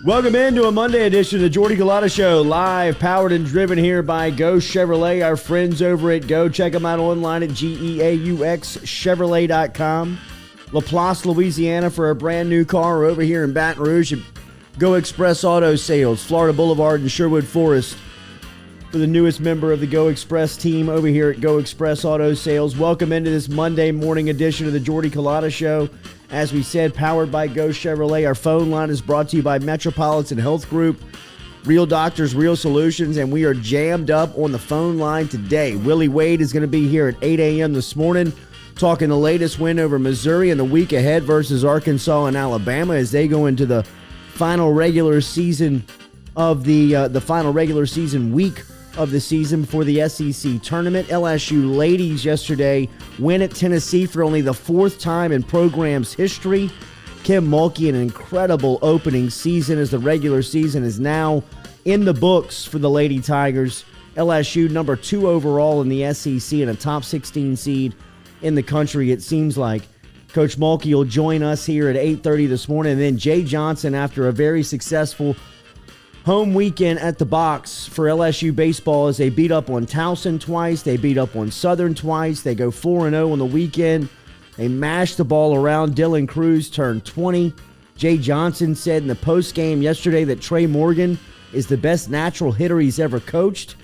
Welcome into a Monday edition of the Jordy Culotta Show, live, powered, and driven here by Go Chevrolet, our friends over at Go. Check them out online at GEAUXChevrolet.com. LaPlace, Louisiana for a brand new car, over here in Baton Rouge at Go Express Auto Sales, Florida Boulevard and Sherwood Forest for the newest member of the Go Express team over here at Go Express Auto Sales. Welcome into this Monday morning edition of the Jordy Culotta Show. As we said, powered by Go Chevrolet. Our phone line is brought to you by Metropolitan Health Group, Real Doctors, Real Solutions, and we are jammed up on the phone line today. Willie Wade is going to be here at 8 a.m. this morning, talking the latest win over Missouri and the week ahead versus Arkansas and Alabama as they go into the final regular season of the final regular season week of the season for the SEC tournament. LSU ladies yesterday win at Tennessee for only the fourth time in program's history. Kim Mulkey, an incredible opening season as the regular season is now in the books for the Lady Tigers. LSU number 2 overall in the SEC and a top 16 seed in the country, it seems like. Coach Mulkey will join us here at 8:30 this morning. And then Jay Johnson, after a very successful home weekend at the box for LSU baseball, as they beat up on Towson twice, they beat up on Southern twice, they go 4-0 on the weekend. They mashed the ball around. Dylan Cruz turned 20. Jay Johnson said in the postgame yesterday that Trey Morgan is the best natural hitter he's ever coached.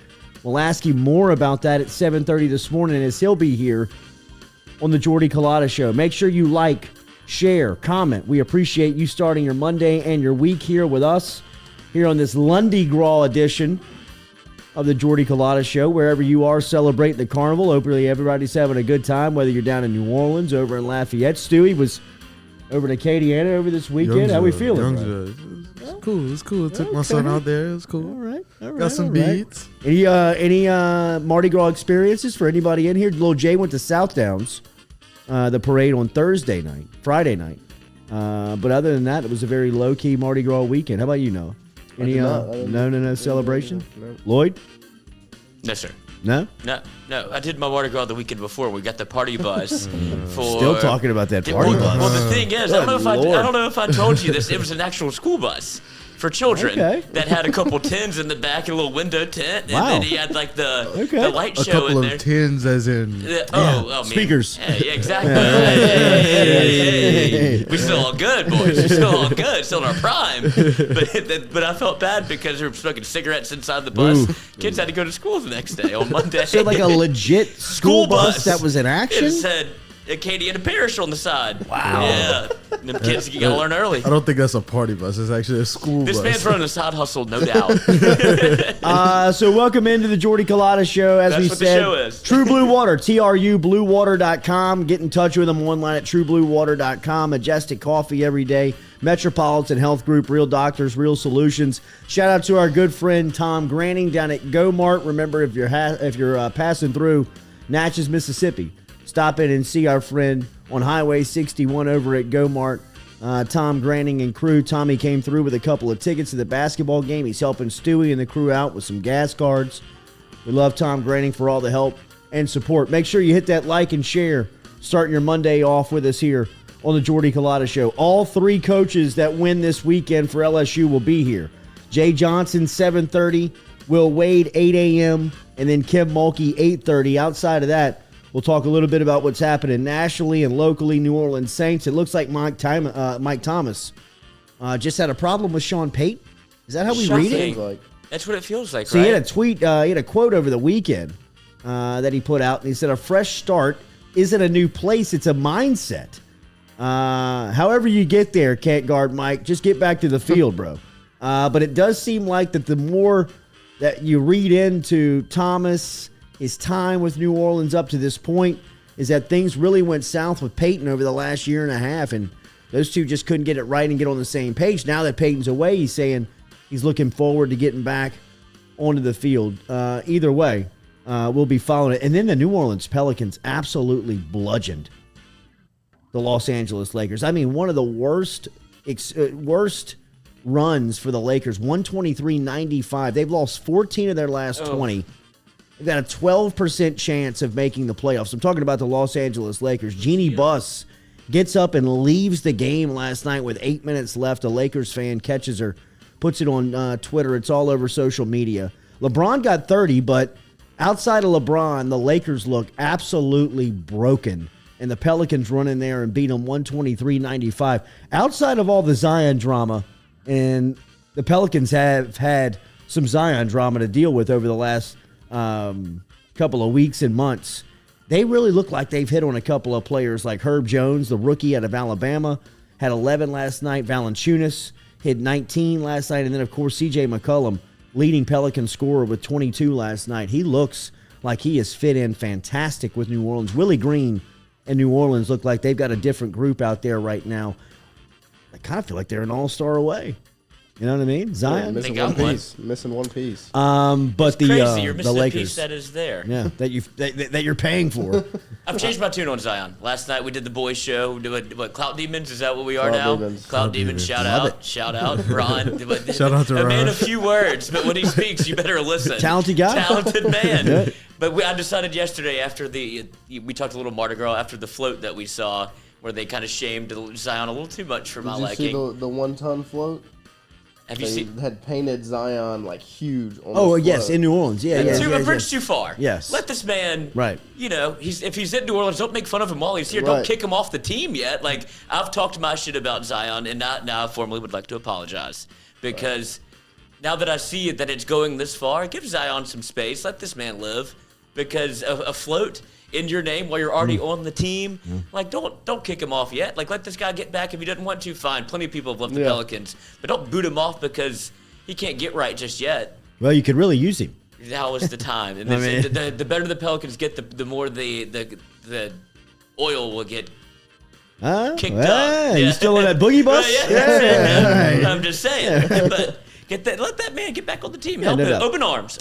We'll ask you more about that at 7:30 this morning as he'll be here on the Jordy Culotta Show. Make sure you like, share, comment. We appreciate you starting your Monday and your week here with us, here on this Mardi Gras edition of the Jordy Culotta Show. Wherever you are celebrating the carnival, hopefully everybody's having a good time, whether you're down in New Orleans, over in Lafayette. Stewie was over to Acadiana over this weekend. How we feeling? It's cool. It's cool. Took my son out there. It was cool. All right. Got some beats. Any Mardi Gras experiences for anybody in here? Little Jay went to South Downs, the parade on Friday night. But other than that, it was a very low-key Mardi Gras weekend. How about you, Noah? Any no celebration? No. Lloyd? No, sir. No? No. I did my Mardi Gras the weekend before. We got the party bus for. Still talking about that party bus. Well, the thing is, I don't know if I told you this. It was an actual school bus for children that had a couple tins in the back, a little window tent, and then he had like the light show in there. A couple of tins, as in speakers. Yeah, exactly. Hey. We still all good, boys. We're still all good. Still in our prime. But I felt bad because they were smoking cigarettes inside the bus. Kids had to go to school the next day on Monday. So like a legit school bus that was in action? It said Acadiana Parish on the side. Wow. Yeah. Them kids, you gotta learn early. I don't think that's a party bus. It's actually a school bus. This man's running a side hustle, no doubt. So welcome into the Jordy Culotta Show. As we said, the show is. True Blue Water, TRUBluewater.com. Get in touch with them online at truebluewater.com. Majestic coffee every day. Metropolitan Health Group, Real Doctors, Real Solutions. Shout out to our good friend Tom Granning down at Go Mart. Remember, if you're passing through Natchez, Mississippi, stop in and see our friend on Highway 61 over at Go Mart. Tom Granning and crew. Tommy came through with a couple of tickets to the basketball game. He's helping Stewie and the crew out with some gas cards. We love Tom Granning for all the help and support. Make sure you hit that like and share, starting your Monday off with us here on the Jordy Culotta Show. All three coaches that win this weekend for LSU will be here. Jay Johnson, 7:30. Will Wade, 8 a.m. And then Kim Mulkey, 8:30. Outside of that, we'll talk a little bit about what's happening nationally and locally. New Orleans Saints. It looks like Mike Thomas just had a problem with Sean Payton. Is that how we read it? That's what it feels like, so right? He had a tweet, he had a quote over the weekend that he put out, and he said, "A fresh start isn't a new place, it's a mindset." However you get there, can't guard Mike, just get back to the field, bro. But it does seem like that the more that you read into Thomas, his time with New Orleans up to this point, is that things really went south with Payton over the last year and a half, and those two just couldn't get it right and get on the same page. Now that Payton's away, he's saying he's looking forward to getting back onto the field. Either way, we'll be following it. And then the New Orleans Pelicans absolutely bludgeoned the Los Angeles Lakers. I mean, one of the worst runs for the Lakers, 123-95. They've lost 14 of their last 20. They've got a 12% chance of making the playoffs. I'm talking about the Los Angeles Lakers. Jeannie Buss gets up and leaves the game last night with 8 minutes left. A Lakers fan catches her puts it on Twitter. It's all over social media. LeBron got 30, but outside of LeBron, the Lakers look absolutely broken. And the Pelicans run in there and beat them 123-95. Outside of all the Zion drama, and the Pelicans have had some Zion drama to deal with over the last couple of weeks and months, they really look like they've hit on a couple of players like Herb Jones, the rookie out of Alabama, had 11 last night. Valanciunas hit 19 last night. And then, of course, C.J. McCollum, leading Pelican scorer with 22 last night. He looks like he has fit in fantastic with New Orleans. Willie Green and New Orleans look like they've got a different group out there right now. I kind of feel like they're an all-star away. You know what I mean? Zion missing one piece. But it's crazy. You're the missing Lakers, a piece that is there. Yeah, that you're paying for. I've changed my tune on Zion. Last night we did the boys show. What Clout Demons? Is that what we are Clout now? Demons. Clout Demons. Shout out, Ron. Shout out to a Ron. man of few words, but when he speaks, you better listen. Talented guy. Talented man. Yeah. But I decided yesterday after we talked a little Mardi Gras after the float that we saw, where they kind of shamed Zion a little too much for my liking. Did you see the 1-ton float? Have you seen? Had painted Zion like huge. On Oh, the yes, in New Orleans. Yeah, A bridge too far. Yes. Let this man. Right. You know, if he's in New Orleans, don't make fun of him while he's here. Right. Don't kick him off the team yet. Like, I've talked my shit about Zion, and now I formally would like to apologize because now that I see that it's going this far, give Zion some space. Let this man live, because a float in your name while you're already on the team, like don't kick him off yet. Like, let this guy get back if he doesn't want to. Fine. Plenty of people have left the Pelicans, but don't boot him off because he can't get right just yet. Well, you could really use him. Now is the time. And the better the Pelicans get, the more the oil will get kicked up. You still on that boogie bus? Yeah. I'm just saying. But let that man get back on the team. Help him. Open arms.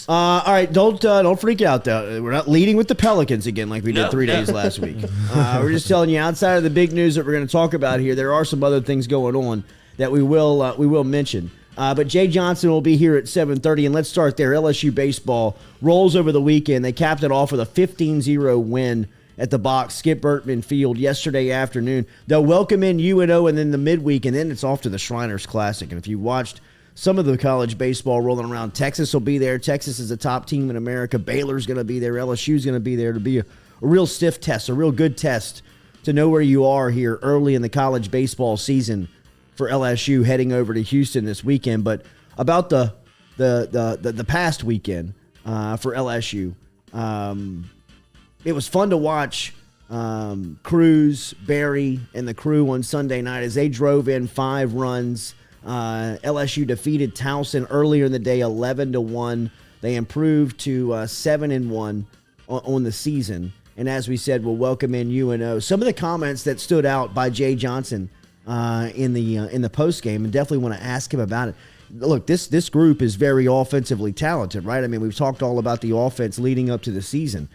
All right, don't freak out though. We're not leading with the Pelicans again like we did 3 days last week. We're just telling you, outside of the big news that we're going to talk about here, there are some other things going on that we will mention. But Jay Johnson will be here at 7:30, and let's start there. LSU baseball rolls over the weekend. They capped it off with a 15-0 win at the box, Skip Bertman Field, yesterday afternoon. They'll welcome in UNO, and then the midweek, and then it's off to the Shriners Classic. And if you watched some of the college baseball rolling around, Texas will be there. Texas is a top team in America. Baylor's going to be there. LSU's going to be there to be a real stiff test, a real good test to know where you are here early in the college baseball season for LSU heading over to Houston this weekend. But about the past weekend for LSU, it was fun to watch Cruz, Barry, and the crew on Sunday night as they drove in 5 runs. LSU defeated Towson earlier in the day, 11-1. They improved to 7-1 on the season. And as we said, we'll welcome in UNO. Some of the comments that stood out by Jay Johnson in the post game, and definitely want to ask him about it. Look, this group is very offensively talented, right? I mean, we've talked all about the offense leading up to the season.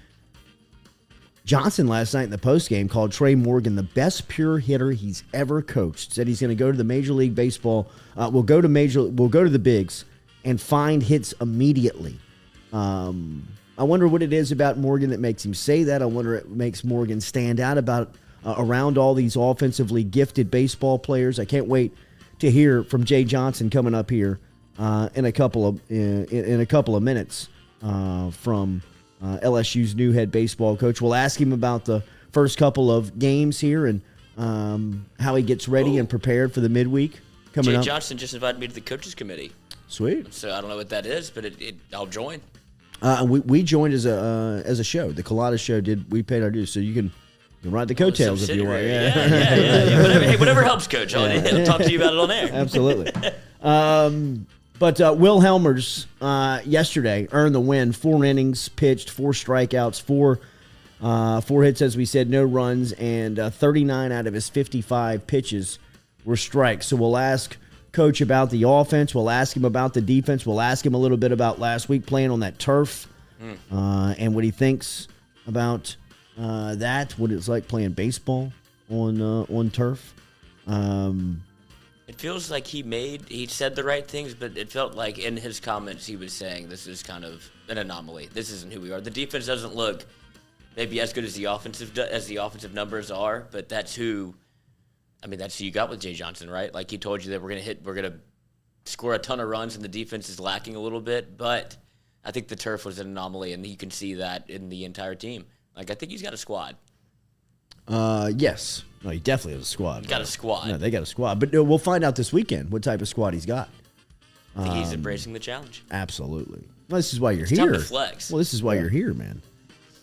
Johnson last night in the postgame called Trey Morgan the best pure hitter he's ever coached. Said he's going to go to the Major League Baseball. We'll go to the bigs and find hits immediately. I wonder what it is about Morgan that makes him say that. I wonder what makes Morgan stand out about around all these offensively gifted baseball players. I can't wait to hear from Jay Johnson coming up here in a couple of minutes from LSU's new head baseball coach. We'll ask him about the first couple of games here and how he gets ready and prepared for the midweek coming up. Jay Johnson just invited me to the coaches committee. Sweet. So I don't know what that is, but I'll join. We joined as a show. The Culotta show we paid our dues, so you can ride the coattails if you want. Yeah. Whatever helps, Coach. I'll talk to you about it on air. Absolutely. But Will Helmers yesterday earned the win. 4 innings pitched, 4 strikeouts, 4 hits, as we said, no runs, and 39 out of his 55 pitches were strikes. So we'll ask Coach about the offense. We'll ask him about the defense. We'll ask him a little bit about last week playing on that turf and what he thinks about that, what it's like playing baseball on turf. It feels like he said the right things, but it felt like in his comments he was saying this is kind of an anomaly. This isn't who we are. The defense doesn't look maybe as good as the offensive numbers are, but that's who you got with Jay Johnson, right? Like he told you that we're gonna score a ton of runs, and the defense is lacking a little bit. But I think the turf was an anomaly, and you can see that in the entire team. Like, I think he's got a squad. Yes. No, he definitely has a squad. He's got a squad. No, they got a squad. But we'll find out this weekend what type of squad he's got. I think he's embracing the challenge. Absolutely. Well, this is why you're It's here. time to flex. Well, this is why you're here, man.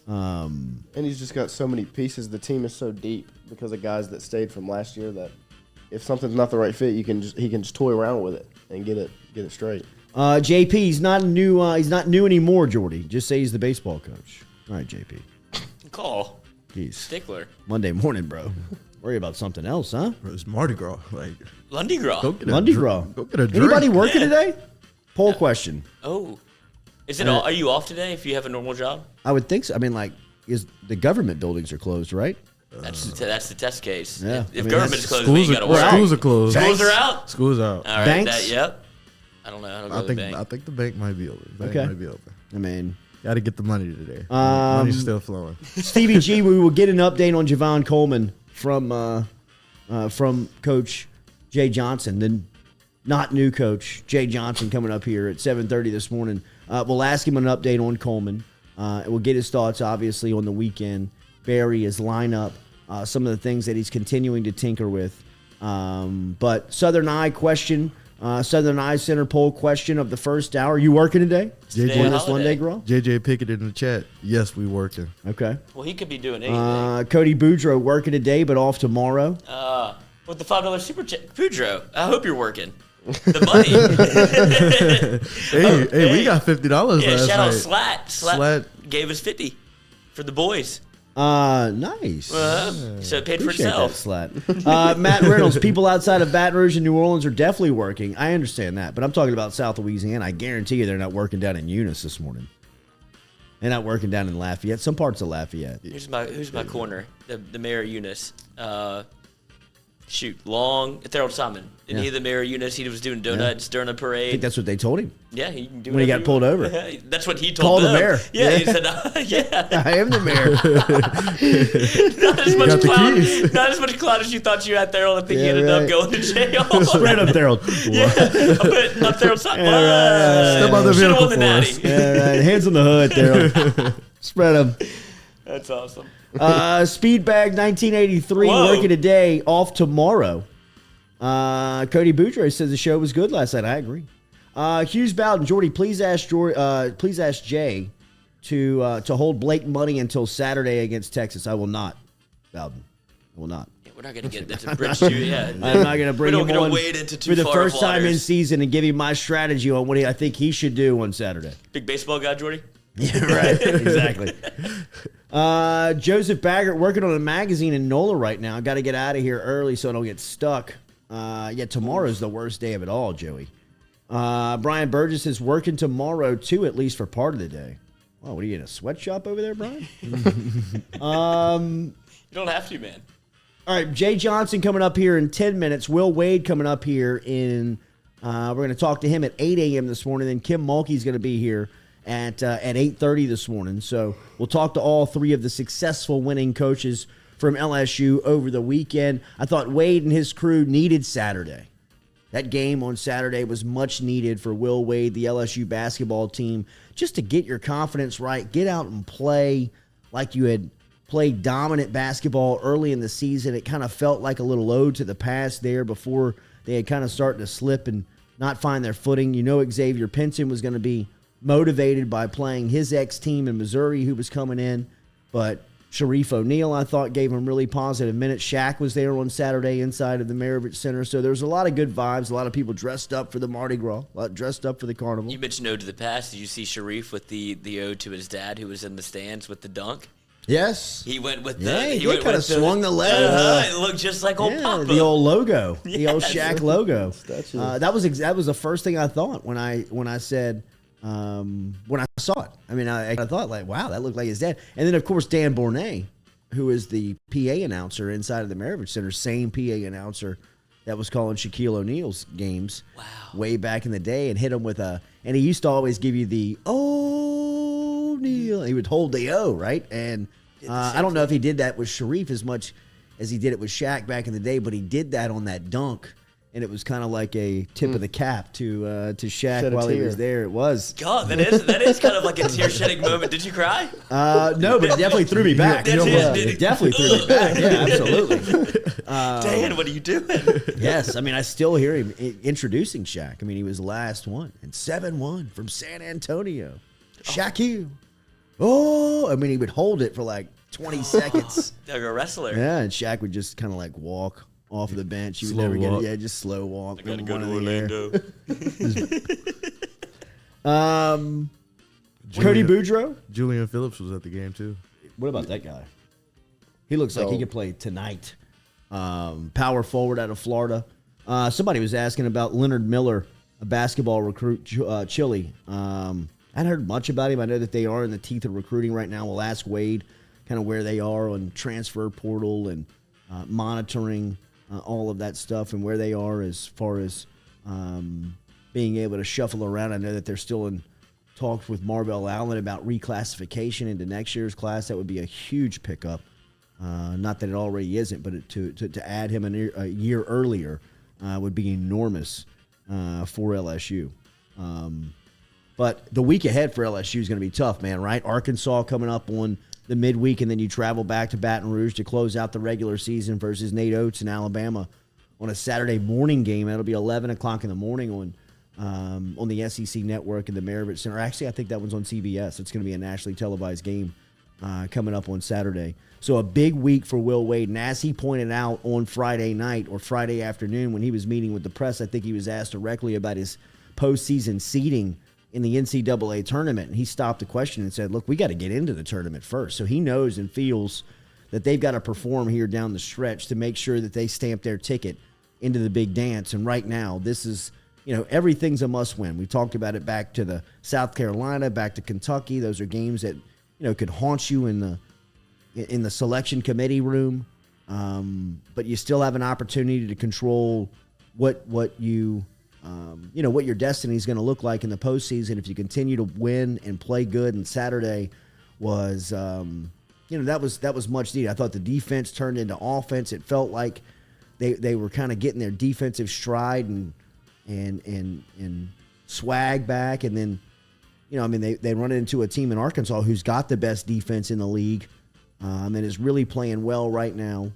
And he's just got so many pieces. The team is so deep because of guys that stayed from last year that if something's not the right fit, he can just toy around with it and get it straight. JP, he's not new anymore, Jordy. Just say he's the baseball coach. All right, JP. Call. Jeez. Stickler. Monday morning, bro. Worry about something else, huh? It's Mardi Gras. Like, Mardi Gras. go get a Monday, dr- bro. Go get a drink. Anybody working today? Poll question. Oh. Is it all, are you off today if you have a normal job? I would think so. I mean, like, is the government buildings are closed, right? That's the test case. Yeah. If I mean, government's closed, then Schools you are, got to work. schools are closed. Schools are out? Schools out. All right. Banks? Yep. I don't know. I don't go to the bank. I think the bank might be open. Bank Okay. might be open. I mean, Got to get the money today. Money's still flowing. Stevie G, we will get an update on Javon Coleman from Coach Jay Johnson, then not new coach Jay Johnson coming up here at 7:30 this morning. We'll ask him an update on Coleman. We'll get his thoughts, obviously, on the weekend. Barry, his lineup, some of the things that he's continuing to tinker with. But Southern Eye question, Southern Eye Center poll question of the first hour. You working today? Today On a this holiday. Monday, Grow? JJ Pickett in the chat. Yes, we working. Okay. Well, he could be doing anything. Cody Boudreaux working today, but off tomorrow. With the $5 super chat. Boudreaux, I hope you're working. The money. Hey, we got $50 Yeah, last shout night. out Slat. Slat gave us 50 for the boys. Nice. So it paid for Appreciate that, itself. Slat. Matt Reynolds, people outside of Baton Rouge and New Orleans are definitely working. I understand that, but I'm talking about South Louisiana. I guarantee you they're not working down in Eunice this morning. They're not working down in Lafayette. Some parts of Lafayette. Who's my corner? The mayor of Eunice. Long Harold Simon. And Yeah. he the mayor of Eunice. He was doing donuts during a I parade. think that's what they told him. Yeah, he can do When he whatever got pulled want. over. That's what he Call told the them. mayor. Yeah, Yeah. he said, yeah. I am the mayor. Not as much got the clout. keys. Not as much clout as you thought you had, Harold. I think Yeah, you ended right. up going to jail. Spread up, Harold. Yeah, but up Harold Simon. Step out the Should've vehicle won the for natty. us. Yeah, right. Hands on the hood, Harold. Spread them. That's awesome. Speedbag 1983 Whoa. working today, off tomorrow. Cody Boudreaux says the show was good last night. I agree. Hughes Bowden, Jordy, please ask Jay to hold Blake money until Saturday against Texas. I will not, Bowden. I will not. Yeah, we're not going to get that to bridge to, yeah. I'm not going to bring We're him not going on to wade into too for the far first of time in waters. season and give him my strategy on what I think he should do on Saturday. Big baseball guy, Jordy? Yeah, right. Exactly. Joseph Baggert working on a magazine in NOLA right now. Got to get out of here early so I don't get stuck. Tomorrow's the worst day of it all, Joey. Brian Burgess is working tomorrow too, at least for part of the day. Oh, what are you in a sweatshop over there, Brian? You don't have to, man. All right, Jay Johnson coming up here in 10 minutes. Will Wade coming up here in. We're going to talk to him at 8 a.m. this morning. Then Kim Mulkey's going to be here at 8:30 this morning. So we'll talk to all three of the successful winning coaches from LSU over the weekend. I thought Wade and his crew needed Saturday. That game on Saturday was much needed for Will Wade, the LSU basketball team, just to get your confidence right, get out and play like you had played dominant basketball early in the season. It kind of felt like a little ode to the past there before they had kind of started to slip and not find their footing. You know Xavier Pinson was going to be motivated by playing his ex-team in Missouri who was coming in, but Sharif O'Neal, I thought, gave him really positive minutes. Shaq was there on Saturday inside of the Maravich Center. So there was a lot of good vibes, a lot of people dressed up for the Mardi Gras, a lot dressed up for the carnival. You mentioned ode to the past. Did you see Sharif with the ode to his dad who was in the stands with the dunk? Yes. He went with the. Yeah, he went kinda with swung the legs. It looked just like old Yeah, Papa. the old logo, the old Yes. Shaq logo. Statue. That was the first thing I thought when I said when I saw it. I mean, I thought like, wow, that looked like his dad. And then of course Dan Bournet, who is the PA announcer inside of the Maravich Center, same PA announcer that was calling Shaquille O'Neal's games way back in the day, and hit him with and he used to always give you the O'Neal. He would hold the O, right? And I don't know if he did that with Sharif as much as he did it with Shaq back in the day, but he did that on that dunk and it was kind of like a tip of the cap to Shaq Shed a while he tear. was there. It was. God, that is kind of like a tear-shedding moment. Did you cry? No, but it definitely threw me back. Did it? It definitely threw me back. Yeah, absolutely. Dan, what are you doing? Yes, I mean, I still hear him introducing Shaq. I mean, he was the last one. And 7-1 from San Antonio. Shaquille. Oh, I mean, he would hold it for like 20 seconds. Like a wrestler. Yeah, and Shaq would just kind of like walk off of the bench. He would Slow never get walk. it. Yeah, just slow walk. I gotta from go one to in the air. Orlando. Cody Boudreaux. Julian Phillips was at the game too. What about that guy? He looks like he could play tonight. Power forward out of Florida. Somebody was asking about Leonard Miller, a basketball recruit, Chile. I hadn't heard much about him. I know that they are in the teeth of recruiting right now. We'll ask Wade kind of where they are on transfer portal and monitoring all of that stuff and where they are as far as being able to shuffle around. I know that they're still in talks with Marvell Allen about reclassification into next year's class. That would be a huge pickup. Not that it already isn't, but to add him a year earlier would be enormous for LSU. But the week ahead for LSU is going to be tough, man, right? Arkansas coming up on the midweek, and then you travel back to Baton Rouge to close out the regular season versus Nate Oates in Alabama on a Saturday morning game. That'll be 11 o'clock in the morning on the SEC Network and the Maravich Center. Actually, I think that one's on CBS. It's going to be a nationally televised game coming up on Saturday. So a big week for Will Wade. And as he pointed out on Friday night or Friday afternoon when he was meeting with the press, I think he was asked directly about his postseason seeding in the NCAA tournament. And he stopped the question and said, look, we got to get into the tournament first. So he knows and feels that they've got to perform here down the stretch to make sure that they stamp their ticket into the big dance. And right now, this is, everything's a must win. We talked about it back to the South Carolina, back to Kentucky. Those are games that, could haunt you in the selection committee room. But you still have an opportunity to control what you what your destiny is going to look like in the postseason if you continue to win and play good. And Saturday was, that was much needed. I thought the defense turned into offense. It felt like they were kind of getting their defensive stride and swag back. And then, they run into a team in Arkansas who's got the best defense in the league and is really playing well right now.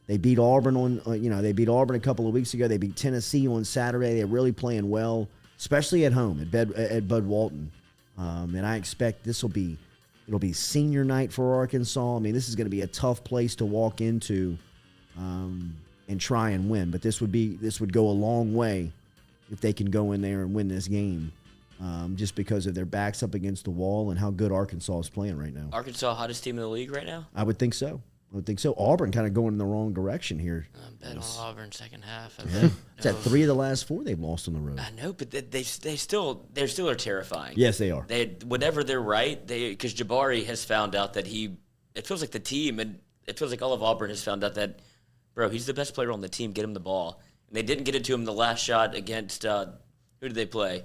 They beat Auburn they beat Auburn a couple of weeks ago. They beat Tennessee on Saturday. They're really playing well, especially at home at Bud Walton. And I expect it'll be senior night for Arkansas. I mean, this is going to be a tough place to walk into and try and win. But this would go a long way if they can go in there and win this game, just because of their backs up against the wall and how good Arkansas is playing right now. Arkansas, hottest team in the league right now? I would think so. Auburn kind of going in the wrong direction here. Bet on Auburn second half. It's at 3 of the last 4 they've lost on the road. I know, but they still are terrifying. Yes, they are. Whenever they're right, because Jabari has found out that it feels like the team, and it feels like all of Auburn has found out that, bro, he's the best player on the team. Get him the ball. And they didn't get it to him the last shot against, who did they play?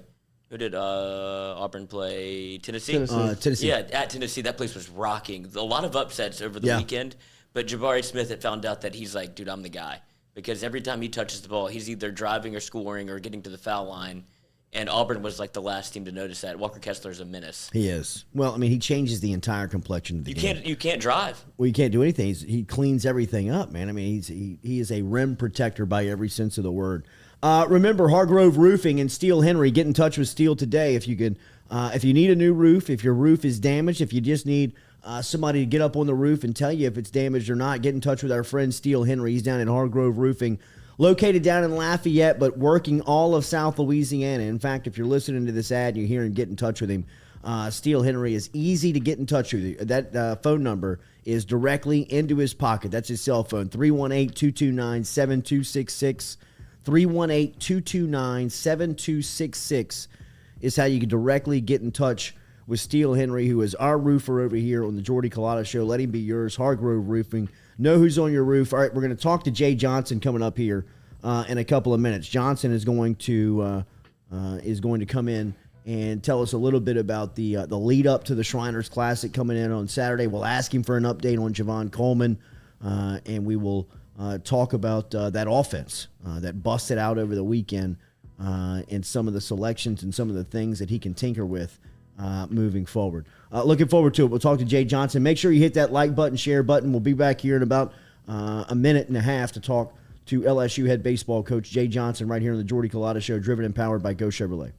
Who did Auburn play? Tennessee? Tennessee. Yeah, at Tennessee, that place was rocking. A lot of upsets over the weekend. But Jabari Smith had found out that he's like, dude, I'm the guy. Because every time he touches the ball, he's either driving or scoring or getting to the foul line. And Auburn was like the last team to notice that. Walker Kessler's a menace. He is. Well, I mean, he changes the entire complexion of the game. You can't drive. Well, you can't do anything. He cleans everything up, man. I mean, he is a rim protector by every sense of the word. Remember, Hargrove Roofing and Steel Henry. Get in touch with Steel today if you can. If you need a new roof, if your roof is damaged, if you just need somebody to get up on the roof and tell you if it's damaged or not, get in touch with our friend Steel Henry. He's down at Hargrove Roofing, located down in Lafayette, but working all of South Louisiana. In fact, if you're listening to this ad and you hear him, get in touch with him. Steel Henry is easy to get in touch with. That phone number is directly into his pocket. That's his cell phone, 318-229-7266. 318-229-7266 is how you can directly get in touch with Steel Henry, who is our roofer over here on the Jordy Culotta Show. Let him be yours. Hargrove Roofing. Know who's on your roof. All right, we're going to talk to Jay Johnson coming up here in a couple of minutes. Johnson is going to come in and tell us a little bit about the lead up to the Shriners Classic coming in on Saturday. We'll ask him for an update on Javon Coleman, and we will talk about that offense that busted out over the weekend and some of the selections and some of the things that he can tinker with moving forward. Looking forward to it. We'll talk to Jay Johnson. Make sure you hit that like button, share button. We'll be back here in about a minute and a half to talk to LSU head baseball coach Jay Johnson right here on the Jordy Culotta Show, driven and powered by Go Chevrolet.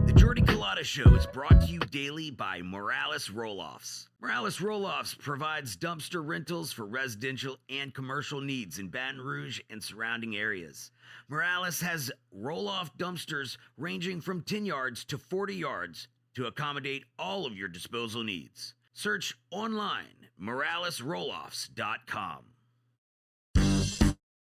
The Jordy Culotta Show is brought to you daily by Morales Roll-Offs. Morales Roll-Offs provides dumpster rentals for residential and commercial needs in Baton Rouge and surrounding areas. Morales has roll-off dumpsters ranging from 10 yards to 40 yards to accommodate all of your disposal needs. Search online, moralesrolloffs.com.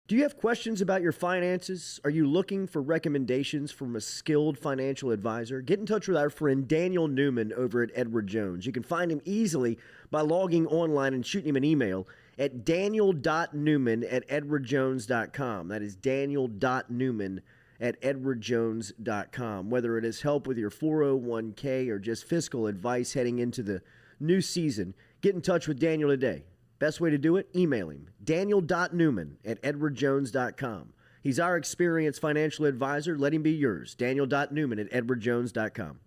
Do you have questions about your finances? Are you looking for recommendations from a skilled financial advisor? Get in touch with our friend Daniel Newman over at Edward Jones. You can find him easily by logging online and shooting him an email at daniel.newman@edwardjones.com. That is daniel.newman@edwardjones.com. Whether it is help with your 401k or just fiscal advice heading into the new season, get in touch with Daniel today. Best way to do it? Email him, daniel.newman@edwardjones.com. He's our experienced financial advisor. Let him be yours, daniel.newman@edwardjones.com.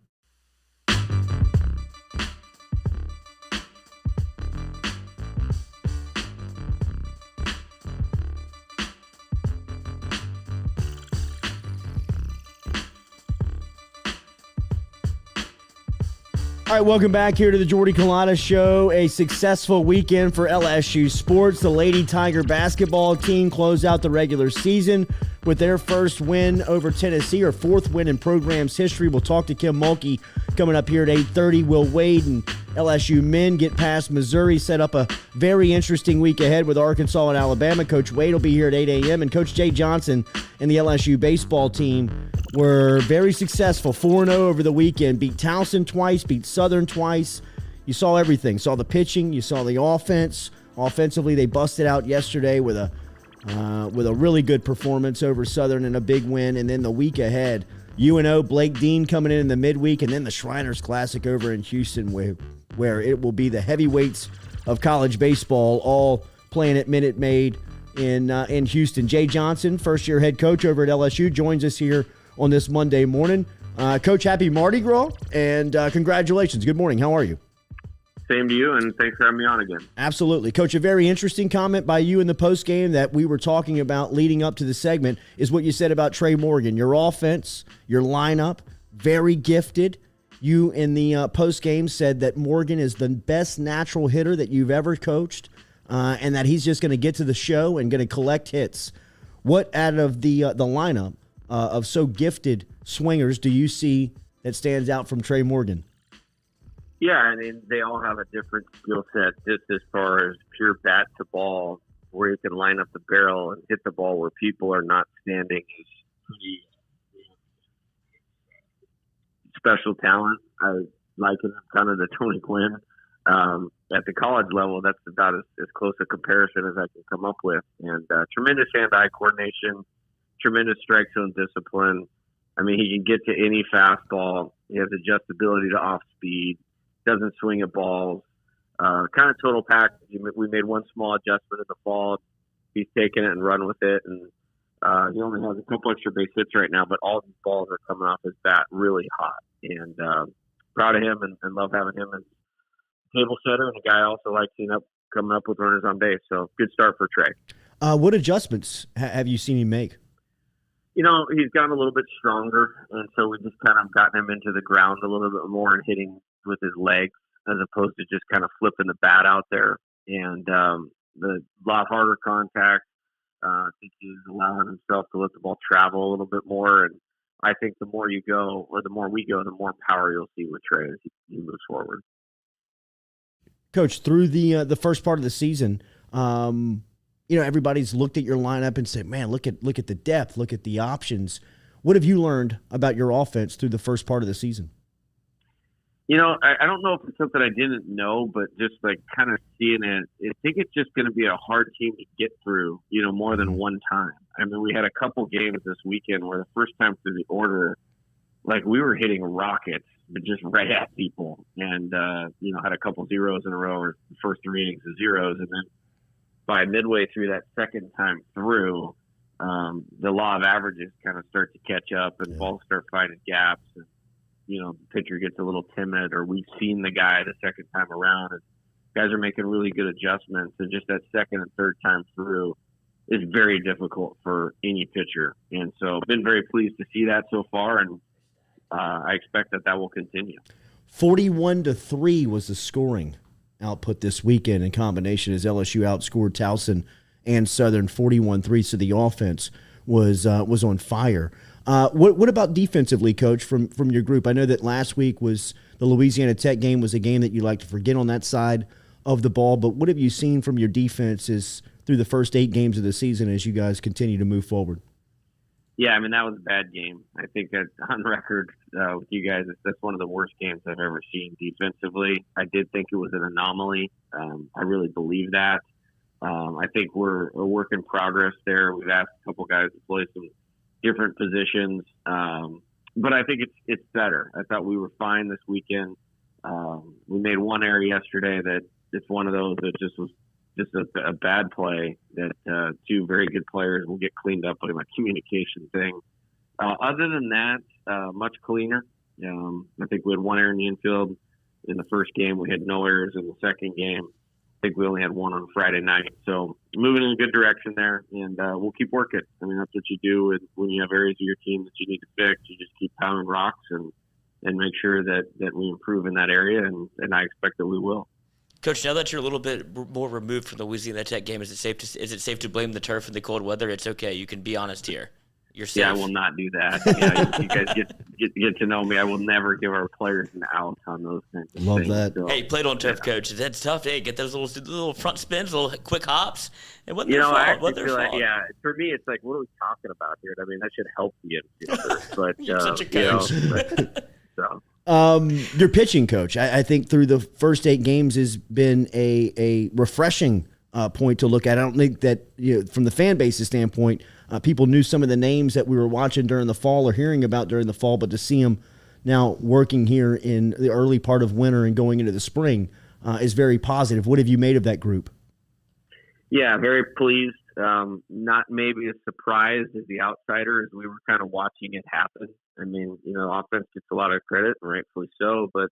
All right, welcome back here to the Jordy Culotta Show. A successful weekend for LSU sports. The Lady Tiger basketball team closed out the regular season with their first win over Tennessee, or fourth win in program's history. We'll talk to Kim Mulkey coming up here at 8:30. Will Wade and LSU men get past Missouri, set up a very interesting week ahead with Arkansas and Alabama. Coach Wade will be here at 8 a.m. And Coach Jay Johnson and the LSU baseball team were very successful, 4-0 over the weekend. Beat Towson twice, beat Southern twice. You saw everything. Saw the pitching, you saw the offense. Offensively, they busted out yesterday with a really good performance over Southern and a big win. And then the week ahead, UNO, Blake Dean coming in the midweek, and then the Shriners Classic over in Houston, where it will be the heavyweights of college baseball all playing at Minute Maid in Houston. Jay Johnson, first-year head coach over at LSU, joins us here on this Monday morning. Coach, happy Mardi Gras, and congratulations. Good morning. How are you? Same to you, and thanks for having me on again. Absolutely. Coach, a very interesting comment by you in the postgame that we were talking about leading up to the segment is what you said about Trey Morgan. Your offense, your lineup, very gifted. You in the postgame said that Morgan is the best natural hitter that you've ever coached, and that he's just going to get to the show and going to collect hits. What out of the lineup of so gifted swingers do you see that stands out from Trey Morgan? Yeah, I mean, they all have a different skill set, just as far as pure bat to ball, where you can line up the barrel and hit the ball where people are not standing. Is pretty special talent. I liken him kind of the Tony Gwynn. At the college level, that's about as close a comparison as I can come up with. And tremendous hand-eye coordination, tremendous strike zone discipline. I mean, he can get to any fastball. He has adjustability to off-speed. Doesn't swing at balls. Kind of total package. We made one small adjustment in the fall. He's taken it and run with it. And he only has a couple extra base hits right now, but all these balls are coming off his bat really hot. And proud of him and love having him as a table setter. And a guy I also like seeing coming up with runners on base. So good start for Trey. What adjustments have you seen him make? You know, he's gotten a little bit stronger, and so we just kind of gotten him into the ground a little bit more and hitting with his legs as opposed to just kind of flipping the bat out there. And the lot harder contact. I think he's allowing himself to let the ball travel a little bit more. And I think the more you go, or the more we go, the more power you'll see with Trey as he moves forward. Coach, through the first part of the season, everybody's looked at your lineup and said, man, look at the depth, look at the options. What have you learned about your offense through the first part of the season? I don't know if it's something I didn't know, but just like kind of seeing it, I think it's just going to be a hard team to get through, more than one time. I mean, we had a couple games this weekend where the first time through the order, like we were hitting rockets, but just right at people, and had a couple zeros in a row, or the first 3 innings of zeros, and then by midway through that second time through, the law of averages kind of start to catch up, and balls start finding gaps, and the pitcher gets a little timid, or we've seen the guy the second time around, and guys are making really good adjustments, and just that second and third time through is very difficult for any pitcher, and so been very pleased to see that so far, and I expect that will continue. 41-3 was the scoring output this weekend in combination as LSU outscored Towson and Southern 41-3. So the offense was on fire. What about defensively, Coach, from your group? I know that last week was the Louisiana Tech game was a game that you like to forget on that side of the ball. But what have you seen from your defenses through the first 8 games of the season as you guys continue to move forward? Yeah, I mean, that was a bad game. I think that on record with you guys, that's one of the worst games I've ever seen defensively. I did think it was an anomaly. I really believe that. I think we're a work in progress there. We've asked a couple guys to play some different positions, but I think it's better. I thought we were fine this weekend. We made one error yesterday that it's one of those that just was just a bad play that 2 very good players will get cleaned up by my communication thing. Other than that, much cleaner. I think we had 1 error in the infield in the first game. We had no errors in the second game. I think we only had 1 on Friday night. So moving in a good direction there, and we'll keep working. I mean, that's what you do when you have areas of your team that you need to fix. You just keep pounding rocks and make sure that we improve in that area, and I expect that we will. Coach, now that you're a little bit more removed from the Louisiana Tech game, is it safe to blame the turf and the cold weather? It's okay. You can be honest here. You're safe. Yeah, I will not do that. Yeah, you guys get to know me. I will never give our players an out on those kinds of Love things. that. So, hey, played on turf, Coach. That's tough. Hey, get those little front spins, little quick hops. And what I actually feel like, for me, it's like, what are we talking about here? I mean, that should help the infielder. But you're such a coach. So. Your pitching coach, I think through the first 8 games has been a refreshing point to look at. I don't think that from the fan base's standpoint, people knew some of the names that we were watching during the fall or hearing about during the fall, but to see them now working here in the early part of winter and going into the spring is very positive. What have you made of that group? Yeah, very pleased. Not maybe as surprised as the outsider as we were kind of watching it happen. I mean, offense gets a lot of credit, and rightfully so, but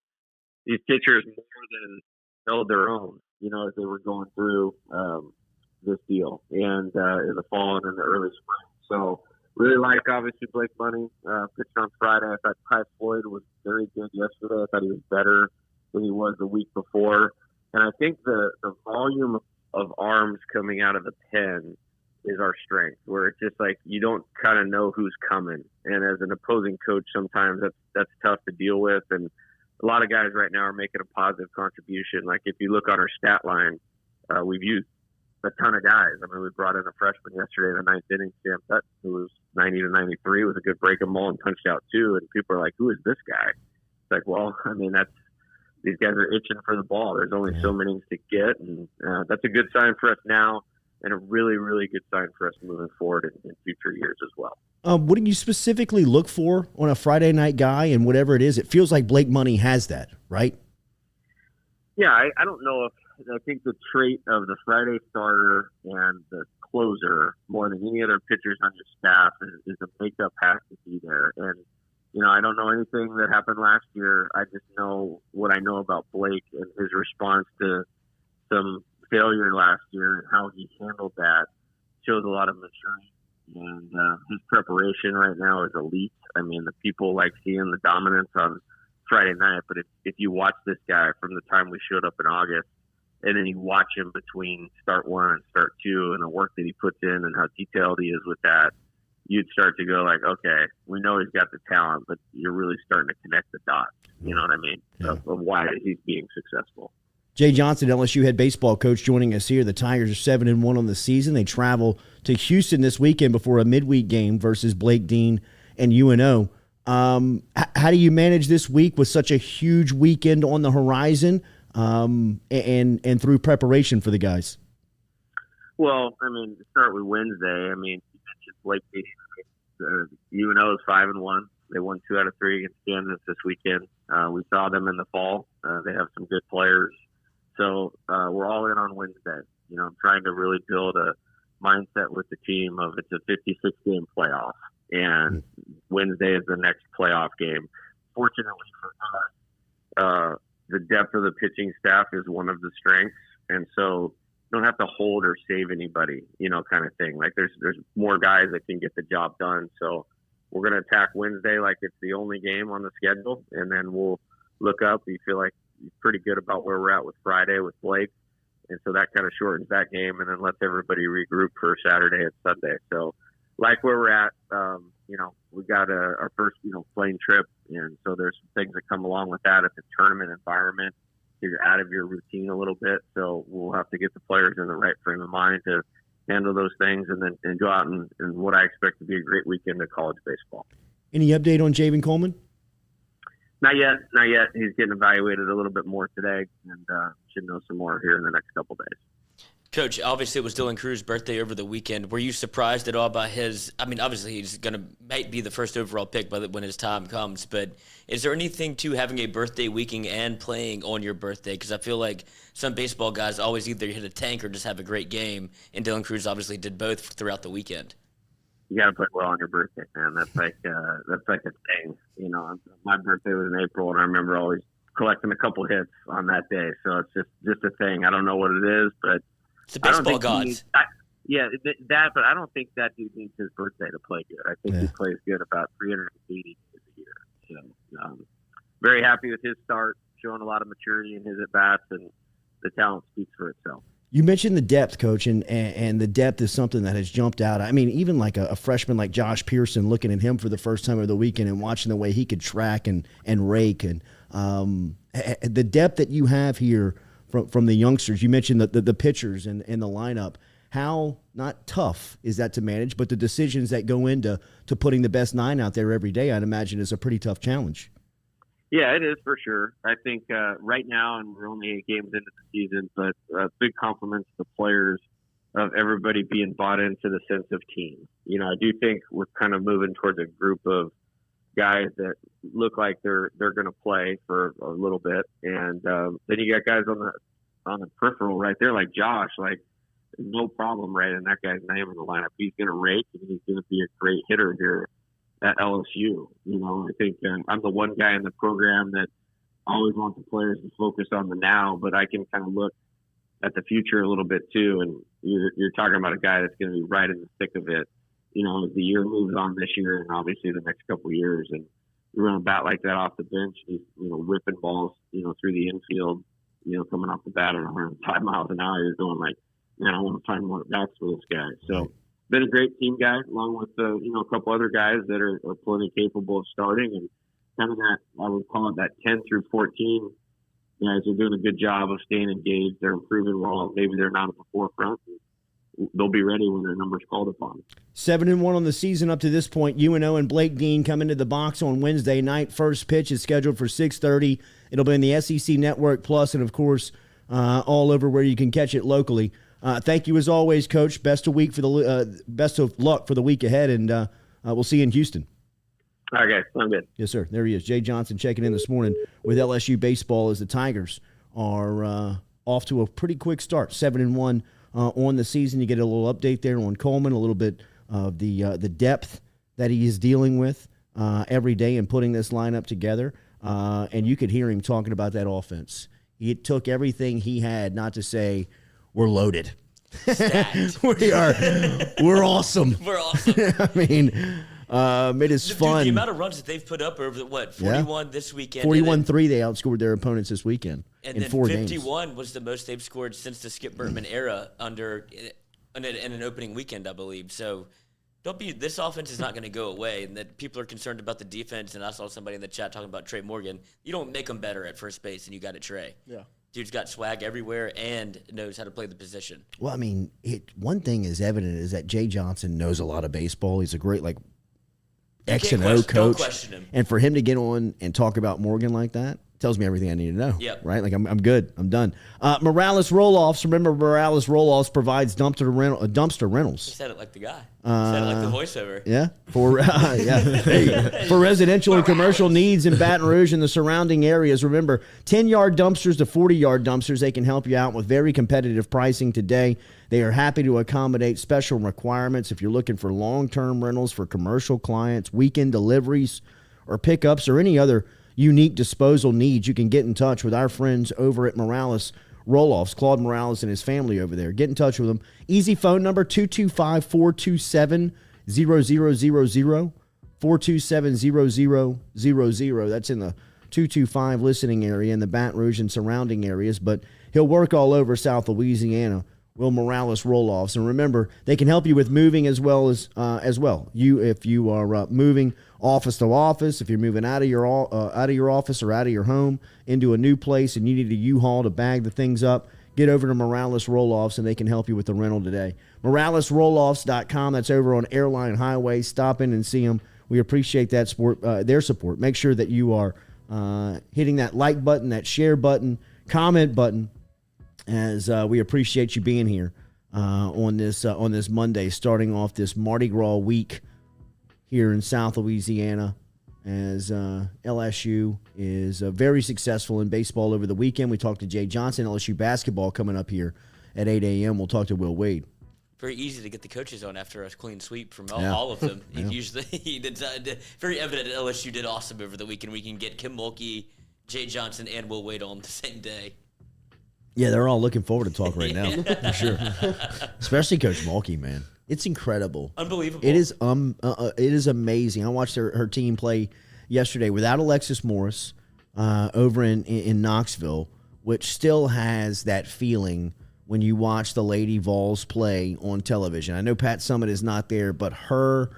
these pitchers more than held their own, as they were going through this deal and in the fall and in the early spring. So really like, obviously, Blake Money pitched on Friday. I thought Ty Floyd was very good yesterday. I thought he was better than he was the week before. And I think the volume of arms coming out of the pen is our strength, where it's just like you don't kind of know who's coming. And as an opposing coach, sometimes that's tough to deal with. And a lot of guys right now are making a positive contribution. Like if you look on our stat line, we've used a ton of guys. I mean, we brought in a freshman yesterday in the 9th inning, Sam Sutton, who was 90 to 93 with a good breaking ball and punched out 2. And people are like, who is this guy? It's like, well, I mean, these guys are itching for the ball. There's only so many to get. And that's a good sign for us now, and a really, really good sign for us moving forward in future years as well. What do you specifically look for on a Friday night guy and whatever it is? It feels like Blake Money has that, right? Yeah, I don't know if I think the trait of the Friday starter and the closer more than any other pitchers on your staff is the makeup has to be there. And, I don't know anything that happened last year. I just know what I know about Blake and his response to some failure last year and how he handled that shows a lot of maturity. And his preparation right now is elite. I mean, the people like seeing the dominance on Friday night, but if you watch this guy from the time we showed up in August, and then you watch him between start 1 and start 2 and the work that he puts in and how detailed he is with that, you'd start to go like, okay, we know he's got the talent, but you're really starting to connect the dots. You know what I mean? Yeah. Of why he's being successful. Jay Johnson, LSU head baseball coach, joining us here. The Tigers are 7-1 on the season. They travel to Houston this weekend before a midweek game versus Blake Dean and UNO. How do you manage this week with such a huge weekend on the horizon, and through preparation for the guys? Well, I mean, to start with Wednesday, I mean, you mentioned Blake beating UNO is 5-1. They won 2 out of 3 against Kansas this weekend. We saw them in the fall. They have some good players. So we're all in on Wednesday. You know, I'm trying to really build a mindset with the team of it's a 56-game playoff, and Wednesday is the next playoff game. Fortunately for us, the depth of the pitching staff is one of the strengths, and so you don't have to hold or save anybody, you know, kind of thing. Like there's more guys that can get the job done. So we're going to attack Wednesday like it's the only game on the schedule, and then we'll look up. We feel like pretty good about where we're at with Friday with Blake, and so that kind of shortens that game, and then lets everybody regroup for Saturday and Sunday. So like where we're at, you know, we got our first, you know, plane trip, and so there's some things that come along with that. It's a tournament environment. You're out of your routine a little bit, so we'll have to get the players in the right frame of mind to handle those things, and then go out and what I expect to be a great weekend of college baseball. Any update on Javen Coleman? Not yet. He's getting evaluated a little bit more today, and should know some more here in the next couple days. Coach, obviously it was Dylan Cruz's birthday over the weekend. Were you surprised at all by his – I mean, obviously he's going to might be the first overall pick when his time comes, but is there anything to having a birthday weekend and playing on your birthday? Because I feel like some baseball guys always either hit a tank or just have a great game, and Dylan Cruz obviously did both throughout the weekend. You got to play well on your birthday, man. That's like a thing. You know, my birthday was in April, and I remember always collecting a couple hits on that day. So it's just a thing. I don't know what it is, but – it's the baseball gods. That, but I don't think that dude needs his birthday to play good. I think he plays good about 380 a year. So, very happy with his start, showing a lot of maturity in his at-bats, and the talent speaks for itself. You mentioned the depth, Coach, and the depth is something that has jumped out. I mean, even like a freshman like Josh Pearson, looking at him for the first time over the weekend and watching the way he could track and rake, and the depth that you have here from the youngsters. You mentioned the pitchers and the lineup. How not tough is that to manage, but the decisions that go into putting the best 9 out there every day, I'd imagine, is a pretty tough challenge. Yeah, it is for sure. I think right now, and we're only 8 games into the season, but big compliments to the players of everybody being bought into the sense of team. You know, I do think we're kind of moving towards a group of guys that look like they're going to play for a little bit, and then you got guys on the peripheral right there, like Josh. Like, no problem writing that guy's name in the lineup. He's going to rake, and he's going to be a great hitter here at LSU. You know, I think I'm the one guy in the program that always wants the players to focus on the now, but I can kind of look at the future a little bit too. And you're talking about a guy that's going to be right in the thick of it, you know, as the year moves on this year and obviously the next couple of years. And you run a bat like that off the bench, he's, you know, whipping balls, you know, through the infield, you know, coming off the bat at 105 miles an hour. You're going like, man, I want to find more bats for this guy. So been a great team guy, along with, you know, a couple other guys that are plenty capable of starting, and kind of that, I would call it that 10 through 14 guys are doing a good job of staying engaged. They're improving while maybe they're not at the forefront. They'll be ready when their number's called upon. 7-1 on the season up to this point. UNO and Blake Dean come into the box on Wednesday night. First pitch is scheduled for 6:30. It'll be in the SEC Network Plus, and of course, all over where you can catch it locally. Thank you as always, Coach. Best of luck for the week ahead, and we'll see you in Houston. Okay, I'm good. Yes, sir. There he is, Jay Johnson, checking in this morning with LSU baseball as the Tigers are off to a pretty quick start, 7-1 on the season. You get a little update there on Coleman, a little bit of the depth that he is dealing with every day and putting this lineup together. And you could hear him talking about that offense. It took everything he had, not to say we're loaded. We're awesome. We're awesome. I mean, it is fun. Dude, the amount of runs that they've put up over, 41 this weekend? 41-3, they outscored their opponents this weekend in 4 games. 51 was the most they've scored since the Skip Bertman era in an opening weekend, I believe. So this offense is not going to go away, and that people are concerned about the defense. And I saw somebody in the chat talking about Trey Morgan. You don't make them better at first base, and you got it, Trey. Yeah. Dude's got swag everywhere and knows how to play the position. Well, I mean, one thing is evident is that Jay Johnson knows a lot of baseball. He's a great, X Can't and O question- don't coach. question him. And for him to get on and talk about Morgan like that tells me everything I need to know. Yep. Right? Like I'm good. I'm done. Morales Roll-Offs. Remember, Morales Roll-Offs provides dumpster You rentals. said it like the guy. You said it like the voiceover. Yeah, for residential and commercial needs in Baton Rouge and the surrounding areas. Remember, 10-yard dumpsters to 40-yard dumpsters. They can help you out with very competitive pricing today. They are happy to accommodate special requirements if you're looking for long-term rentals for commercial clients, weekend deliveries, or pickups, or any other unique disposal needs. You can get in touch with our friends over at Morales Roll-Offs, Claude Morales and his family over there. Get in touch with them. Easy phone number, 225-427-0000, 427-0000. That's in the 225 listening area in the Baton Rouge and surrounding areas, but he'll work all over South Louisiana. Will Morales Roll-Offs. And remember, they can help you with moving as well. If you are moving office to office, if you're moving out of your office or out of your home into a new place and you need a U-Haul to bag the things up, get over to Morales Roll-Offs and they can help you with the rental today. MoralesRolloffs.com. That's over on Airline Highway. Stop in and see them. We appreciate that their support. Make sure that you are hitting that like button, that share button, comment button, as we appreciate you being here on this Monday, starting off this Mardi Gras week here in South Louisiana, as LSU is very successful in baseball over the weekend. We talked to Jay Johnson. LSU basketball coming up here at 8 a.m. We'll talk to Will Wade. Very easy to get the coaches on after a clean sweep from Yeah. all of them. Very evident that LSU did awesome over the weekend. We can get Kim Mulkey, Jay Johnson, and Will Wade on the same day. Yeah, they're all looking forward to talk right now, for sure. Especially Coach Mulkey, man. It's incredible. Unbelievable. It is amazing. I watched her team play yesterday without Alexis Morris over in Knoxville, which still has that feeling when you watch the Lady Vols play on television. I know Pat Summitt is not there, but her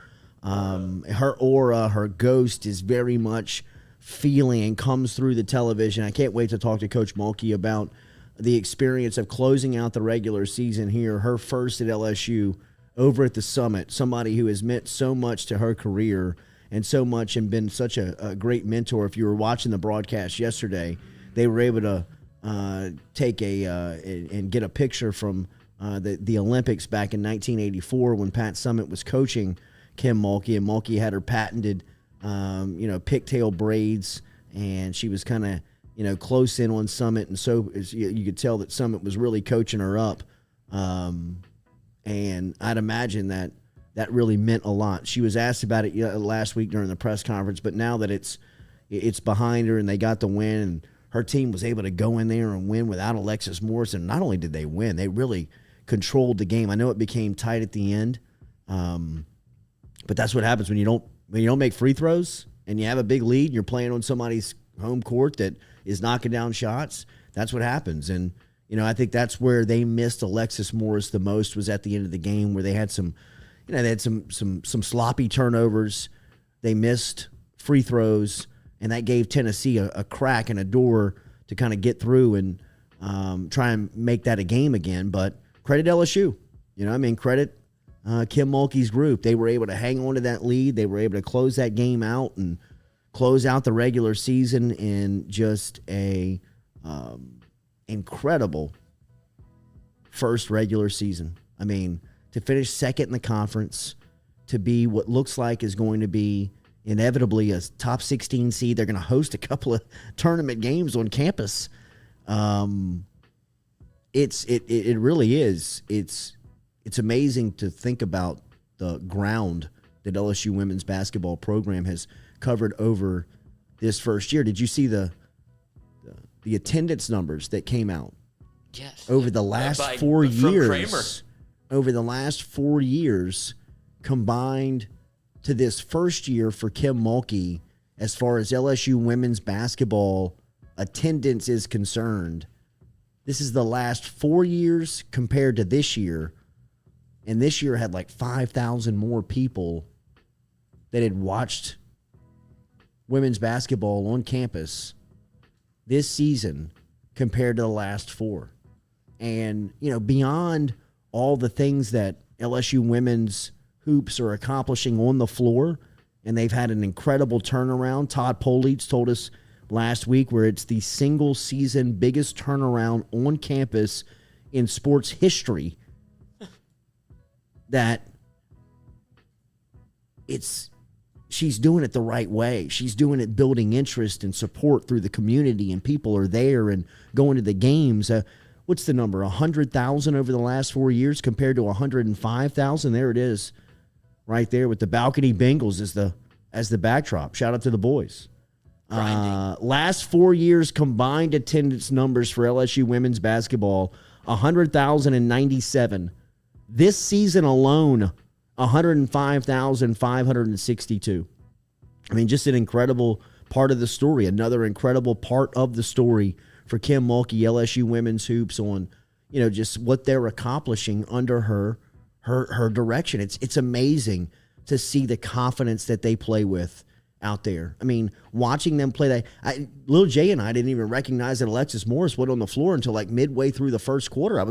aura, her ghost is very much feeling and comes through the television. I can't wait to talk to Coach Mulkey about the experience of closing out the regular season here, her first at LSU over at the Summit, somebody who has meant so much to her career and so much and been such a great mentor. If you were watching the broadcast yesterday, they were able to take and get a picture from the Olympics back in 1984 when Pat Summitt was coaching Kim Mulkey, and Mulkey had her patented, pigtail braids, and she was kind of, close in on Summitt, and so you could tell that Summitt was really coaching her up. And I'd imagine that really meant a lot. She was asked about it last week during the press conference, but now that it's behind her and they got the win, and her team was able to go in there and win without Alexis Morris, and not only did they win, they really controlled the game. I know it became tight at the end, but that's what happens when you don't make free throws and you have a big lead and you're playing on somebody's home court that is knocking down shots. That's what happens. And I think that's where they missed Alexis Morris the most, was at the end of the game, where they had some sloppy turnovers. They missed free throws, and that gave Tennessee a crack and a door to kind of get through and try and make that a game again. But credit LSU. Credit Kim Mulkey's group. They were able to hang on to that lead. They were able to close that game out and close out the regular season in just a incredible first regular season. To finish second in the conference, to be what looks like is going to be inevitably a top 16 seed. They're going to host a couple of tournament games on campus. It really is. It's amazing to think about the ground that LSU women's basketball program has covered over this first year. Did you see the attendance numbers that came out? Yes. Over the last 4 years. Over the last 4 years, combined to this first year for Kim Mulkey, as far as LSU women's basketball attendance is concerned, this is the last 4 years compared to this year. And this year had like 5,000 more people that had watched women's basketball on campus this season compared to the last four. And, beyond all the things that LSU women's hoops are accomplishing on the floor and they've had an incredible turnaround. Todd Politz told us last week where it's the single season biggest turnaround on campus in sports history. That she's doing it the right way. She's doing it building interest and support through the community, and people are there and going to the games. What's the number? 100,000 over the last 4 years compared to 105,000. There it is, right there with the balcony Bengals as the backdrop. Shout out to the boys. Last 4 years combined attendance numbers for LSU women's basketball, 100,097. This season alone, 105,562. I mean, just an incredible part of the story. Another incredible part of the story for Kim Mulkey, LSU women's hoops, on, just what they're accomplishing under her direction. It's amazing to see the confidence that they play with out there. I mean, watching them play Lil J and I didn't even recognize that Alexis Morris went on the floor until like midway through the first quarter.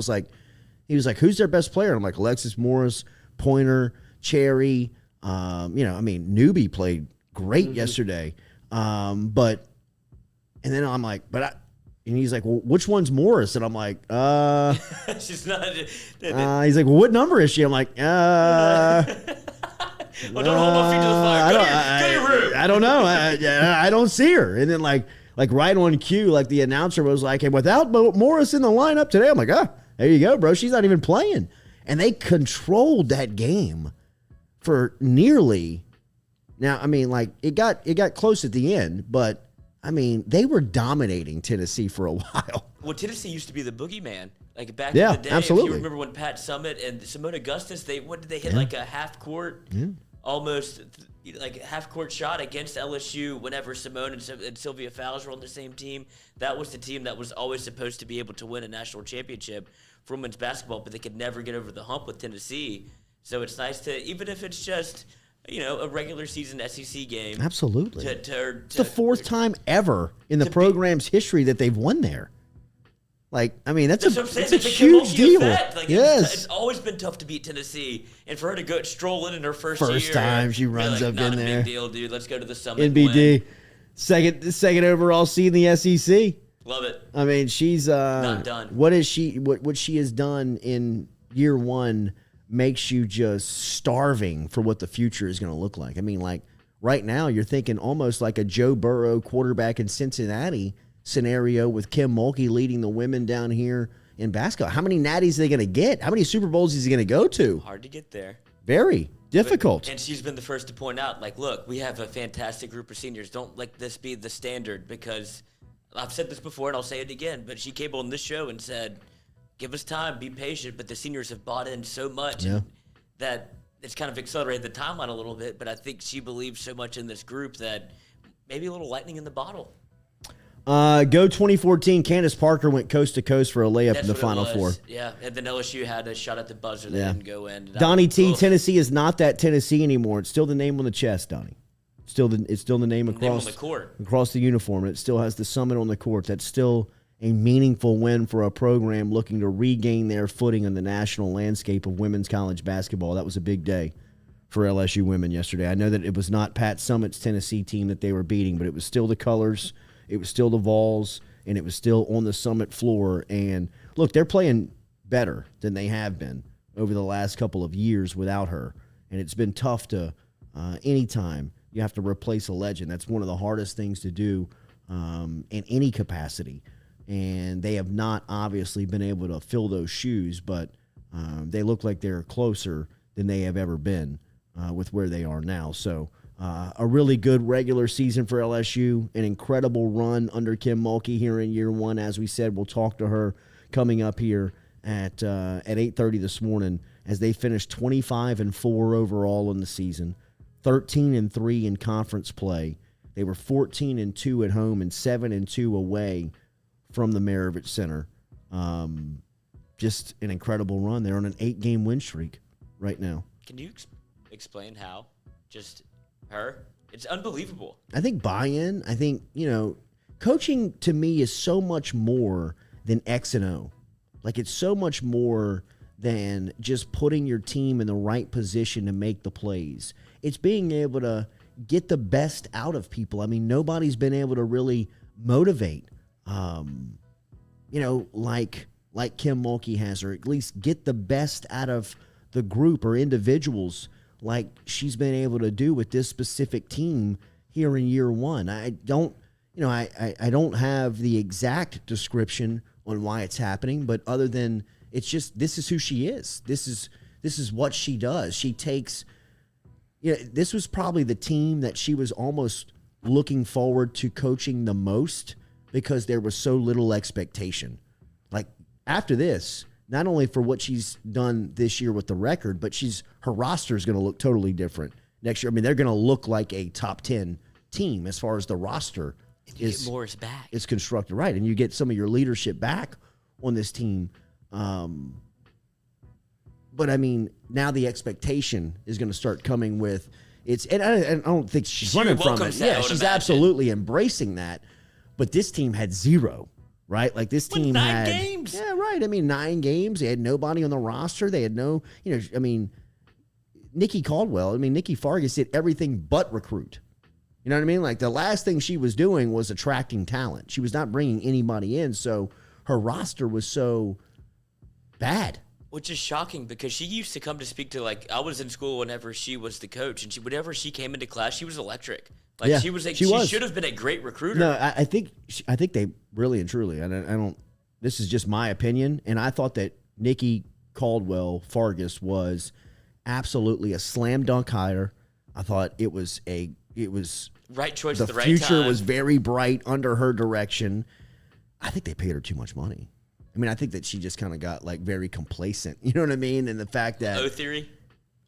He was like, who's their best player? And I'm like, Alexis Morris, Pointer, Cherry. Newbie played great yesterday. And then I'm like, and he's like, well, which one's Morris? And I'm like, she's not. He's like, well, what number is she? I'm like, well, don't hold my feet to the fire. Go to your room. I don't know. I don't see her. And then like right on cue, like the announcer was like, hey, without Morris in the lineup today, I'm like, there you go, bro. She's not even playing. And they controlled that game for nearly. Now, I mean, like it got close at the end, but I mean, they were dominating Tennessee for a while. Well, Tennessee used to be the boogeyman. Like back in the day, absolutely. If you remember when Pat Summitt and Simone Augustus, what did they hit, like a half court, almost like a half court shot against LSU whenever Simone and Sylvia Fowles were on the same team. That was the team that was always supposed to be able to win a national championship for women's basketball, but they could never get over the hump with Tennessee. So it's nice to, even if it's just, a regular season SEC game. Absolutely. It's the fourth time ever in the program's history that they've won there. Like, I mean, that's a huge deal. Like, yes. It's always been tough to beat Tennessee, and for her to go stroll in her first year. First time she runs up not in a there. Big deal, dude. Let's go to the Summit. NBD, second overall seed in the SEC. Love it. I mean, she's not done. What she has done in year one makes you just starving for what the future is going to look like. I mean, like right now, you're thinking almost like a Joe Burrow quarterback in Cincinnati scenario with Kim Mulkey leading the women down here in basketball. How many natties are they going to get? How many Super Bowls is he going to go to? Hard to get there. Very difficult. And she's been the first to point out, like, look, we have a fantastic group of seniors. Don't let this be the standard, because I've said this before and I'll say it again, but she came on this show and said, give us time, be patient, but the seniors have bought in so much that it's kind of accelerated the timeline a little bit, but I think she believes so much in this group that maybe a little lightning in the bottle. Go 2014, Candace Parker went coast to coast for a layup in the Final Four. Yeah, and then LSU had a shot at the buzzer that didn't go in. Donnie T, Tennessee is not that Tennessee anymore. It's still the name on the chest, Donnie. It's still the name across on the court. Across the uniform. It still has the Summit on the court. That's still a meaningful win for a program looking to regain their footing in the national landscape of women's college basketball. That was a big day for LSU women yesterday. I know that it was not Pat Summitt's Tennessee team that they were beating, but it was still the colors. It was still the Vols, and it was still on the Summit floor. And, look, they're playing better than they have been over the last couple of years without her. And it's been tough to anytime you have to replace a legend. That's one of the hardest things to do in any capacity. And they have not obviously been able to fill those shoes, but they look like they're closer than they have ever been with where they are now. So, a really good regular season for LSU, an incredible run under Kim Mulkey here in year one. As we said, we'll talk to her coming up here at 8:30 this morning as they finished 25-4 overall in the season, 13-3 in conference play. They were 14-2 at home and 7-2 away from the Maravich Center. Just an incredible run. They're on an 8-game win streak right now. Can you explain how? Just her? It's unbelievable. I think buy-in. I think, coaching to me is so much more than X and O. Like, it's so much more than just putting your team in the right position to make the plays. It's being able to get the best out of people. I mean, nobody's been able to really motivate, like Kim Mulkey has, or at least get the best out of the group or individuals like she's been able to do with this specific team here in year one. I don't have the exact description on why it's happening, but other than it's just, this is who she is. This is what she does. She takes, this was probably the team that she was almost looking forward to coaching the most because there was so little expectation. Like after this, not only for what she's done this year with the record, but her roster is going to look totally different next year. I mean, they're going to look like a top 10 team as far as the roster get Morris back. Is constructed, right? And you get some of your leadership back on this team. But I mean, now the expectation is going to start coming with and I don't think she's running from it. Yeah, she's absolutely embracing that. But this team had zero, right? Like this team had 9 games. Yeah, right. I mean, 9 games. They had nobody on the roster. They had no, Nikki Fargas did everything but recruit. You know what I mean? Like the last thing she was doing was attracting talent. She was not bringing anybody in. So her roster was so bad. Which is shocking because she used to come to speak to, like, I was in school whenever she was the coach, and whenever she came into class, she was electric. Like, yeah, she should have been a great recruiter. No, I think they really and truly, I don't, this is just my opinion, and I thought that Nikki Caldwell Fargas was absolutely a slam dunk hire. I thought it was right choice at the right time. The future was very bright under her direction. I think they paid her too much money. I mean, I think that she just kind of got like very complacent, you know what I mean? And the fact that O theory,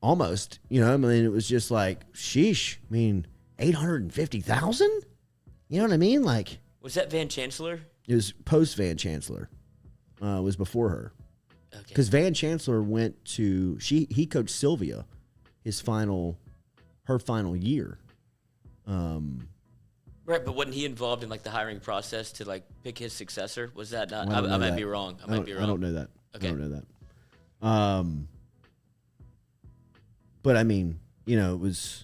almost, it was just like, sheesh. I mean, $850,000. You know what I mean? Like, was that Van Chancellor? It was post Van Chancellor. Was before her. Okay. Because Van Chancellor went to he coached Sylvia, her final year. Right, but wasn't he involved in like the hiring process to like pick his successor? Was that not? Well, I might be wrong. I don't know that. Okay. I don't know that. But I mean, it was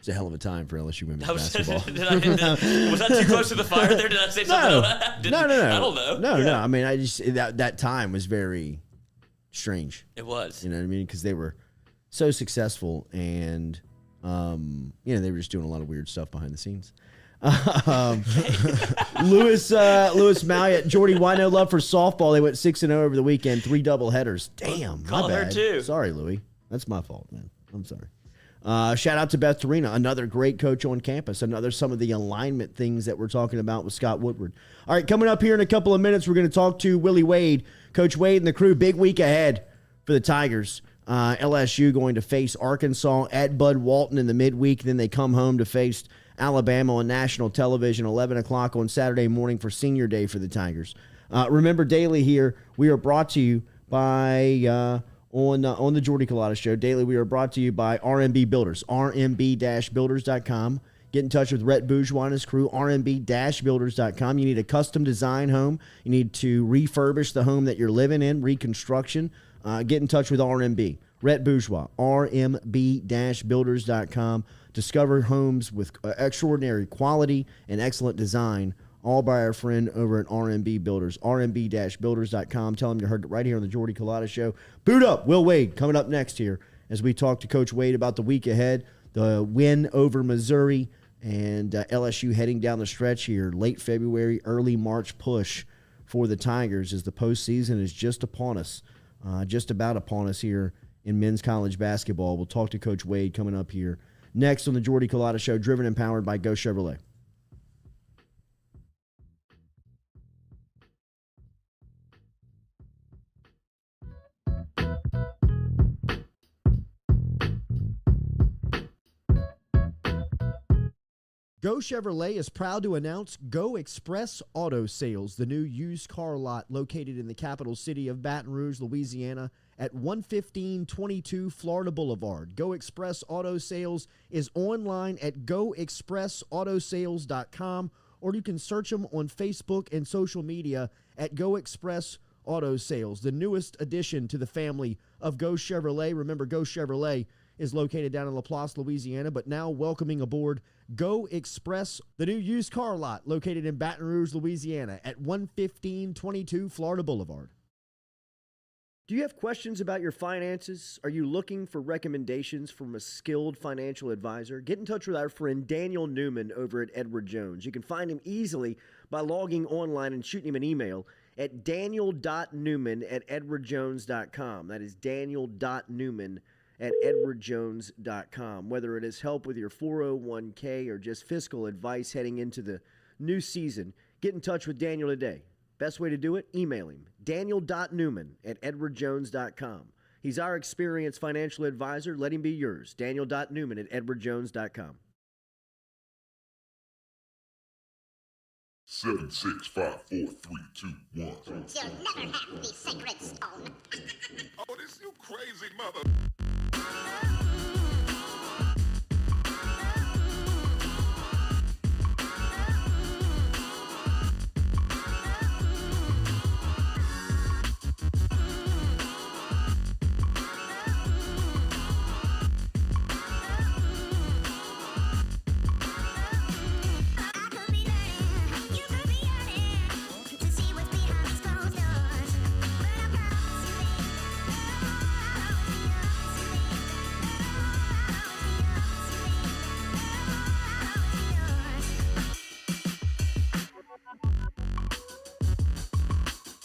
a hell of a time for LSU women's basketball. Was that too close to the fire there? Did I say something? No. I don't know. No. I mean, I just that time was very strange. It was. You know what I mean? Because they were so successful and. They were just doing a lot of weird stuff behind the scenes. Lewis Malliot, Jordy, why no love for softball? They went 6-0 over the weekend, 3 double headers. Damn, call my her bad. too. Sorry, Louie. That's my fault, man. I'm sorry. Shout out to Beth Torina, another great coach on campus. Some of the alignment things that we're talking about with Scott Woodward. All right, coming up here in a couple of minutes, we're going to talk to Willie Wade, Coach Wade and the crew. Big week ahead for the Tigers. LSU going to face Arkansas at Bud Walton in the midweek. Then they come home to face Alabama on national television, 11 o'clock on Saturday morning for Senior Day for the Tigers. Remember, daily here, we are brought to you by, on the Jordy Culotta Show, daily we are brought to you by RMB Builders, rmb-builders.com. Get in touch with Rhett Bourgeois and his crew, rmb-builders.com. You need a custom design home. You need to refurbish the home that you're living in, reconstruction. Get in touch with RMB. Rhett Bourgeois, rmb-builders.com. Discover homes with extraordinary quality and excellent design, all by our friend over at RMB Builders. rmb-builders.com. Tell them you heard it right here on the Jordy Culotta Show. Boot up, Will Wade, coming up next here as we talk to Coach Wade about the week ahead, the win over Missouri, and LSU heading down the stretch here, late February, early March push for the Tigers as the postseason is just upon us. Just about upon us here in men's college basketball. We'll talk to Coach Wade coming up here next on the Jordy Culotta Show, driven and powered by Go Chevrolet. Go Chevrolet is proud to announce Go Express Auto Sales, the new used car lot located in the capital city of Baton Rouge, Louisiana, at 11522 Florida Boulevard. Go Express Auto Sales is online at goexpressautosales.com, or you can search them on Facebook and social media at Go Express Auto Sales, the newest addition to the family of Go Chevrolet. Remember, Go Chevrolet is located down in Laplace, Louisiana, but now welcoming aboard Go Express, the new used car lot located in Baton Rouge, Louisiana at 11522 Florida Boulevard. Do you have questions about your finances? Are you looking for recommendations from a skilled financial advisor? Get in touch with our friend Daniel Newman over at Edward Jones. You can find him easily by logging online and shooting him an email at daniel.newman@edwardjones.com. That is daniel.newman@edwardjones.com. Whether it is help with your 401k or just fiscal advice heading into the new season, get in touch with Daniel today. Best way to do it? Email him, daniel.newman@edwardjones.com. He's our experienced financial advisor. Let him be yours, daniel.newman@edwardjones.com. 7, 6, 5, 4, 3, 2, 1. You'll never have the sacred stone. Oh, this you crazy mother.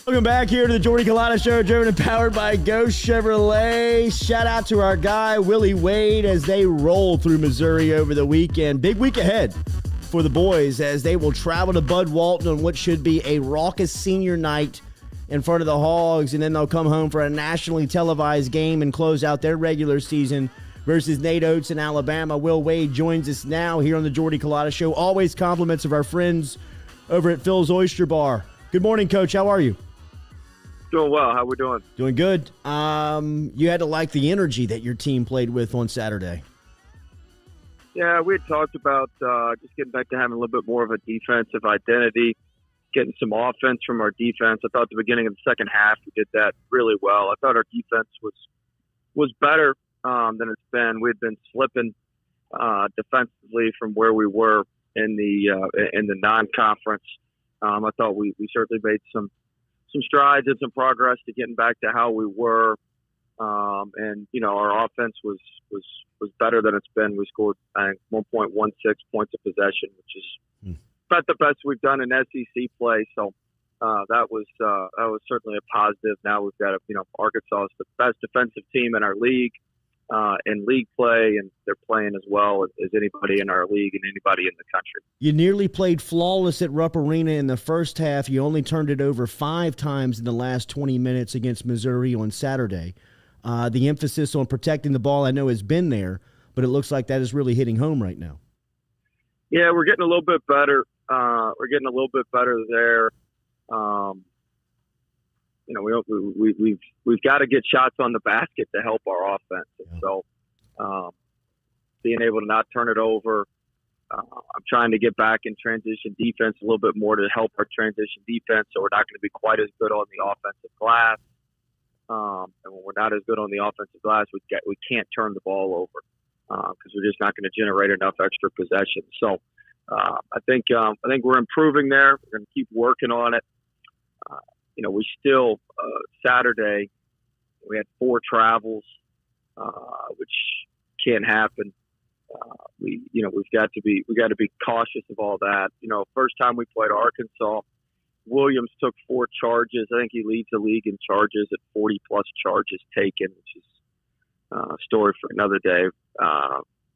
Welcome back here to the Jordy Culotta Show, driven and powered by Ghost Chevrolet. Shout out to our guy, Willie Wade, as they roll through Missouri over the weekend. Big week ahead for the boys as they will travel to Bud Walton on what should be a raucous senior night in front of the Hogs, and then they'll come home for a nationally televised game and close out their regular season versus Nate Oates in Alabama. Will Wade joins us now here on the Jordy Culotta Show. Always compliments of our friends over at Phil's Oyster Bar. Good morning, Coach. How are you? Doing well. How we doing? Doing good. You had to like the energy that your team played with on Saturday. Yeah, we had talked about just getting back to having a little bit more of a defensive identity, getting some offense from our defense. I thought at the beginning of the second half we did that really well. I thought our defense was better than it's been. We'd been slipping defensively from where we were in the non-conference. I thought we certainly made some strides and some progress to getting back to how we were. And, you know, our offense was better than it's been. We scored, I think, 1.16 points of possession, which is about the best we've done in SEC play. So that was certainly a positive. Now we've got, Arkansas is the best defensive team in our league in league play, and they're playing as well as anybody in our league and anybody in the country. You nearly played flawless at Rupp Arena in the first half. You only turned it over 5 times in the last 20 minutes against Missouri on Saturday. The emphasis on protecting the ball I know has been there, but it looks like that is really hitting home right now. Yeah, we're getting a little bit better. We're getting a little bit better there. We've got to get shots on the basket to help our offense. And so being able to not turn it over, I'm trying to get back in transition defense a little bit more to help our transition defense, so we're not going to be quite as good on the offensive glass. And when we're not as good on the offensive glass, we can't turn the ball over because we're just not going to generate enough extra possessions. So I think we're improving there. We're going to keep working on it. We still Saturday we had 4 travels, which can't happen. We've got to be cautious of all that. First time we played Arkansas, Williams took 4 charges. I think he leads the league in charges at 40 plus charges taken, which is a story for another day.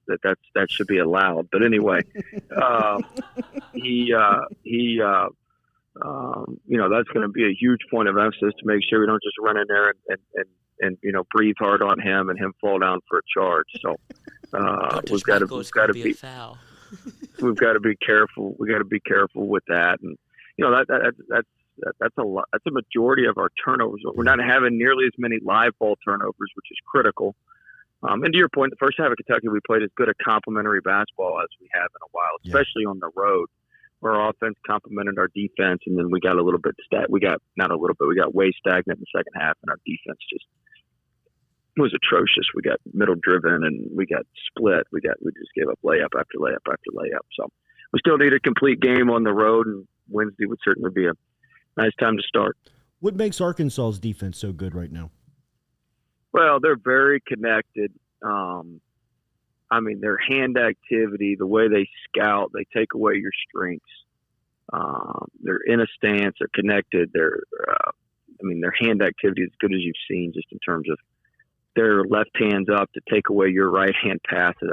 That should be allowed. But anyway, that's going to be a huge point of emphasis to make sure we don't just run in there and breathe hard on him and him fall down for a charge. So we've got to be foul. We've got to be careful. We got to be careful with that. And that's a lot. That's a majority of our turnovers. We're not having nearly as many live ball turnovers, which is critical. And to your point, the first half of Kentucky, we played as good a complementary basketball as we have in a while, especially on the road, where our offense complemented our defense, and then we got we got way stagnant in the second half, and our defense just was atrocious. We got middle driven and we got split. We just gave up layup after layup after layup. So we still need a complete game on the road, and Wednesday would certainly be a nice time to start. What makes Arkansas's defense so good right now? Well, they're very connected. Their hand activity, the way they scout, they take away your strengths. They're in a stance, they're connected. Their hand activity is as good as you've seen, just in terms of their left hands up to take away your right hand passes.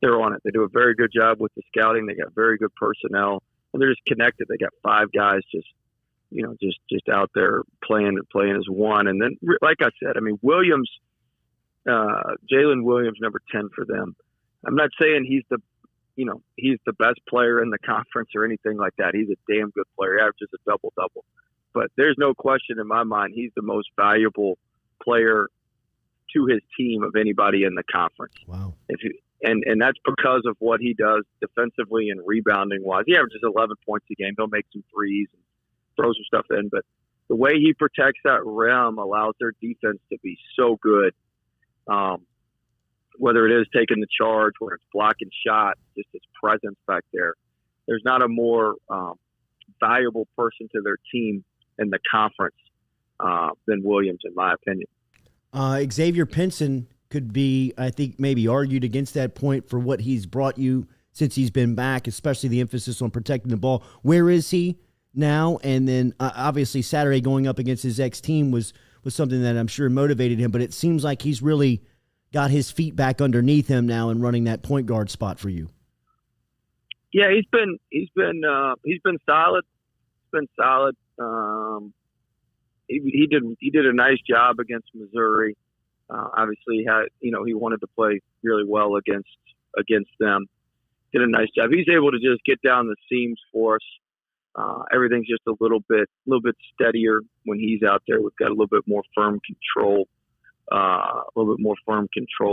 They're on it. They do a very good job with the scouting. They got very good personnel, and they're just connected. They got 5 guys just out there playing as one. And then, like I said, Williams, Jalen Williams, number 10 for them. I'm not saying he's the best player in the conference or anything like that. He's a damn good player. He averages a double-double. But there's no question in my mind he's the most valuable player to his team of anybody in the conference. Wow. And that's because of what he does defensively and rebounding-wise. He averages 11 points a game. He'll make some threes and throw some stuff in. But the way he protects that rim allows their defense to be so good. Whether it is taking the charge, whether it's blocking shots, just his presence back there. There's not a more valuable person to their team in the conference than Williams, in my opinion. Xavier Pinson could be, I think, maybe argued against that point for what he's brought you since he's been back, especially the emphasis on protecting the ball. Where is he now? And then obviously Saturday going up against his ex-team was something that I'm sure motivated him, but it seems like he's really got his feet back underneath him now and running that point guard spot for you. Yeah, he's been solid. He's been solid. He did a nice job against Missouri. Obviously, he wanted to play really well against them. Did a nice job. He's able to just get down the seams for us. Everything's just a little bit steadier when he's out there. We've got a little bit more firm control.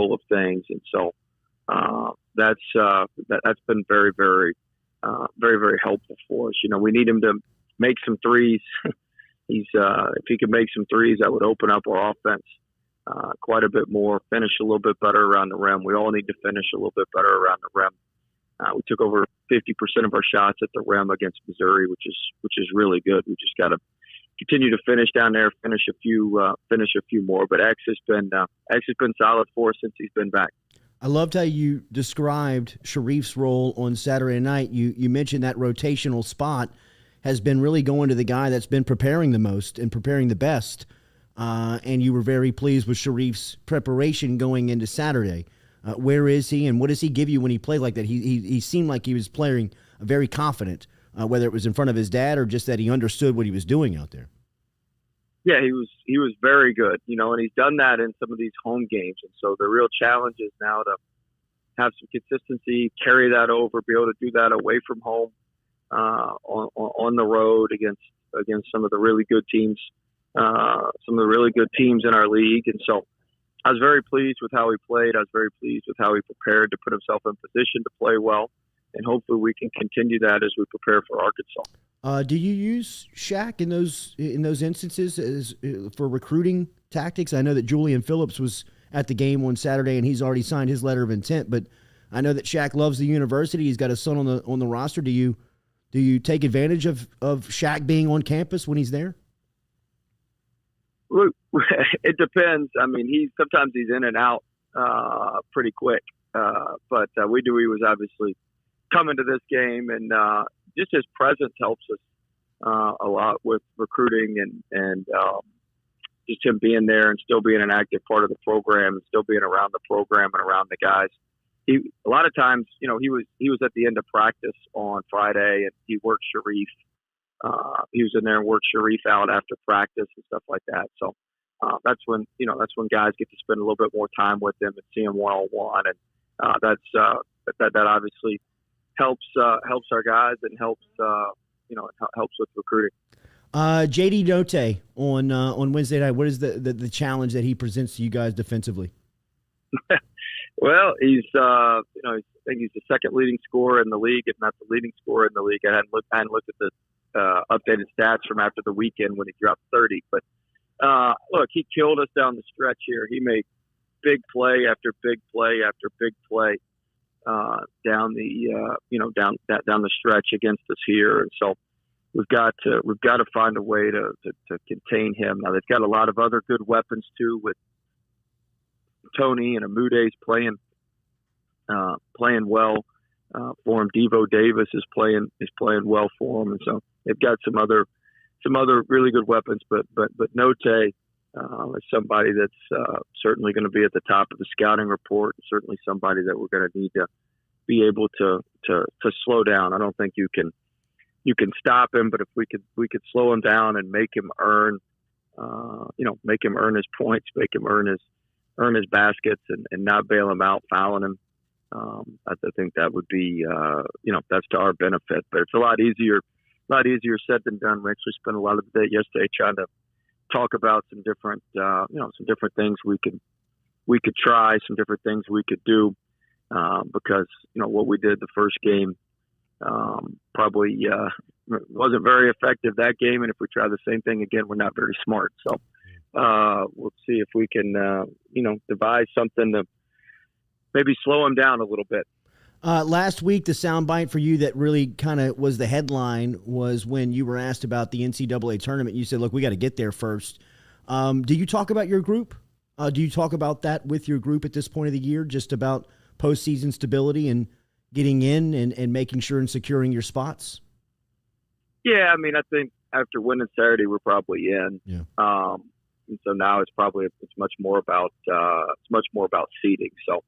Of things, and so that's been very, very, very, very helpful for us. We need him to make some threes. If he could make some threes, that would open up our offense quite a bit more. Finish a little bit better around the rim. We all need to finish a little bit better around the rim. We took over 50% of our shots at the rim against Missouri, which is really good. We just got to continue to finish down there, finish a few more. But X has been solid for us since he's been back. I loved how you described Sharif's role on Saturday night. You mentioned that rotational spot has been really going to the guy that's been preparing the most and preparing the best. And you were very pleased with Sharif's preparation going into Saturday. Where is he, and what does he give you when he played like that? He seemed like he was playing very confident. Whether it was in front of his dad or just that he understood what he was doing out there. Yeah, he was very good, and he's done that in some of these home games. And so the real challenge is now to have some consistency, carry that over, be able to do that away from home, on the road against some of the really good teams, in our league. And so I was very pleased with how he played. I was very pleased with how he prepared to put himself in position to play well. And hopefully we can continue that as we prepare for Arkansas. Do you use Shaq in those instances for recruiting tactics? I know that Julian Phillips was at the game on Saturday, and he's already signed his letter of intent. But I know that Shaq loves the university. He's got a son on the roster. Do you take advantage of Shaq being on campus when he's there? Look, it depends. Sometimes he's in and out pretty quick. But he was obviously coming to this game, and just his presence helps us a lot with recruiting and just him being there and still being an active part of the program and still being around the program and around the guys. A lot of times, he was at the end of practice on Friday, and he worked Sharif. He was in there and worked Sharif out after practice and stuff like that. So that's when guys get to spend a little bit more time with him and see him one-on-one, and that obviously helps our guys and helps with recruiting. JD Note on Wednesday night. What is the challenge that he presents to you guys defensively? Well, I think he's the second leading scorer in the league, if not the leading scorer in the league. I hadn't looked at the updated stats from after the weekend when he dropped 30, but Look, he killed us down the stretch here. He made big play after big play after big play down the stretch against us here, and so we've got to find a way to contain him. Now they've got a lot of other good weapons too, with Tony and Amude's playing well for him. Devo Davis is playing well for him, and so they've got some other really good weapons. But Note is somebody that's certainly going to be at the top of the scouting report, and certainly somebody that we're going to need to be able to slow down. I don't think you can stop him, but if we could slow him down and make him earn his points, make him earn his baskets, and not bail him out, fouling him. I think that would be that's to our benefit. But it's a lot easier said than done. We actually spent a lot of the day yesterday trying to talk about some different things we could try, some different things we could do, because what we did the first game probably wasn't very effective that game, and if we try the same thing again, we're not very smart. So we'll see if we can devise something to maybe slow him down a little bit. Last week, the soundbite for you that really kind of was the headline was when you were asked about the NCAA tournament. You said, look, we got to get there first. Do you talk about your group? Do you talk about that with your group at this point of the year, just about postseason stability and getting in and making sure and securing your spots? Yeah, I mean, I think after winning Saturday, we're probably in. Yeah. And so now it's much more about seeding. So,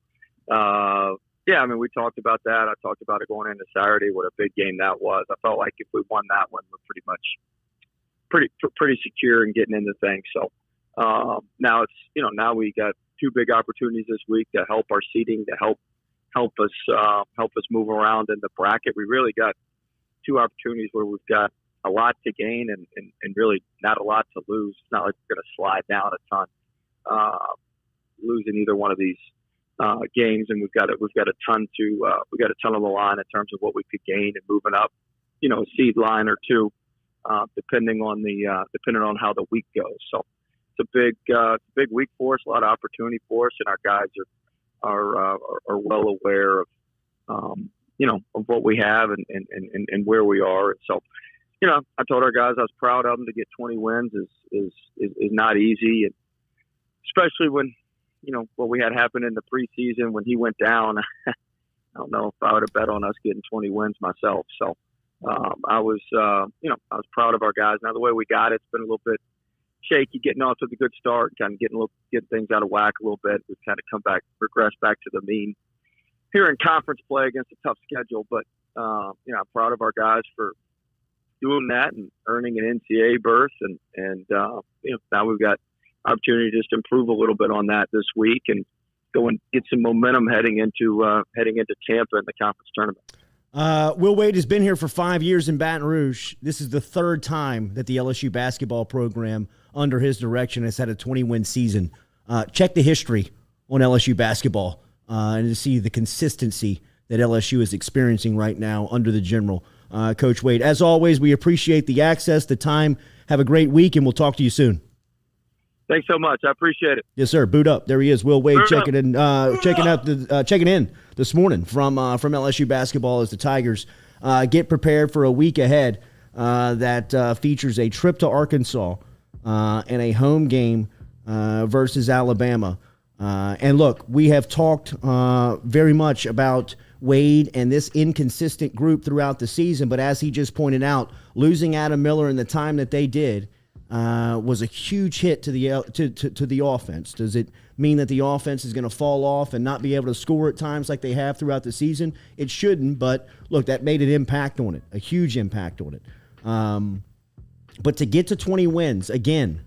yeah, I mean, we talked about that. I talked about it going into Saturday, what a big game that was. I felt like if we won that one, we're pretty secure in getting into things. So now it's now we got two big opportunities this week to help our seeding, to help us move around in the bracket. We really got two opportunities where we've got a lot to gain and really not a lot to lose. It's not like we're going to slide down a ton, losing either one of these games, and we've got a ton on the line in terms of what we could gain and moving up, a seed line or two, depending on how the week goes. So it's a big week for us, a lot of opportunity for us, and our guys are well aware of of what we have and where we are. And so, I told our guys I was proud of them. To get 20 wins is not easy, and especially when what we had happen in the preseason when he went down. I don't know if I would have bet on us getting 20 wins myself. So I was proud of our guys. Now the way we got it's been a little bit shaky, getting off to the good start, kind of getting things out of whack a little bit. We've kind of regressed back to the mean here in conference play against a tough schedule. But I'm proud of our guys for doing that and earning an NCAA berth, and now we've got opportunity to just improve a little bit on that this week and go and get some momentum heading into Tampa in the conference tournament. Will Wade has been here for 5 years in Baton Rouge. This is the third time that the LSU basketball program under his direction has had a 20-win season. Check the history on LSU basketball and to see the consistency that LSU is experiencing right now under the general. Coach Wade, as always, we appreciate the access, the time. Have a great week, and we'll talk to you soon. Thanks so much. I appreciate it. Yes, sir. Boot up. There he is. Will Wade checking in this morning from LSU basketball as the Tigers get prepared for a week ahead that features a trip to Arkansas and a home game versus Alabama. And look, we have talked very much about Wade and this inconsistent group throughout the season, but as he just pointed out, losing Adam Miller in the time that they did was a huge hit to the offense. Does it mean that the offense is going to fall off and not be able to score at times like they have throughout the season? It shouldn't, but look, that made an impact on it, a huge impact on it. But to get to 20 wins, again,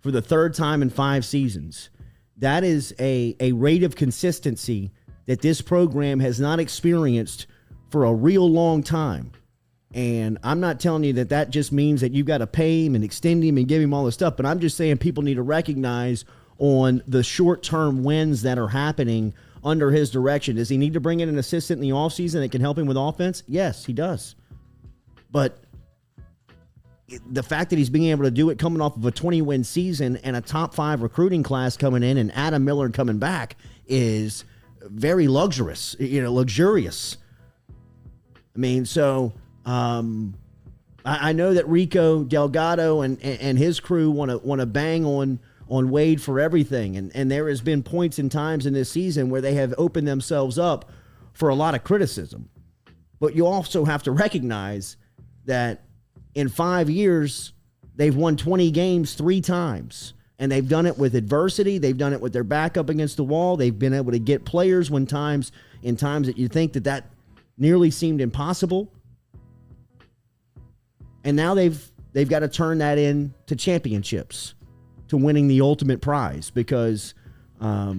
for the third time in 5 seasons, that is a rate of consistency that this program has not experienced for a real long time. And I'm not telling you that just means that you've got to pay him and extend him and give him all this stuff, but I'm just saying people need to recognize on the short-term wins that are happening under his direction. Does he need to bring in an assistant in the offseason that can help him with offense? Yes, he does. But the fact that he's being able to do it coming off of a 20-win season and a top 5 recruiting class coming in and Adam Miller coming back is very luxurious. I mean, so I know that Rico Delgado and his crew want to bang on Wade for everything, and there has been points and times in this season where they have opened themselves up for a lot of criticism. But you also have to recognize that in 5 years, they've won 20 games 3 times. And they've done it with adversity. They've done it with their back up against the wall. They've been able to get players in times that you think that nearly seemed impossible. And now they've got to turn that into championships, to winning the ultimate prize, because I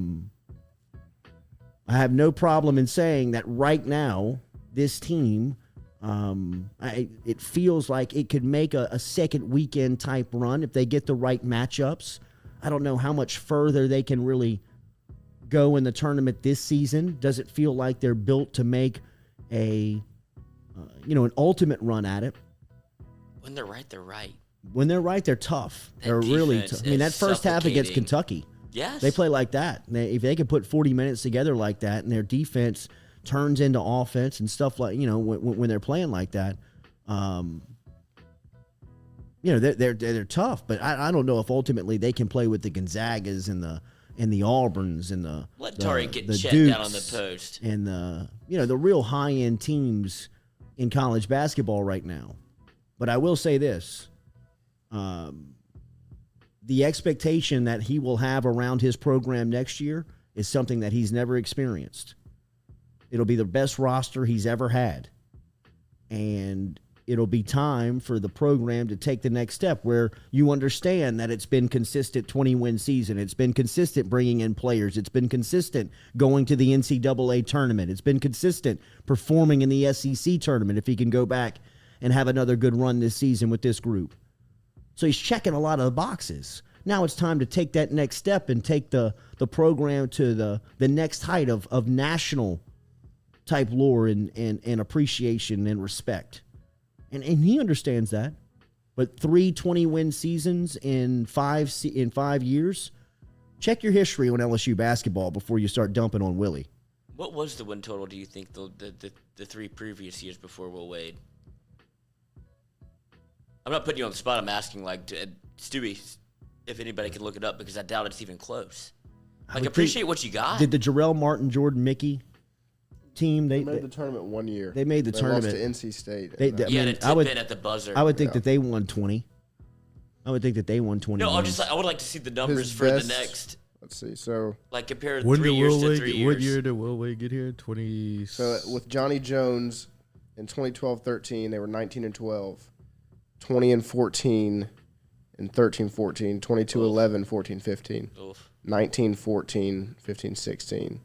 have no problem in saying that right now, this team, it feels like it could make a second weekend type run if they get the right matchups. I don't know how much further they can really go in the tournament this season. Does it feel like they're built to make an ultimate run at it? When they're right, they're right. When they're right, they're tough. That They're really tough. I mean, that first half against suffocating. Kentucky, Yes. they play like that. If they can put 40 minutes together like that, and their defense turns into offense and stuff like, when they're playing like that, they're tough. But I don't know if ultimately they can play with the Gonzagas and the Auburns and the Let Tari get the Chet Dukes down on the post. and the real high end teams in college basketball right now. But I will say this. The expectation that he will have around his program next year is something that he's never experienced. It'll be the best roster he's ever had. And it'll be time for the program to take the next step where you understand that it's been consistent 20-win season. It's been consistent bringing in players. It's been consistent going to the NCAA tournament. It's been consistent performing in the SEC tournament if he can go back and have another good run this season with this group. So he's checking a lot of the boxes. Now it's time to take that next step and take the program to the next height of national type lore and appreciation and respect. And he understands that. But 3 20-win seasons in 5 years, check your history on LSU basketball before you start dumping on Willie. What was the win total, do you think, the 3 previous years before Will Wade? I'm not putting you on the spot. I'm asking, Stewie, if anybody can look it up, because I doubt it's even close. Appreciate what you got. Did the Jarrell Martin, Jordan Mickey team, They made the tournament 1 year. They made the tournament. Lost to NC State. They- You had a I would- tip in at the buzzer. I would think that they won 20. I would think that they won 20. No, games. I would like to see the numbers His for best- the next. Let's see. So Compare When 3 did years Will to Wade? 3 years. What year did Will Wade get here? 20. with Johnny Jones in 2012-13, they were 19-12, 20-14, and 13-14, 22-11, 14-15, Oof. 19-14, 15-16,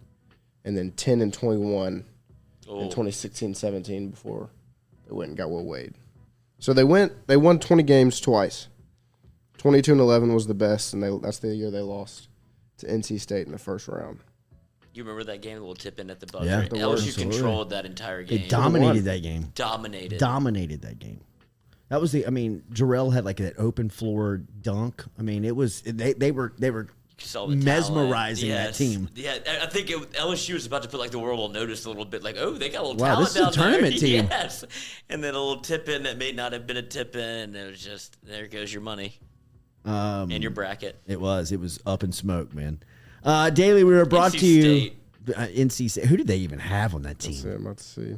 and then 10-21 Oh. in 2016-17 before they went and got Will Wade. So they won 20 games twice. 22-11 was the best, and that's the year they lost to NC State in the first round. You remember that game? A little tip in at the buzzer. Yeah. LSU Absolutely. controlled that entire game. They dominated that game. Dominated. Dominated that game. That was Jarrell had that open floor dunk. I mean, it was they were Saw the mesmerizing talent. that team. Yeah, I think LSU was about to put the world on notice a little bit. Oh, they got a little Wow, talent this is a down tournament there. team. Yes, and then a little tip in that may not have been a tip in. It was just there goes your money and your bracket. It was up in smoke, man. Daily, we were brought NC to you. State. NC State. Who did they even have on that team? So I'm about to see.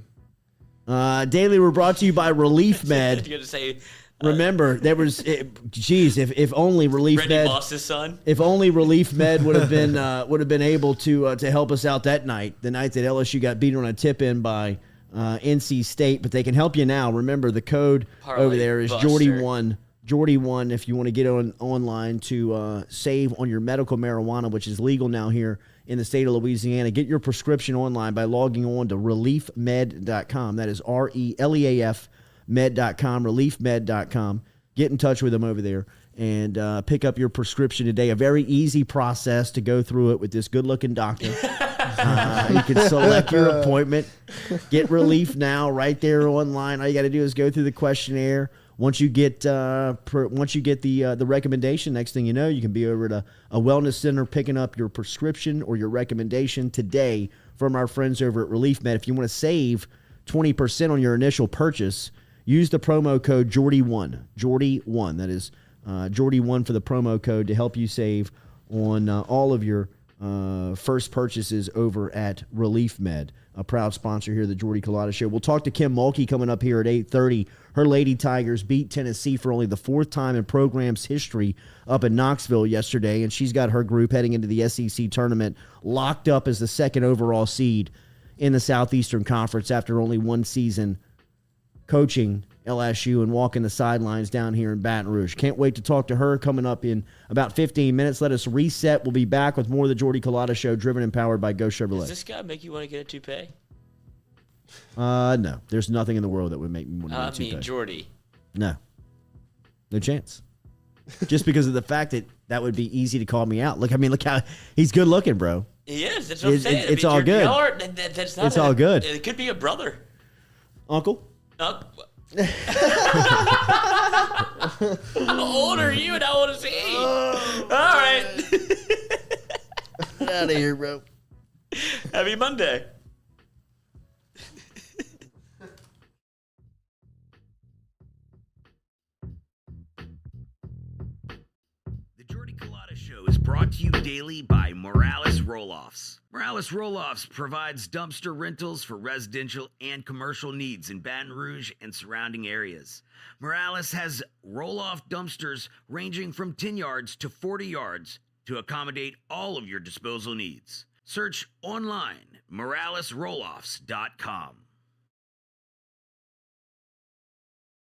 Daily, we're brought to you by Relief Med. You're gonna say Remember, there was, if only Relief Randy Med, Moss's son. if only Relief Med would have been able to help us out that night, the night that LSU got beaten on a tip in by NC State. But they can help you now. Remember, the code Parlay over there is Buster. Jordy1. Jordy1, if you want to get online to save on your medical marijuana, which is legal now here in the state of Louisiana. Get your prescription online by logging on to reliefmed.com. That is RELEAF med.com, reliefmed.com. Get in touch with them over there and pick up your prescription today. A very easy process to go through it with this good-looking doctor. You can select your appointment. Get relief now right there online. All you got to do is go through the questionnaire. Once you get the recommendation, next thing you know, you can be over at a wellness center picking up your prescription or your recommendation today from our friends over at Relief Med. If you want to save 20% on your initial purchase, use the promo code Jordy1. Jordy1. That is Jordy1 for the promo code to help you save on all of your first purchases over at Relief Med, a proud sponsor here of the Jordy Culotta Show. We'll talk to Kim Mulkey coming up here at 8:30. Her Lady Tigers beat Tennessee for only the fourth time in program's history up in Knoxville yesterday, and she's got her group heading into the SEC tournament locked up as the second overall seed in the Southeastern Conference after only one season coaching LSU and walking the sidelines down here in Baton Rouge. Can't wait to talk to her coming up in about 15 minutes. Let us reset. We'll be back with more of the Jordy Culotta Show, driven and powered by Go Chevrolet. Does this guy make you want to get a toupee? No. There's nothing in the world that would make me want to get a toupee. Jordy. No. No chance. Just because of the fact that would be easy to call me out. Look how he's good looking, bro. He is. That's what I'm saying. It's all good. That's not it's all good. It could be a brother. Uncle? How old are you and how old is he? All right. Get out of here, bro. Happy Monday. The Jordy Culotta Show is brought to you daily by Morales Roll-Offs. Morales Roll-Offs provides dumpster rentals for residential and commercial needs in Baton Rouge and surrounding areas. Morales has roll-off dumpsters ranging from 10 yards to 40 yards to accommodate all of your disposal needs. Search online, moralesrolloffs.com.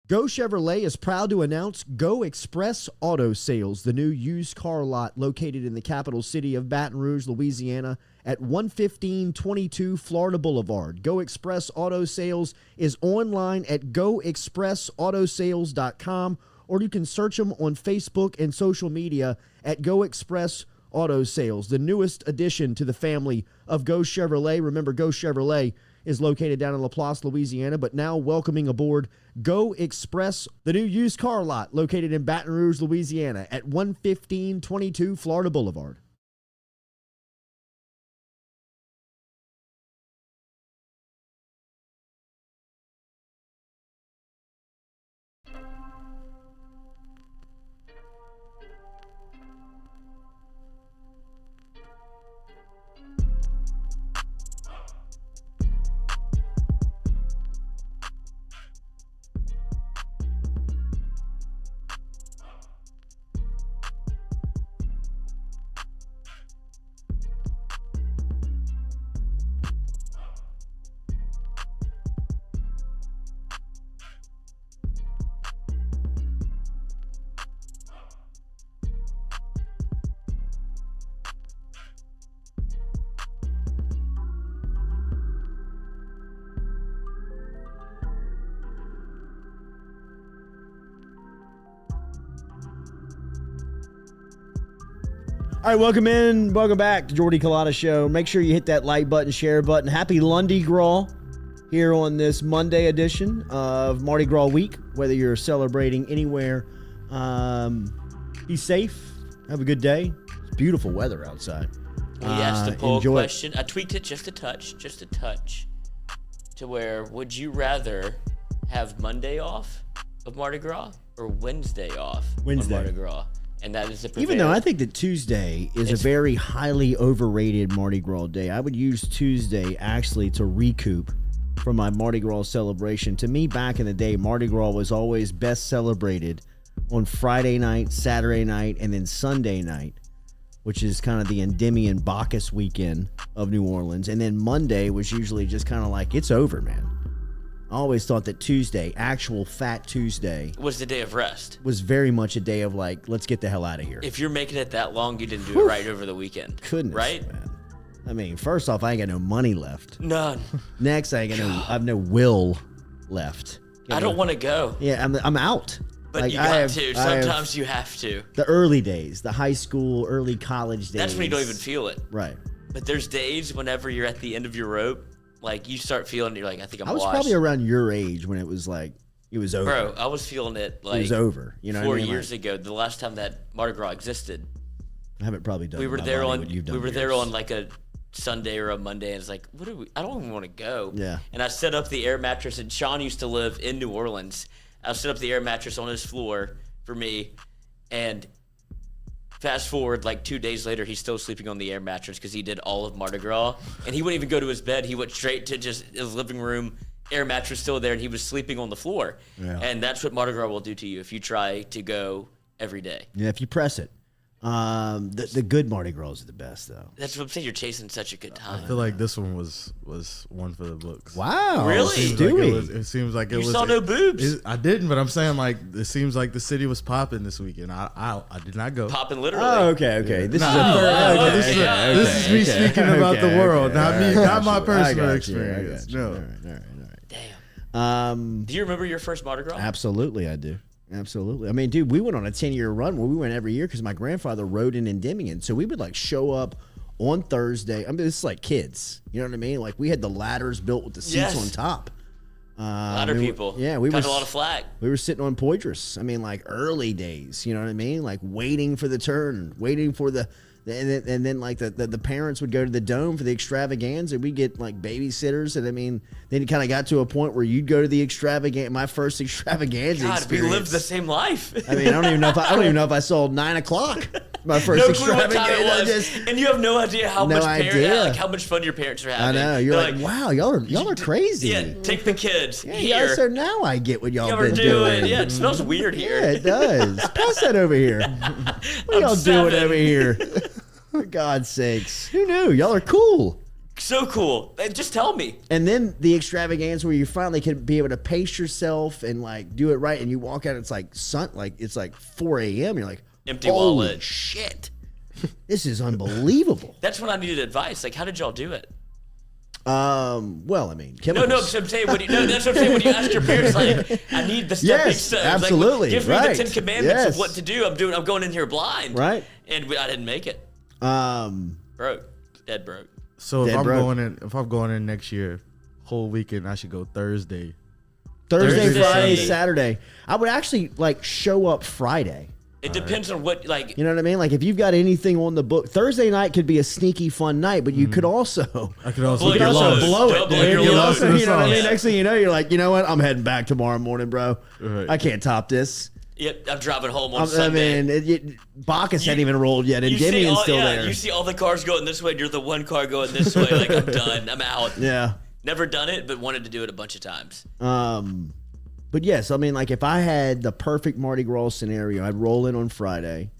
Go Chevrolet is proud to announce Go Express Auto Sales, the new used car lot located in the capital city of Baton Rouge, Louisiana, at 11522 Florida Boulevard. Go Express Auto Sales is online at goexpressautosales.com, or you can search them on Facebook and social media at Go Express Auto Sales, the newest addition to the family of Go Chevrolet. Remember, Go Chevrolet is located down in Laplace, Louisiana, but now welcoming aboard Go Express, the new used car lot located in Baton Rouge, Louisiana at 11522 Florida Boulevard. All right, welcome back to Jordy Culotta Show. Make sure you hit that like button, share button. Happy Mardi Gras here on this Monday edition of Mardi Gras week. Whether you're celebrating anywhere, be safe, have a good day. It's beautiful weather outside. We asked the poll enjoy question. I tweaked it just a touch, to where would you rather have Monday off of Mardi Gras or Wednesday off of Mardi Gras? And that is the Even though I think that Tuesday is a very highly overrated Mardi Gras day. I would use Tuesday actually to recoup from my Mardi Gras celebration. To me, back in the day, Mardi Gras was always best celebrated on Friday night, Saturday night, and then Sunday night, which is kind of the Endymion Bacchus weekend of New Orleans. And then Monday was usually just kind of like, it's over, man. I always thought that Tuesday, actual Fat Tuesday, was the day of rest. Was very much a day of like, let's get the hell out of here. If you're making it that long, you didn't do it right over the weekend. Goodness, right? Man. I mean, first off, I ain't got no money left. None. Next, I have no will left. I don't want to go. Yeah, I'm out. But like, you got to. Sometimes you have to. The early days, the high school, early college days. That's when you don't even feel it. Right. But there's days whenever you're at the end of your rope, like you start feeling, you're like, I think I'm I was washed. probably around your age when it was like, It was over. Bro, I was feeling it like it was over. You know, what 4 I mean? years ago, the last time that Mardi Gras existed. I haven't probably done. We were my there body on what you've done we were there years. on like a Sunday or a Monday, and it's like, what do we? I don't even want to go. Yeah. And I set up the air mattress, and Sean used to live in New Orleans. I set up the air mattress on his floor for me, and fast forward like 2 days later, he's still sleeping on the air mattress because he did all of Mardi Gras, and he wouldn't even go to his bed. He went straight to just his living room. Air mattress still there, and he was sleeping on the floor. Yeah. And that's what Mardi Gras will do to you if you try to go every day. Yeah, if you press it. The good Mardi Gras are the best though. That's what I'm saying. You're chasing such a good time. I feel like this one was one for the books. Wow, Really? Stewie. It seems like it You was. saw no boobs. I didn't, but I'm saying like it seems like the city was popping this weekend. I did not go. Popping literally. Oh, okay. This is a Oh, third. oh, Okay, this is- okay, This is me okay, speaking about the okay, world, okay. not me, I not got my you. personal I got you. experience. I got you. No. All right. Damn. Do you remember your first Mardi Gras? Absolutely, I do. Absolutely. I mean, dude, we went on a 10-year run where we went every year because my grandfather rode in Endymion. So we would like show up on Thursday. I mean, this is like kids. You know what I mean? Like we had the ladders built with the seats Yes. on top. Ladder people. Yeah, we got were a lot of flack. We were sitting on Poitras. I mean, like early days. You know what I mean? Like waiting for the turn, waiting for and then like the parents would go to the dome for the extravaganza. We'd get like babysitters, and I mean, then it kind of got to a point where you'd go to the extravaganza. My first extravaganza God, we experience. lived the same life. I mean, I don't even know if I saw 9 o'clock. My first No clue what time it extravaganza. was, and you have no idea how No much idea. like how much fun your parents are I having. know. You're They're like, wow, y'all are crazy. Yeah, take the kids Yeah, here. so now I get what y'all you ever been do doing. it? Yeah, it smells weird here. Yeah, it does. Pass that over here. What y'all doing 7. over here? For God's sakes. Who knew? Y'all are cool. So cool. Just tell me. And then the extravaganza where you finally can be able to pace yourself and like do it right, and you walk out, it's like it's like 4 a.m. You're like, Empty holy wallet. shit. This is unbelievable. That's when I needed advice. Like, how did y'all do it? Well, I mean, No, chemicals. I'm saying that's what I'm saying. When you asked your parents, like, I need the stepping Yes, stones. absolutely, Like, give me right. the 10 commandments Yes. of what to do. I'm going in here blind. Right. And I didn't make it. Broke. Dead broke. So Dead if broke. I'm going in next year, whole weekend I should go Thursday. Thursday, Thursday, Friday, Sunday. Saturday. I would actually like show up Friday. It depends on what, like, You know what I mean? Like if you've got anything on the book, Thursday night could be a sneaky fun night, but you could also I could also Blow you get could your also load. blow it. Double dude. your You load. also- you know what I mean? Yeah. Next thing you know, you're like, you know what? I'm heading back tomorrow morning, bro. Right. I can't top this. yep, I'm driving home on I Sunday. mean, Bacchus hadn't even rolled yet, and You see Demian's all- still yeah, there. You see all the cars going this way, and you're the one car going this way. Like, I'm done. I'm out. Yeah. Never done it, but wanted to do it a bunch of times. But yes, I mean, like if I had the perfect Mardi Gras scenario, I'd roll in on Friday.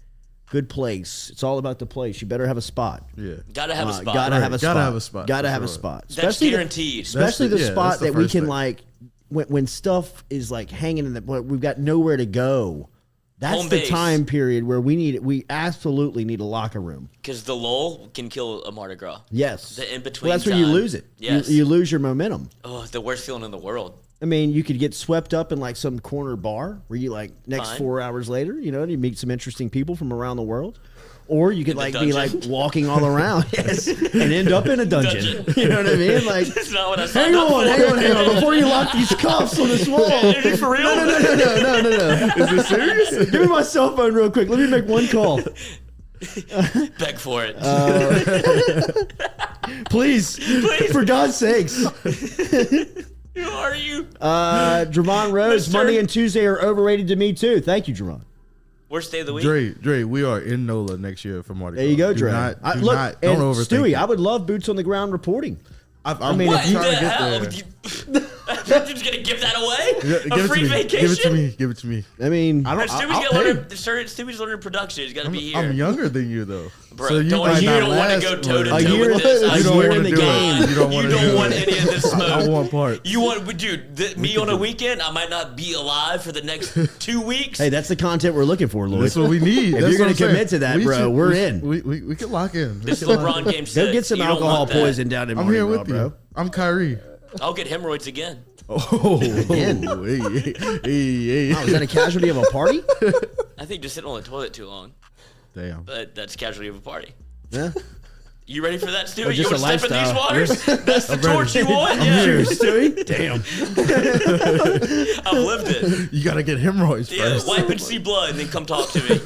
Good place. It's all about the place. You better have a spot. Yeah. Gotta have a spot. Gotta have a spot. Gotta have a spot, Gotta for have a sure. spot. That's the- guaranteed. Especially the That's the- spot that's the that we first can thing. like when stuff is like hanging in the we've got nowhere to go. That's Home the base. time period where we absolutely need a locker room. Because the lull can kill a Mardi Gras. Yes. The in-between Well, that's when you time. lose it. Yes. You lose your momentum. Oh, the worst feeling in the world. I mean, you could get swept up in like some corner bar where you like next Fine. 4 hours later, you know, you meet some interesting people from around the world. Or you could In the like be like dungeon. walking all around, yes, and end up in a dungeon. You know what I mean? Like, That's not what I hang signed up on, for. hang on, before you lock these cuffs on this wall. Is it for real? No. Is this serious? Give me my cell phone real quick. Let me make one call. Beg for it. Please, for God's sakes. Who are you? Dramon Rose, Mr. Monday and Tuesday are overrated to me too. Thank you, Dramon. Worst day of the week? Dre, we are in NOLA next year for Mardi Gras. There you go, Do Dre. not- I- do look, not- and don't overthink Stewie, it. I would love boots on the ground reporting. I mean, What if you the trying to get hell? there. You're just going to give that away? Give A it free to me. vacation? Give it to me. Give it to me. I mean, I don't. Stewie's I'll got pay. Stewie's learning production. He's got to be here. I'm younger than you though. Bro, so you don't, might you not don't want to last go toe to long. A toe year- with this. a I year swear in to the God. game. You don't want to do want it. any of this smoke. I want parts. You want, dude, me on a weekend, I might not be alive for the next 2 weeks. hey, that's the content we're looking for, Lloyd. That's what we need. If That's you're gonna what I'm saying. commit to that, bro, we're in. We can lock in. This is LeBron game 6. Go get some You don't alcohol want that. poison down in I'm Mardi here Gras, with bro. you. I'm Kyrie. I'll get hemorrhoids again. Oh, Again. hey. Oh, is that a casualty of a party? I think just sitting on the toilet too long, Damn. but that's casualty of a party. Yeah. You ready for that, Stewie? Or You just want a to step in these lifestyle. waters? That's the I'm ready. torch you want? I'm Yeah. here. Stewie? Damn. I've lived it. You gotta get hemorrhoids Yeah, first. wipe and see blood, and then come talk to me.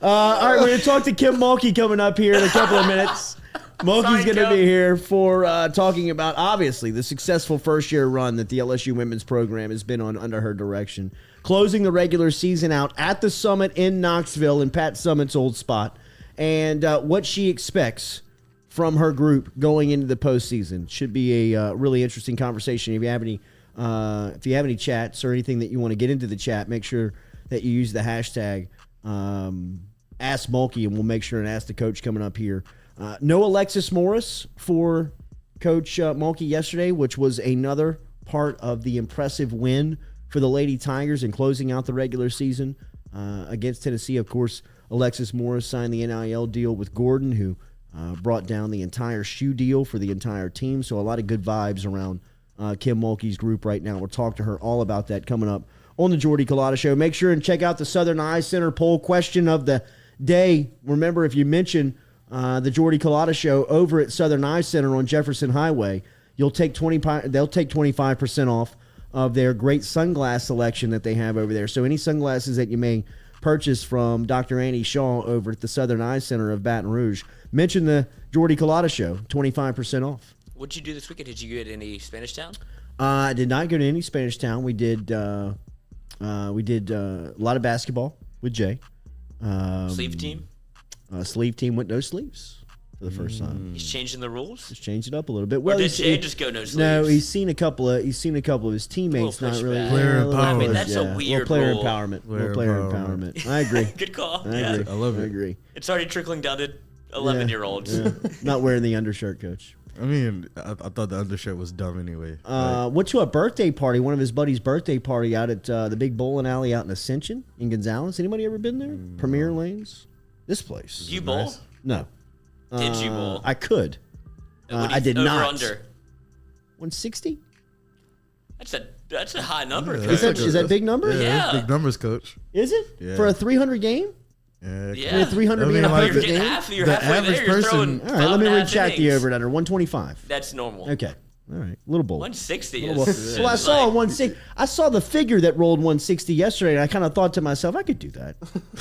All right, we're going to talk to Kim Mulkey coming up here in a couple of minutes. Mulkey's Sorry, going to Kim. be here for talking about, obviously, the successful first-year run that the LSU women's program has been on under her direction. Closing the regular season out at the Summit in Knoxville, in Pat Summitt's old spot, and what she expects from her group going into the postseason. Should be a really interesting conversation. If you have any chats or anything that you want to get into the chat, make sure that you use the hashtag Ask Mulkey, and we'll make sure and ask the coach coming up here. No Alexis Morris for Coach Mulkey yesterday, which was another part of the impressive win for the Lady Tigers in closing out the regular season against Tennessee. Of course, Alexis Morris signed the NIL deal with Gordon, who brought down the entire shoe deal for the entire team. So a lot of good vibes around Kim Mulkey's group right now. We'll talk to her all about that coming up on the Jordy Culotta Show. Make sure and check out the Southern Eye Center poll question of the day. Remember, if you mention the Jordy Culotta Show over at Southern Eye Center on Jefferson Highway, they'll take 25% off of their great sunglass selection that they have over there. So any sunglasses that you may purchase from Dr. Annie Shaw over at the Southern Eye Center of Baton Rouge, mention the Jordy Culotta Show, 25% off. What'd you do this weekend? Did you get any Spanish Town? I did not go to any Spanish Town. We did a lot of basketball with Jay. Sleeve team? Sleeve team went no sleeves for the first time. He's changing the rules? Just changed it up a little bit. Or Well, did he's- Jay just go no sleeves? No, he's seen a couple of his teammates A not little really. pushback. Player a little empowerment. I mean, that's a little weird player rule. empowerment. Player Little player empowerment. empowerment. I agree. Good call. I yeah. agree. I love I it. agree. It's already trickling down to 11-year-olds. Yeah. Not wearing the undershirt, coach. I mean, I thought the undershirt was dumb anyway. Went to a birthday party, one of his buddies' birthday party out at the big bowling alley out in Ascension in Gonzales. Anybody ever been there? Premier Lanes? This place. Did you bowl? nice? No. Did you bowl? I could. What do you I did over not. Under? 160? That's a high number. Yeah, Coach. Is that big number? Yeah, Yeah. that's big numbers, coach. Is it? Yeah. For a 300 game? Yeah. Yeah. 300 I mean, being a like, perfect You're game? getting half. You're The halfway average there. You're person- throwing All right, let me 5.5 recheck the innings. over and under. 125. That's normal. Okay. All right. Little bowl. 160 Little bowl. is. Well, I saw a like, 160. I saw the figure that rolled 160 yesterday, and I kind of thought to myself, I could do that.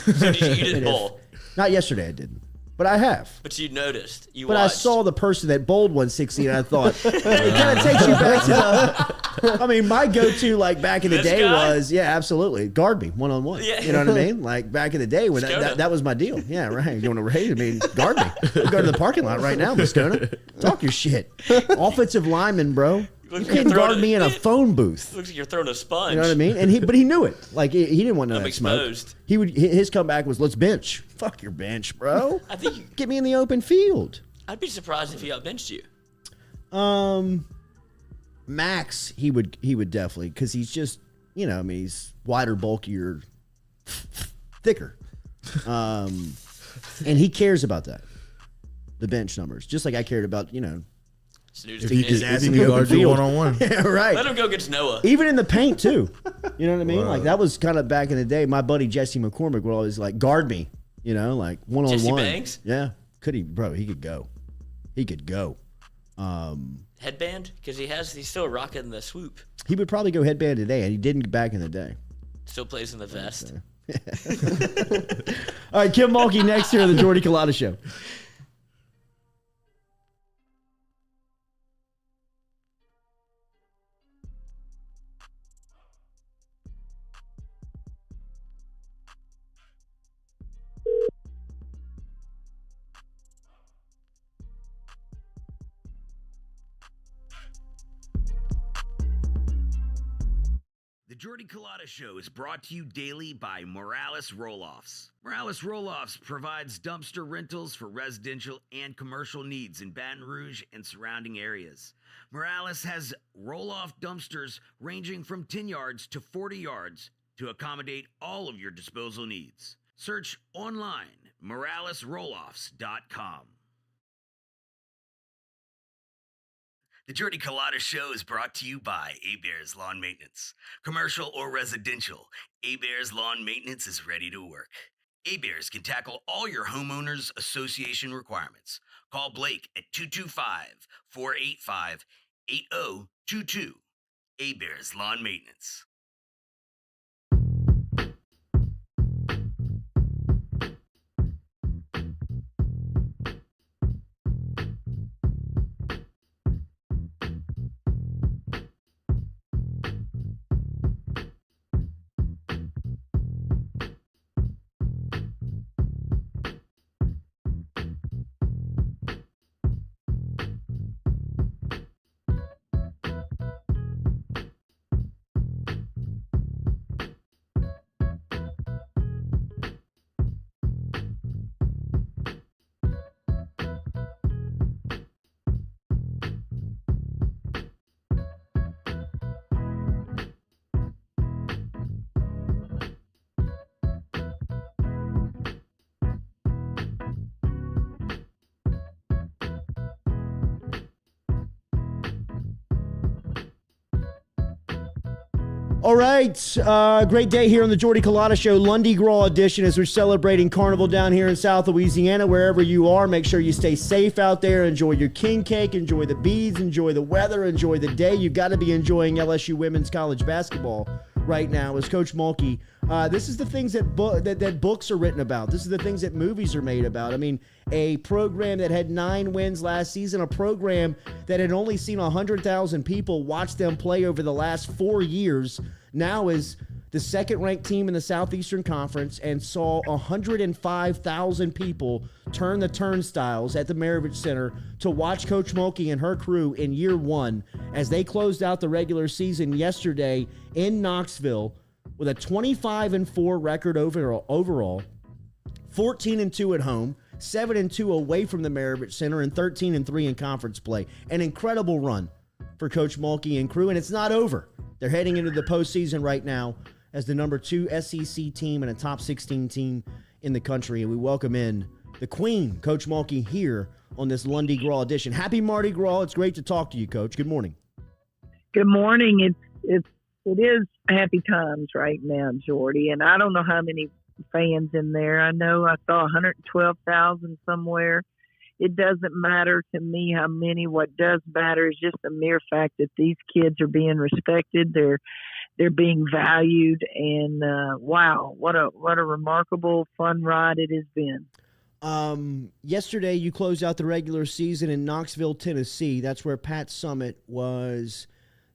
So you didn't bowl, Not yesterday, I didn't. But I have. but you noticed. You But I watched. saw the person that bowled 160, and I thought, it kind of takes you back to the. I mean, my go-to, like, back in the This day guy? was, yeah, absolutely, guard me one-on-one. Yeah. You know what I mean? Like, back in the day, when Moscona. that was my deal. Yeah, right. You want to raise? I mean, guard me. Go to the parking lot right now, Moscona. Talk your shit. Offensive lineman, bro. You Looks like couldn't you're throwing guard me in a phone booth. Looks like you're throwing a sponge. You know what I mean? But he knew it. Like he didn't want none of I'm that smoke. exposed. His comeback was, let's bench. Fuck your bench, bro. I think you, Get me in the open field. I'd be surprised if he outbenched you. Max, he would definitely, because he's just, I mean, he's wider, bulkier, thicker, and he cares about that, the bench numbers, just like I cared about, Snooze If to he his could, ass. if in he the could open guard you field. one-on-one. Yeah, right. Let him go against Noah. Even in the paint too. You know what I mean? Wow. Like that was kind of back in the day. My buddy Jesse McCormick would always like guard me. Like one-on-one. Jesse Banks? Yeah, could he, bro? He could go. He could go. Headband? Because he's still rocking the swoop. He would probably go headband today, and he didn't back in the day. Still plays in the vest. All right, Kim Mulkey next here on the Jordy Culotta Show. The Jordy Culotta Show is brought to you daily by Morales Roll-Offs. Morales Roll-Offs provides dumpster rentals for residential and commercial needs in Baton Rouge and surrounding areas. Morales has roll-off dumpsters ranging from 10 yards to 40 yards to accommodate all of your disposal needs. Search online, moralesrolloffs.com. The Jordy Culotta Show is brought to you by A-Bears Lawn Maintenance. Commercial or residential, A-Bears Lawn Maintenance is ready to work. A-Bears can tackle all your homeowners association requirements. Call Blake at 225-485-8022. A-Bears Lawn Maintenance. All right, great day here on the Jordy Culotta Show, Mardi Gras edition, as we're celebrating Carnival down here in South Louisiana. Wherever you are, make sure you stay safe out there. Enjoy your king cake, enjoy the beads, enjoy the weather, enjoy the day. You've got to be enjoying LSU women's college basketball right now. As Coach Mulkey, this is the things that books are written about. This is the things that movies are made about. I mean, a program that had 9 wins last season, a program that had only seen 100,000 people watch them play over the last 4 years, now is the second-ranked team in the Southeastern Conference and saw 105,000 people turn the turnstiles at the Maravich Center to watch Coach Mulkey and her crew in year one as they closed out the regular season yesterday in Knoxville with a 25-4 record overall, 14-2 at home, 7-2 away from the Maravich Center, and 13-3 in conference play. An incredible run for Coach Mulkey and crew, and it's not over. They're heading into the postseason right now as the number 2 SEC team and a top 16 team in the country. And we welcome in the Queen, Coach Mulkey, here on this Mardi Gras edition. Happy Mardi Gras. It's great to talk to you, Coach. Good morning. Good morning. It is happy times right now, Jordy. And I don't know how many fans in there. I know I saw 112,000 somewhere. It doesn't matter to me how many. What does matter is just the mere fact that these kids are being respected. They're being valued, and wow, what a remarkable, fun ride it has been. Yesterday, you closed out the regular season in Knoxville, Tennessee. That's where Pat Summitt was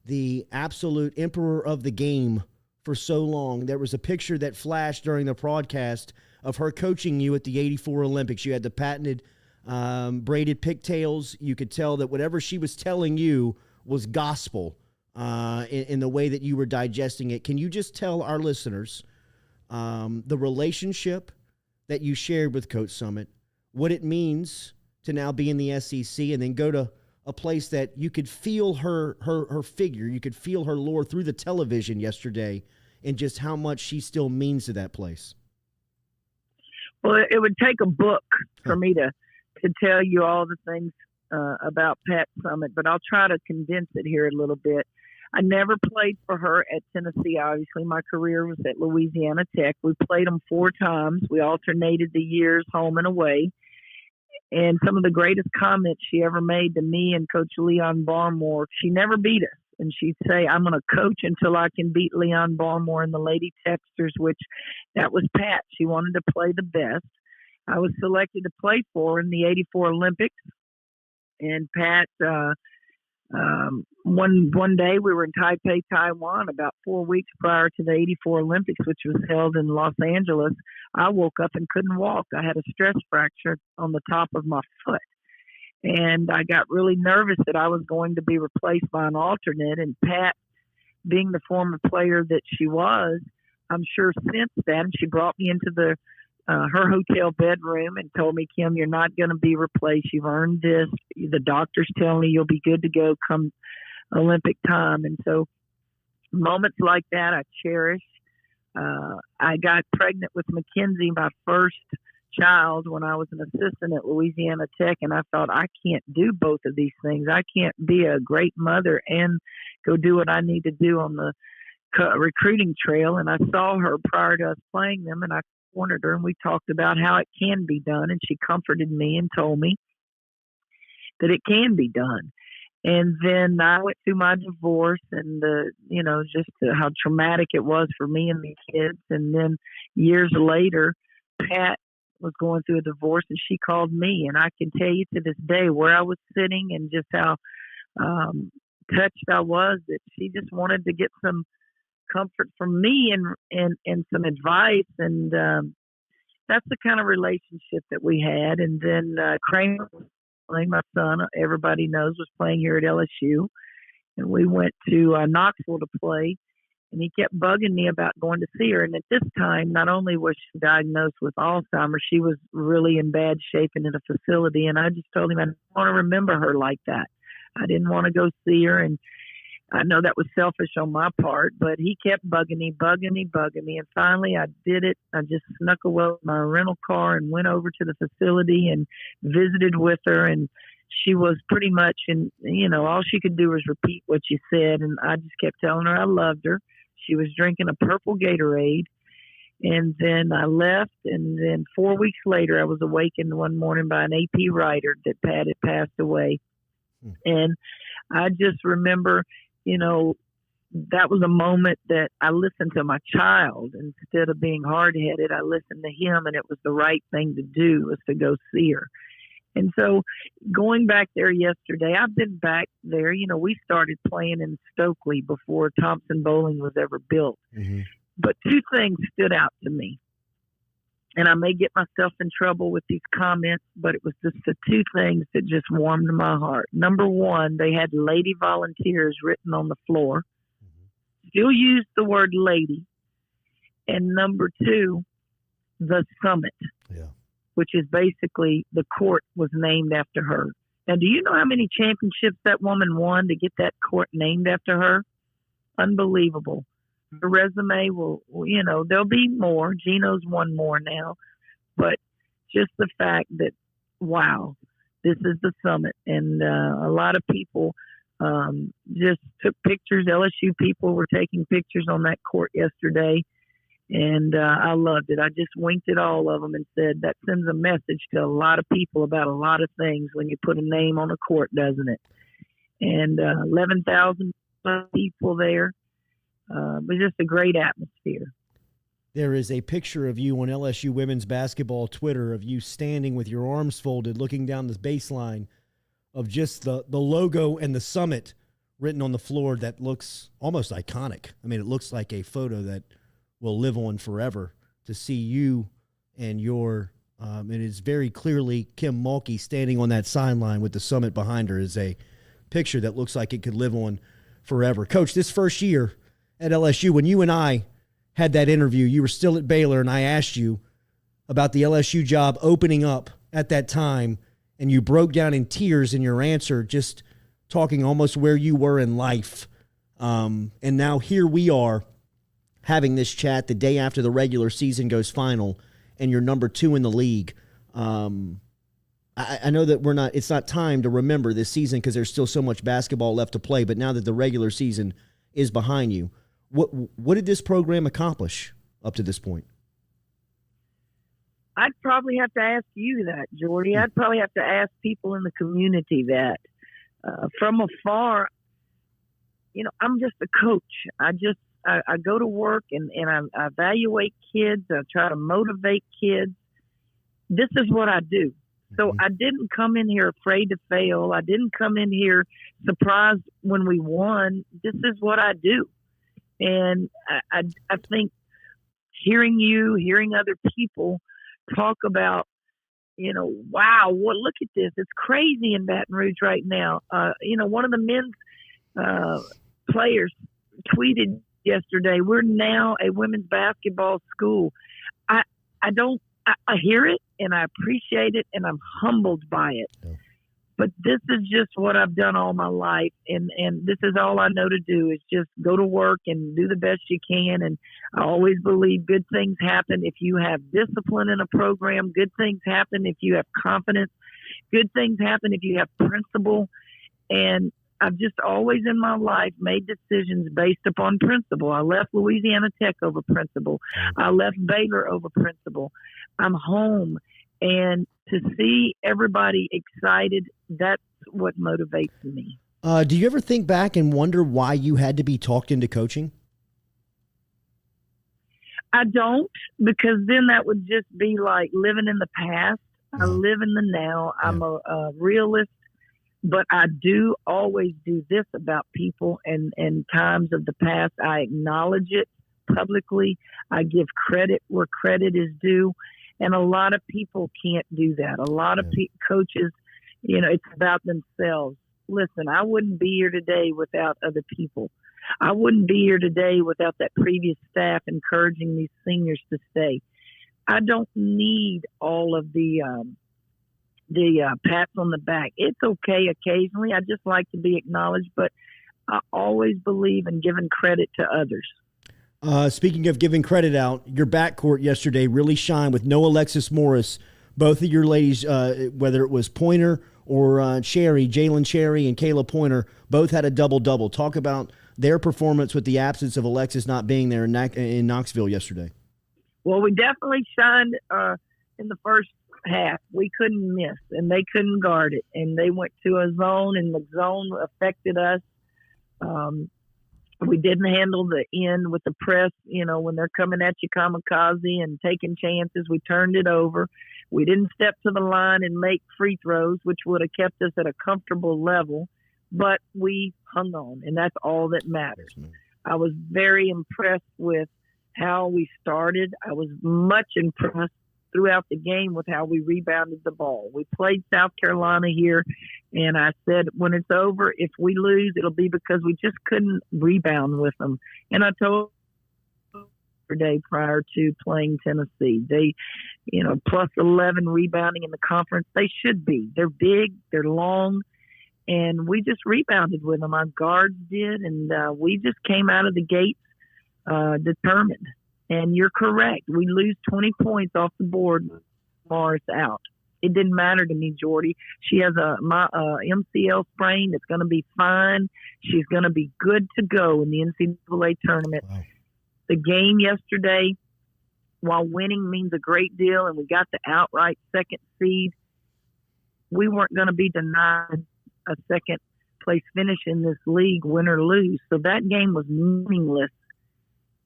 the absolute emperor of the game for so long. There was a picture that flashed during the broadcast of her coaching you at the '84 Olympics. You had the patented braided pigtails. You could tell that whatever she was telling you was gospel in the way that you were digesting it. Can you just tell our listeners the relationship that you shared with Coach Summitt, what it means to now be in the SEC, and then go to a place that you could feel her figure, you could feel her lore through the television yesterday, and just how much she still means to that place? Well, it would take a book for me to tell you all the things about Pat Summitt, but I'll try to condense it here a little bit. I never played for her at Tennessee. Obviously, my career was at Louisiana Tech. We played them 4 times. We alternated the years home and away. And some of the greatest comments she ever made to me and Coach Leon Barmore, she never beat us. And she'd say, I'm going to coach until I can beat Leon Barmore and the Lady Texters, which that was Pat. She wanted to play the best. I was selected to play for her in the '84 Olympics. And Pat, one day we were in Taipei, Taiwan, about 4 weeks prior to the '84 Olympics, which was held in Los Angeles. I woke up and couldn't walk. I had a stress fracture on the top of my foot. And I got really nervous that I was going to be replaced by an alternate. And Pat, being the former player that she was, I'm sure sensed that. And she brought me into her hotel bedroom and told me, Kim, you're not going to be replaced. You've earned this. The doctor's telling me you'll be good to go come Olympic time. And so moments like that I cherish. I got pregnant with Mackenzie, my first child, when I was an assistant at Louisiana Tech, and I thought, I can't do both of these things. I can't be a great mother and go do what I need to do on the recruiting trail. And I saw her prior to us playing them, and I cornered her, and we talked about how it can be done, and she comforted me and told me that it can be done. And then I went through my divorce and how traumatic it was for me and the kids. And then years later, Pat was going through a divorce, and she called me, and I can tell you to this day where I was sitting and just how touched I was that she just wanted to get some comfort from me and some advice. And that's the kind of relationship that we had. And then Kramer, my son, everybody knows, was playing here at LSU, and we went to Knoxville to play, and he kept bugging me about going to see her. And at this time, not only was she diagnosed with Alzheimer's, she was really in bad shape and in a facility, and I just told him I didn't want to remember her like that. I didn't want to go see her, and I know that was selfish on my part, but he kept bugging me, and finally I did it. I just snuck away with my rental car and went over to the facility and visited with her, and she was pretty much all she could do was repeat what you said, and I just kept telling her I loved her. She was drinking a purple Gatorade, and then I left, and then 4 weeks later I was awakened one morning by an AP writer that Pat had passed away. And I just remember, that was a moment that I listened to my child instead of being hard-headed. I listened to him, and it was the right thing to do, was to go see her. And so going back there yesterday, I've been back there. We started playing in Stokely before Thompson Bowling was ever built. Mm-hmm. But two things stood out to me. And I may get myself in trouble with these comments, but it was just the two things that just warmed my heart. Number one, they had lady volunteers written on the floor. Mm-hmm. Still use the word lady. And number two, the Summit, which is basically the court was named after her. Now, do you know how many championships that woman won to get that court named after her? Unbelievable. Her resume will, there'll be more. Gino's won more now. But just the fact that, wow, this is the Summit. And a lot of people just took pictures. LSU people were taking pictures on that court yesterday. And I loved it. I just winked at all of them and said, that sends a message to a lot of people about a lot of things when you put a name on a court, doesn't it? And 11,000 people there. It was just a great atmosphere. There is a picture of you on LSU women's basketball Twitter of you standing with your arms folded, looking down the baseline of just the logo and the Summit written on the floor that looks almost iconic. I mean, it looks like a photo that will live on forever to see you and your it is very clearly Kim Mulkey standing on that sideline with the Summit behind her is a picture that looks like it could live on forever. Coach, this first year at LSU, when you and I had that interview, you were still at Baylor, and I asked you about the LSU job opening up at that time, and you broke down in tears in your answer, just talking almost where you were in life. And now here we are having this chat the day after the regular season goes final, and you're number 2 in the league. I know that it's not time to remember this season because there's still so much basketball left to play, but now that the regular season is behind you, what did this program accomplish up to this point? I'd probably have to ask you that, Jordy. I'd probably have to ask people in the community that. From afar, I'm just a coach. I go to work and I evaluate kids. I try to motivate kids. This is what I do. So I didn't come in here afraid to fail. I didn't come in here surprised when we won. This is what I do. And I think hearing other people talk about, wow, look at this. It's crazy in Baton Rouge right now. One of the men's players tweeted yesterday, we're now a women's basketball school. I hear it and I appreciate it and I'm humbled by it. Yeah. But this is just what I've done all my life, and this is all I know to do is just go to work and do the best you can. And I always believe good things happen if you have discipline in a program. Good things happen if you have confidence. Good things happen if you have principle. And I've just always in my life made decisions based upon principle. I left Louisiana Tech over principle. I left Baylor over principle. I'm home. And to see everybody excited, that's what motivates me. Do you ever think back and wonder why you had to be talked into coaching? I don't, because then that would just be like living in the past. I live in the now. I'm a realist, but I do always do this about people and times of the past. I acknowledge it publicly. I give credit where credit is due. And a lot of people can't do that. A lot of coaches, it's about themselves. Listen, I wouldn't be here today without other people. I wouldn't be here today without that previous staff encouraging these seniors to stay. I don't need all of the pats on the back. It's okay occasionally. I just like to be acknowledged, but I always believe in giving credit to others. Speaking of giving credit out, your backcourt yesterday really shined with no Alexis Morris. Both of your ladies, whether it was Pointer or Cherry, Jalen Cherry and Kayla Pointer, both had a double-double. Talk about their performance with the absence of Alexis not being there in Knoxville yesterday. Well, we definitely shined in the first half. We couldn't miss, and they couldn't guard it. And they went to a zone, and the zone affected us. We didn't handle the end with the press, when they're coming at you kamikaze and taking chances. We turned it over. We didn't step to the line and make free throws, which would have kept us at a comfortable level. But we hung on, and that's all that matters. I was very impressed with how we started. I was much impressed throughout the game with how we rebounded the ball. We played South Carolina here, and I said, when it's over, if we lose, it'll be because we just couldn't rebound with them. And I told day prior to playing Tennessee, they, plus 11 rebounding in the conference. They should be. They're big, they're long, and we just rebounded with them. Our guards did, and we just came out of the gates determined. And you're correct. We lose 20 points off the board with Morris out. It didn't matter to me, Jordy. She has a MCL sprain that's going to be fine. She's going to be good to go in the NCAA tournament. Wow. The game yesterday, while winning means a great deal, and we got the outright second seed, we weren't going to be denied a second place finish in this league, win or lose. So that game was meaningless.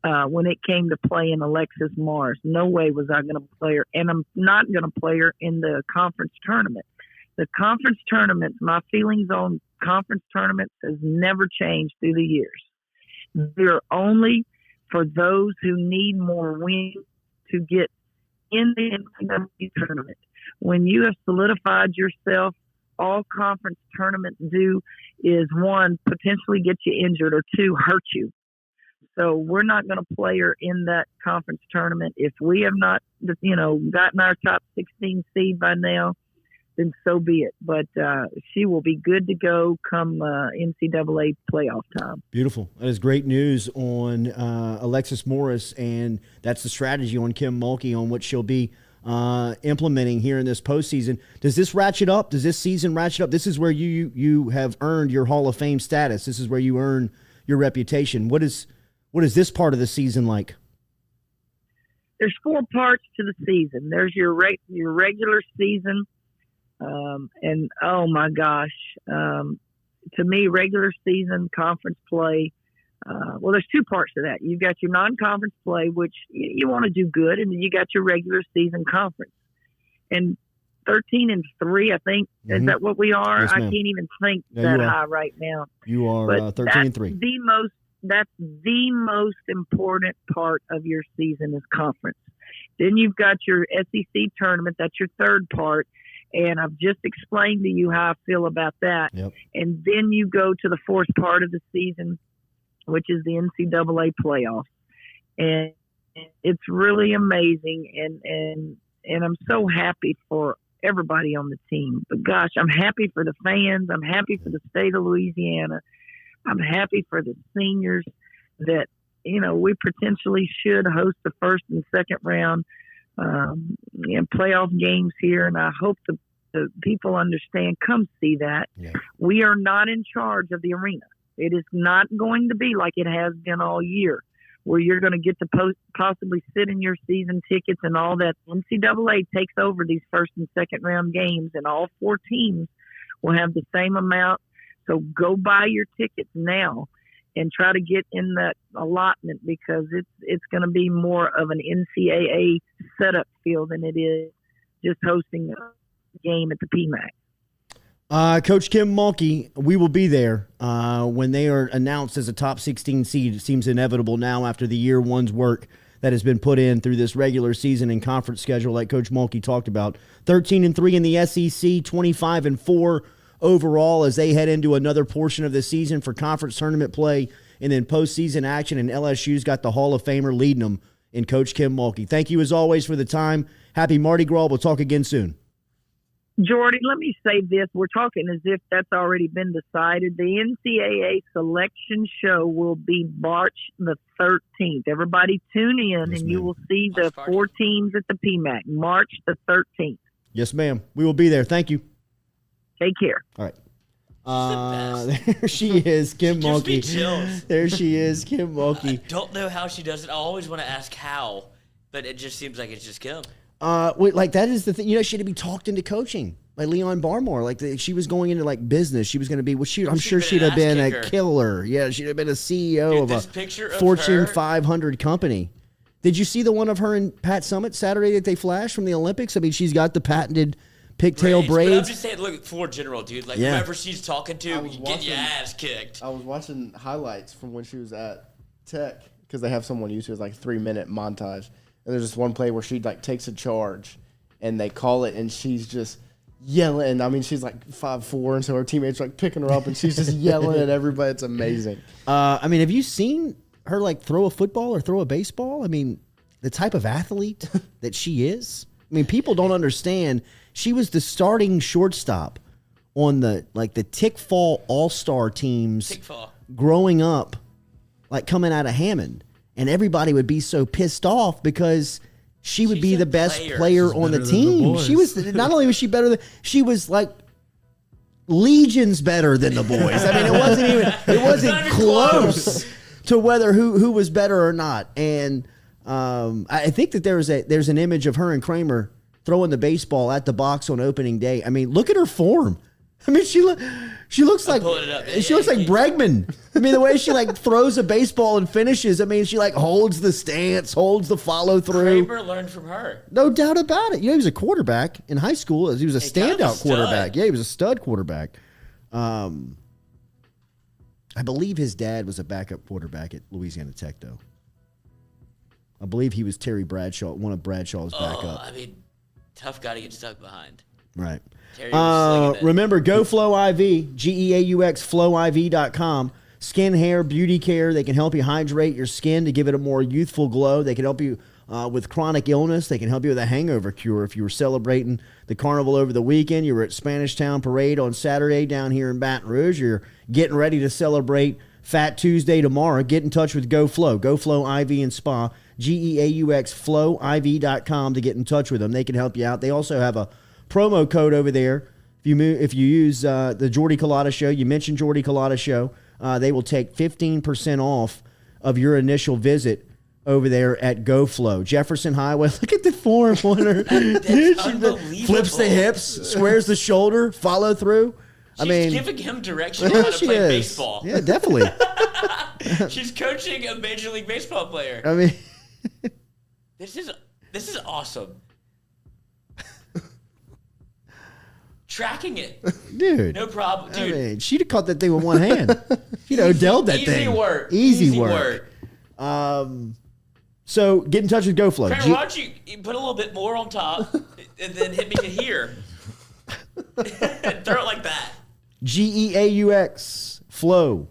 When it came to playing Alexis Morris. No way was I going to play her, and I'm not going to play her in the conference tournament. The conference tournaments, my feelings on conference tournaments has never changed through the years. They're only for those who need more wins to get in the NCAA tournament. When you have solidified yourself, all conference tournaments do is, one, potentially get you injured, or two, hurt you. So we're not going to play her in that conference tournament. If we have not, gotten our top 16 seed by now, then so be it. But she will be good to go come NCAA playoff time. Beautiful. That is great news on Alexis Morris, and that's the strategy on Kim Mulkey on what she'll be implementing here in this postseason. Does this ratchet up? Does this season ratchet up? This is where you have earned your Hall of Fame status. This is where you earn your reputation. What is this part of the season like? There's 4 parts to the season. There's your regular season, and oh my gosh, to me, regular season, conference play. Well, there's 2 parts to that. You've got your non-conference play, which you want to do good, and then you got your regular season conference. And 13-3, I think, is that what we are? Yes, I can't even think that high right now. You are 13-3. That's the most important part of your season is conference. Then you've got your SEC tournament. That's your 3rd part. And I've just explained to you how I feel about that. Yep. And then you go to the 4th part of the season, which is the NCAA playoffs. And it's really amazing. And I'm so happy for everybody on the team. But gosh, I'm happy for the fans. I'm happy for the state of Louisiana. I'm happy for the seniors that, we potentially should host the 1st and 2nd round playoff games here. And I hope the so people understand. Come see that. Yeah. We are not in charge of the arena. It is not going to be like it has been all year, where you're going to get to possibly sit in your season tickets and all that. NCAA takes over these first and second round games, and all 4 teams will have the same amount. So go buy your tickets now and try to get in that allotment, because it's going to be more of an NCAA setup field than it is just hosting a game at the PMAC. Coach Kim Mulkey, we will be there when they are announced as a top 16 seed. It seems inevitable now after the year one's work that has been put in through this regular season and conference schedule like Coach Mulkey talked about. 13-3 in the SEC, 25-4 overall as they head into another portion of the season for conference tournament play and then postseason action, and LSU's got the Hall of Famer leading them in Coach Kim Mulkey. Thank you as always for the time. Happy Mardi Gras. We'll talk again soon. Jordy, let me say this. We're talking as if that's already been decided. The NCAA selection show will be March the 13th. Everybody tune in, and you will see the 4 teams at the PMAC, March the 13th. Yes, ma'am. We will be there. Thank you. Take care. All right. There she is, Kim Gives me Mulkey. chills. There she is, Kim Mulkey. I don't know how she does it. I always want to ask how, but it just seems like it's just Kim. Like that is the thing. You know, she had to be talked into coaching by Leon Barmore. Like she was going into like business. She was going to be. Well, I'm sure she'd have been a killer. Yeah, she'd have been a CEO of a Fortune 500 company. Did you see the one of her and Pat Summitt Saturday that they flashed from the Olympics? I mean, she's got the patented pigtail braids. But I'm just saying, look, floor general, dude. Like, whoever she's talking to, you get your ass kicked. I was watching highlights from when she was at Tech, because they have someone used to, it's like 3-minute montage. And there's this one play where she like takes a charge, and they call it, and she's just yelling. I mean, she's like 5'4", and so her teammates are like picking her up, and she's just yelling at everybody. It's amazing. I mean, have you seen her like throw a football or throw a baseball? I mean, the type of athlete that she is. I mean, people don't understand. She was the starting shortstop on the Tickfall All-Star teams growing up, like coming out of Hammond. And everybody would be so pissed off because she would be the best player on the team. She was not only was she better than, she was like legions better than the boys. I mean, it wasn't close to whether who was better or not. And I think that there's an image of her and Kramer throwing the baseball at the box on opening day. I mean, look at her form. I mean, she looks like Bregman. I mean, the way she like throws a baseball and finishes. I mean, she like holds the stance, holds the follow through. Kramer learned from her. No doubt about it. You know, he was a quarterback in high school. He was a standout quarterback. Yeah, he was a stud quarterback. I believe his dad was a backup quarterback at Louisiana Tech, though. I believe he was Terry Bradshaw, one of Bradshaw's backup. I mean, tough guy to get stuck behind. Right. Remember, GoFlow IV, GEAUX, flowiv.com. Skin, hair, beauty care. They can help you hydrate your skin to give it a more youthful glow. They can help you with chronic illness. They can help you with a hangover cure. If you were celebrating the carnival over the weekend, you were at Spanish Town Parade on Saturday down here in Baton Rouge, you're getting ready to celebrate Fat Tuesday tomorrow, get in touch with GoFlow, GoFlow IV and Spa, GEAUX, flowiv.com to get in touch with them. They can help you out. They also have a promo code over there. If you use the Jordy Culotta Show, you mentioned Jordy Culotta Show, they will take 15% off of your initial visit over there at GoFlow. Jefferson Highway. Look at the form on her. She flips the hips, squares the shoulder, follow through. She's giving him direction on how to play baseball. Yeah, definitely. She's coaching a Major League Baseball player. I mean, this is awesome. Tracking it, dude. No problem, dude. I mean, she'd have caught that thing with one hand. She'd have Odell'd that thing. Easy work. So get in touch with GoFlow. Kramer, why don't you put a little bit more on top and then hit me to here? Throw it like that. GEAUX, flowiv.com.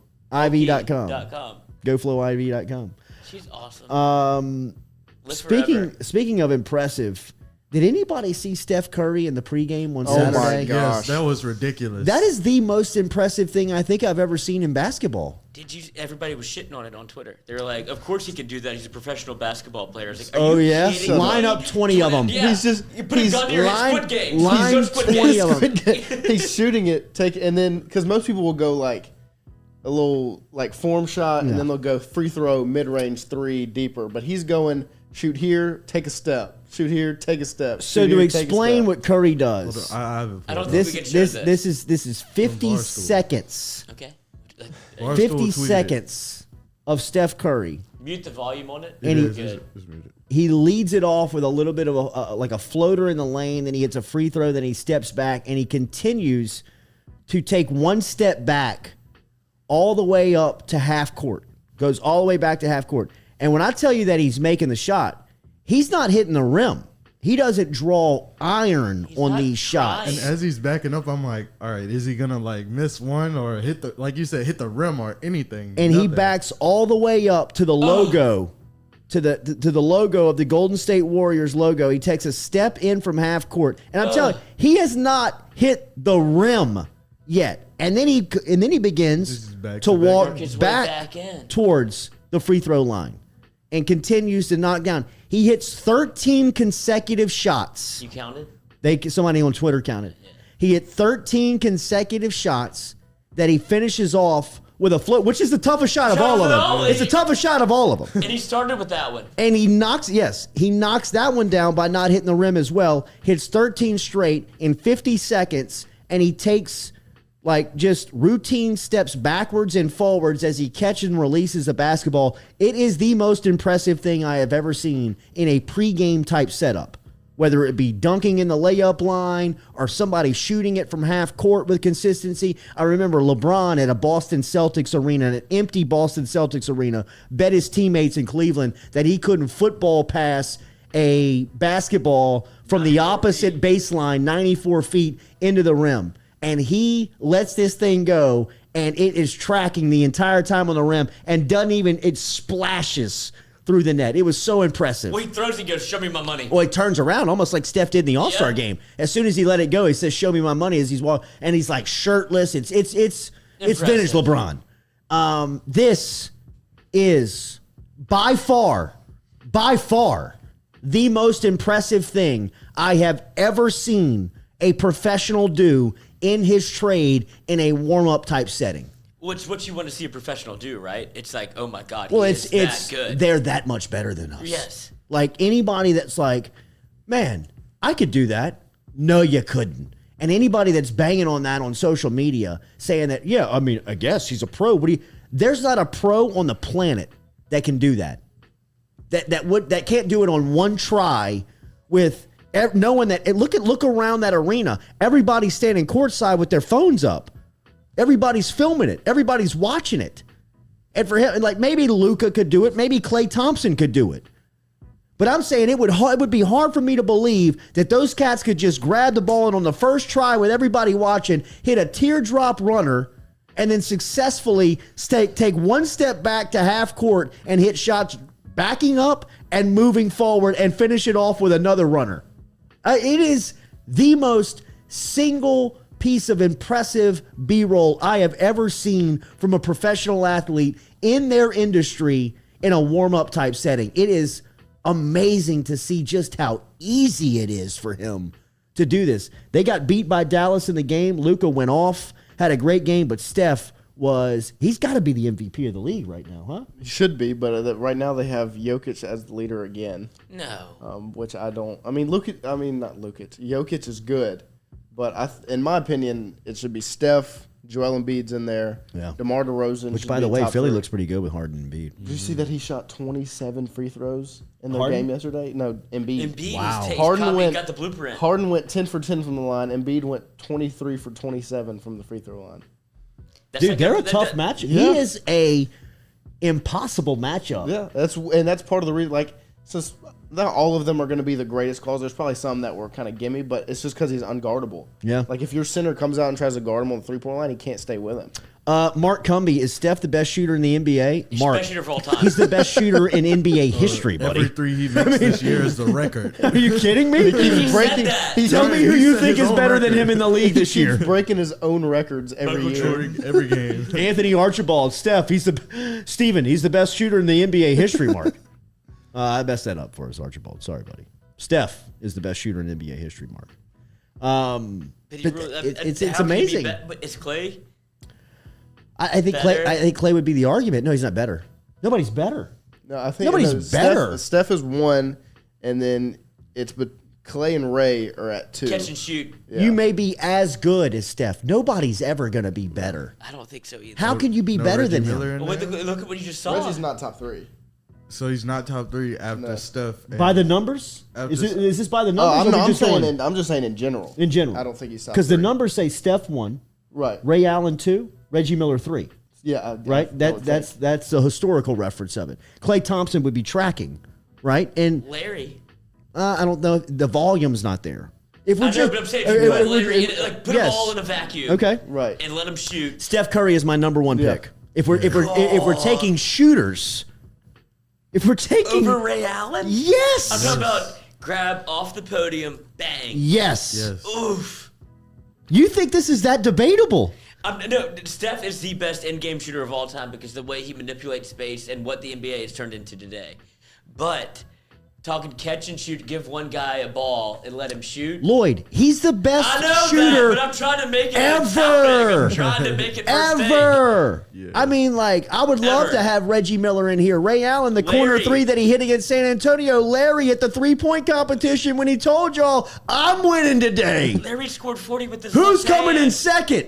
GoFlowiv.com. She's awesome. Speaking of impressive, Did anybody see Steph Curry in the pregame on Oh Saturday? my gosh. Yes, that was ridiculous. That is the most impressive thing I think I've ever seen in basketball. Everybody was shitting on it on Twitter. They were like, "Of course he can do that. He's a professional basketball player." I was like, Oh, you yeah? kidding Line me? up 20 of 'em. Yeah. He's just you put a gun to your head, Squid Games. line He's doing 20 Squid of 'em. Games. he's shooting it, and then because most people will go like a little like form shot, and then they'll go free throw, mid range three, deeper. But he's going shoot here, take a step, shoot here, take a step. So to explain what Curry does, I don't think we can share this is 50 seconds. Okay. 50 seconds of Steph Curry. Mute the volume on it. And Good. he leads it off with a little bit of like a floater in the lane, then he hits a free throw, then he steps back, and he continues to take one step back all the way up to half court. Goes all the way back to half court. And when I tell you that he's making the shot, he's not hitting the rim. He doesn't draw iron on these shots. And as he's backing up, I'm like, all right, is he gonna like miss one or hit the, like you said, hit the rim or anything? And he backs all the way up to the logo, to the logo of the Golden State Warriors logo. He takes a step in from half court, and I'm telling you, he has not hit the rim yet. And then he begins to walk back towards the free throw line and continues to knock down. He hits 13 consecutive shots. You counted? Somebody on Twitter counted. Yeah. He hit 13 consecutive shots that he finishes off with a float, which is the toughest shot of all of them. It's the toughest shot of all of them. And he started with that one. And he knocks that one down by not hitting the rim as well. Hits 13 straight in 50 seconds, and he takes like just routine steps backwards and forwards as he catches and releases a basketball. It is the most impressive thing I have ever seen in a pregame type setup, whether it be dunking in the layup line or somebody shooting it from half court with consistency. I remember LeBron at a Boston Celtics arena, an empty Boston Celtics arena, bet his teammates in Cleveland that he couldn't football pass a basketball from the opposite baseline 94 feet into the rim. And he lets this thing go, and it is tracking the entire time on the rim and it splashes through the net. It was so impressive. Well, he throws and goes, "Show me my money." Well, he turns around almost like Steph did in the All-Star game. As soon as he let it go, he says, "Show me my money," as he's walking, and he's like shirtless. It's vintage LeBron. This is by far the most impressive thing I have ever seen a professional do in his trade in a warm-up type setting. Which what you want to see a professional do, right? It's like, oh my God, well, it's that good. They're that much better than us. Yes. Like anybody that's like, man, I could do that. No, you couldn't. And anybody that's banging on that on social media saying that, yeah, I mean, I guess he's a pro. There's not a pro on the planet that can do that. That can't do it on one try with knowing that. Look around that arena. Everybody's standing courtside with their phones up. Everybody's filming it. Everybody's watching it. And for him, like maybe Luka could do it. Maybe Klay Thompson could do it. But I'm saying it would be hard for me to believe that those cats could just grab the ball and on the first try with everybody watching, hit a teardrop runner, and then successfully take one step back to half court and hit shots backing up and moving forward and finish it off with another runner. It is the most single piece of impressive B-roll I have ever seen from a professional athlete in their industry in a warm-up type setting. It is amazing to see just how easy it is for him to do this. They got beat by Dallas in the game. Luka went off, had a great game, but Steph he's got to be the MVP of the league right now, huh? He should be, but right now they have Jokic as the leader again. No. Which I don't. I mean, not Lukic. Jokic is good, but in my opinion, it should be Steph. Joel Embiid's in there. Yeah. DeMar DeRozan. Which, by the way, Philly looks pretty good with Harden and Embiid. Did you see that he shot 27 free throws in their game yesterday? No, Embiid. Embiid wow. got the blueprint. Harden went 10 for 10 from the line. Embiid went 23 for 27 from the free throw line. Dude, they're a tough matchup. Yeah. He is a impossible matchup. Yeah, that's part of the reason. Like, since not all of them are going to be the greatest calls. There's probably some that were kind of gimme, but it's just because he's unguardable. Yeah. Like if your center comes out and tries to guard him on the 3-point line, he can't stay with him. Mark Cumbie, is Steph the best shooter in the NBA? He's Mark, the best shooter of all time. he's the best shooter in NBA history, buddy. Every three he makes this year is the record. Are you kidding me? He said that. Tell me who He you set think his is own better than record. him in the league this year. He's breaking his own records every Michael year. Jordan, every game. Anthony Archibald, Steph, he's the best shooter in the NBA history, Mark. I messed that up for us, Archibald. Sorry, buddy. Steph is the best shooter in NBA history, Mark. But it's amazing. But is Clay? I think Clay would be the argument. No, he's not better. Nobody's better. No, I think Nobody's better. Steph is 1, and then but Clay and Ray are at 2. Catch and shoot. Yeah. You may be as good as Steph. Nobody's ever going to be better. I don't think so either. How can you be No better Reggie than Miller him? in Well, there? look at what you just saw. Reggie's not top 3. So he's not top 3 after Steph. and- By the numbers? After- Is this by the Oh, numbers? I'm just saying in general. in general. I don't think he's top Because the 3. numbers say Steph 1, Right. Ray Allen 2, Reggie Miller 3. Yeah. Right? I would think. That's the historical reference of it. Klay Thompson would be tracking, right? And Larry. I don't know. The volume's not there. If I know, but I'm saying if you put Larry in, like put them all in a vacuum. Okay. Right. And let him shoot. Steph Curry is my number 1 Yeah. pick. If we're taking shooters, if we're taking Over Ray Allen? yes, I'm talking about grab off the podium, bang. yes, Yes. Oof. You think this is that debatable? No, Steph is the best in-game shooter of all time because the way he manipulates space and what the NBA has turned into today. But talking catch and shoot, give one guy a ball and let him shoot. Lloyd, he's the best I know shooter that, but I'm trying to make it ever. I'm trying to make it first thing. ever. Yeah. I mean, like, I would love Ever. to have Reggie Miller in here. Ray Allen, the corner Larry. 3 that he hit against San Antonio. Larry at the 3-point competition when he told y'all, I'm winning today. Larry scored 40 with his Who's left coming in hand. second?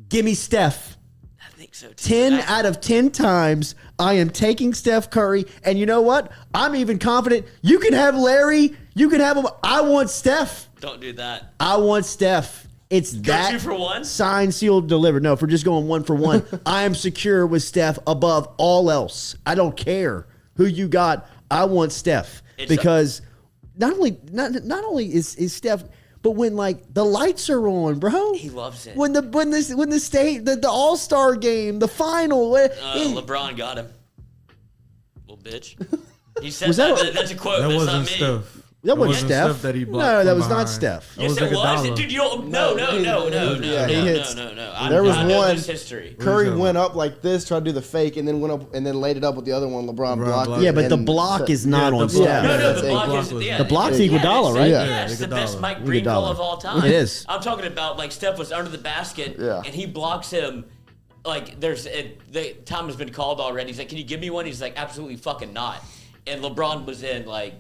Give me Steph. I think so too. 10 out of 10 times, I am taking Steph Curry. And you know what? I'm even confident. You can have Larry. You can have him. I want Steph. Don't do that. I want Steph. It's that 2 for 1? signed, sealed, delivered. No, if we're just going 1 for 1, I am secure with Steph above all else. I don't care who you got. I want Steph because not only is Steph, but when like the lights are on, bro, He loves it. When the state the All-Star game, the final, LeBron got him. Little bitch. He said Was that. that- That's a quote. That That's wasn't not me. Steph. that wasn't Steph. That he blocked no, that from was not behind. Steph. Yes, That it was was. Iguodala. Dude, you don't. No. Yeah, he hits- I There was know one- this history. Curry talking went up like this, tried to do the fake, and then went up and then laid it up with the other one. LeBron blocked blocked it. Yeah, but the and block is Yeah, not the on block- Steph. No, that's the a block block is was- yeah, The block's yeah, Iguodala, it's- right? Yeah, it's the Iguodala. best Mike Green Iguodala. call of all time. It is. I'm talking about like Steph was under the basket Yeah. and he blocks him. Like the time has been called already. He's like, "Can you give me one?" He's like, "Absolutely fucking not." And LeBron was in like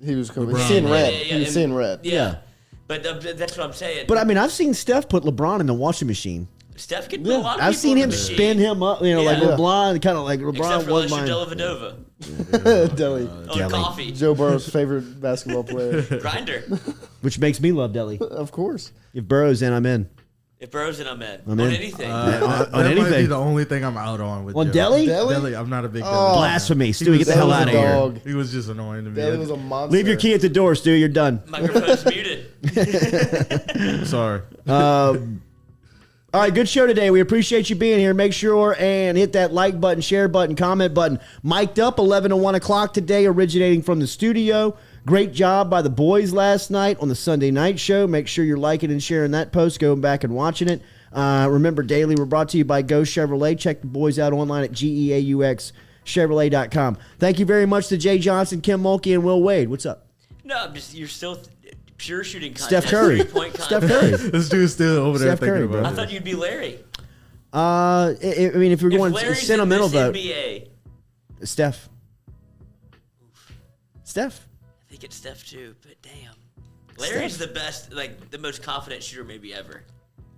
He was LeBron. seeing red. Yeah, He was and- seeing red. Yeah. But that's what I'm saying. But I mean, I've seen Steph put LeBron in the washing machine. Steph can put a lot of I've people seen in him the machine. spin him up, like Yeah. LeBron, kind of like Except LeBron for was Lester mine. Dellavedova Deli. on Deli. coffee. Joe Burrow's favorite basketball player. Grinder. Which makes me love Deli. Of course. If Burrow's in, I'm in. If Burrow's in, I'm in. I'm on in. anything. That might be anything. the only thing I'm out on with On Joe. Deli? Deli? I'm not a big Deli. Blasphemy. Stu, was- get the that hell was out a of here. dog. He was just annoying to me. Deli was a monster. Leave your key at the door, Stu. You're done. Microphone's muted. Sorry. All right, good show today. We appreciate you being here. Make sure and hit that like button, share button, comment button. Mic'd up 11 to 1 o'clock today, originating from the studio. Great job by the boys last night on the Sunday night show. Make sure you're liking and sharing that post, going back and watching it. Remember, daily, we're brought to you by Go Chevrolet. Check the boys out online at GEAUXChevrolet.com. Thank you very much to Jay Johnson, Kim Mulkey, and Will Wade. What's up? No, I'm just you're still pure shooting contest. Steph Curry. 3-point Steph contest. Curry. This dude's still over there Steph thinking Curry, about bro. I it. thought you'd be Larry. I mean, if you're If going Larry's sentimental in this vote, NBA, Steph. Steph. I think it's Steph too. But damn, Larry's the best, like the most confident shooter maybe ever.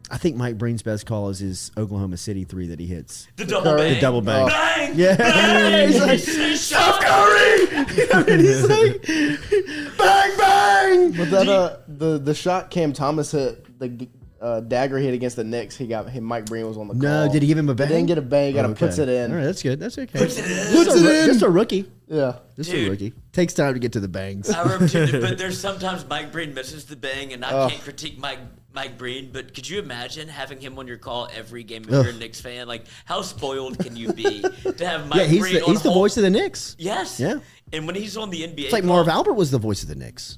I think Mike Breen's best call is his Oklahoma City 3 that he hits. The double bang. The double bang. Bang. Yeah. Bang. He's like, Steph Curry! I mean, he's like, bang, bang! But that the shot Cam Thomas hit dagger hit against the Knicks. Mike Breen was on the call. No, did he give him a bang? He didn't get a bang. He got Okay. puts it in. All right, that's good. That's okay. Puts it in. Just a rookie. Yeah. Just Dude. a rookie. Takes time to get to the bangs. I remember, but there's sometimes Mike Breen misses the bang, and I can't critique Mike Breen, but could you imagine having him on your call every game if you're a Knicks fan? Like, how spoiled can you be to have Mike Yeah, Breen he's the voice of the Knicks. Yes. Yeah. And when he's on the NBA It's like Marv Albert was the voice of the Knicks.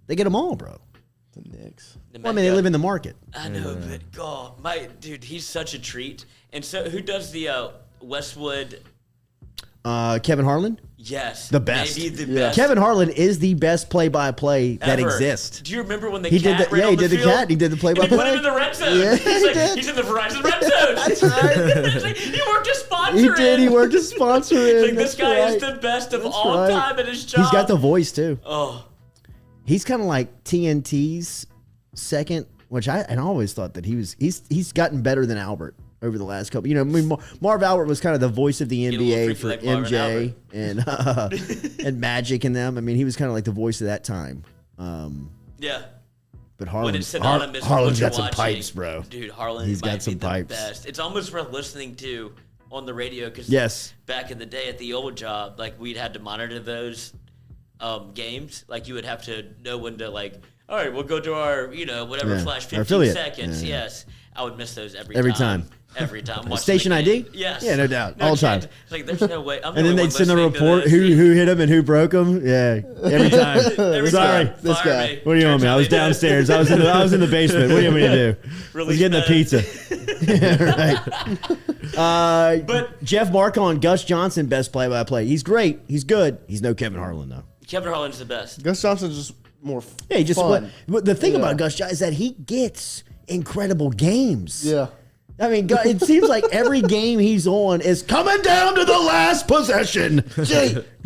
They get them all, bro. The Knicks. Well, I mean, they live in the market. I know, but God, dude, he's such a treat. And so, who does the Westwood? Kevin Harlan? Yes. The best. Maybe the best. Kevin Harlan is the best play-by-play that ever. exists. Do you remember when the He cat did the, ran yeah, on he the did the field? cat. He did the And he put play-by-play. him in the red zone. Yeah, he's, he like, did. he's in the Verizon red zone. That's right. It's like, he worked a sponsor He in. did. He worked his sponsor in. Like, this That's guy right. is the best of That's all right. time at his job. He's got the voice too. Oh, He's kind of like TNT's second, which I always thought that he's gotten better than Albert over the last couple. You know, I mean, Marv Albert was kind of the voice of the a little NBA freaky for like Marvin MJ and Magic and them. I mean, he was kind of like the voice of that time. yeah. But When it's Harlan's synonymous with Harlan's what you're got some watching. pipes, bro. Dude, Harlan He's might got some be the pipes. best. It's almost worth listening to on the radio because Yes. back in the day at the old job, like we'd had to monitor those games. Like you would have to know when to like, all right, we'll go to our, whatever Yeah. flash Our 15 affiliate. seconds. Yeah. Yes. I would miss those every Every time. time. Every time. watching Station the game. ID? Yes. Yeah, no doubt. All the time. chance. It's like, there's no way. I'm the And then only they'd one send a listening to report this. who hit him and who broke him. Yeah, every time. Every Sorry, time. this Fire guy. me. What do you want me? I was Turns out they did. downstairs. I was in the basement. What do you want me to do? I was Release getting the that. pizza. Right. But- Jeff Marcon, Gus Johnson, best play-by-play. He's great. He's good. He's no Kevin Harlan though. Kevin Harlan's the best. Gus Johnson's just more Yeah, he just. fun. But the thing Yeah. about Gus Johnson is that he gets incredible games. Yeah. I mean, it seems like every game he's on is coming down to the last possession.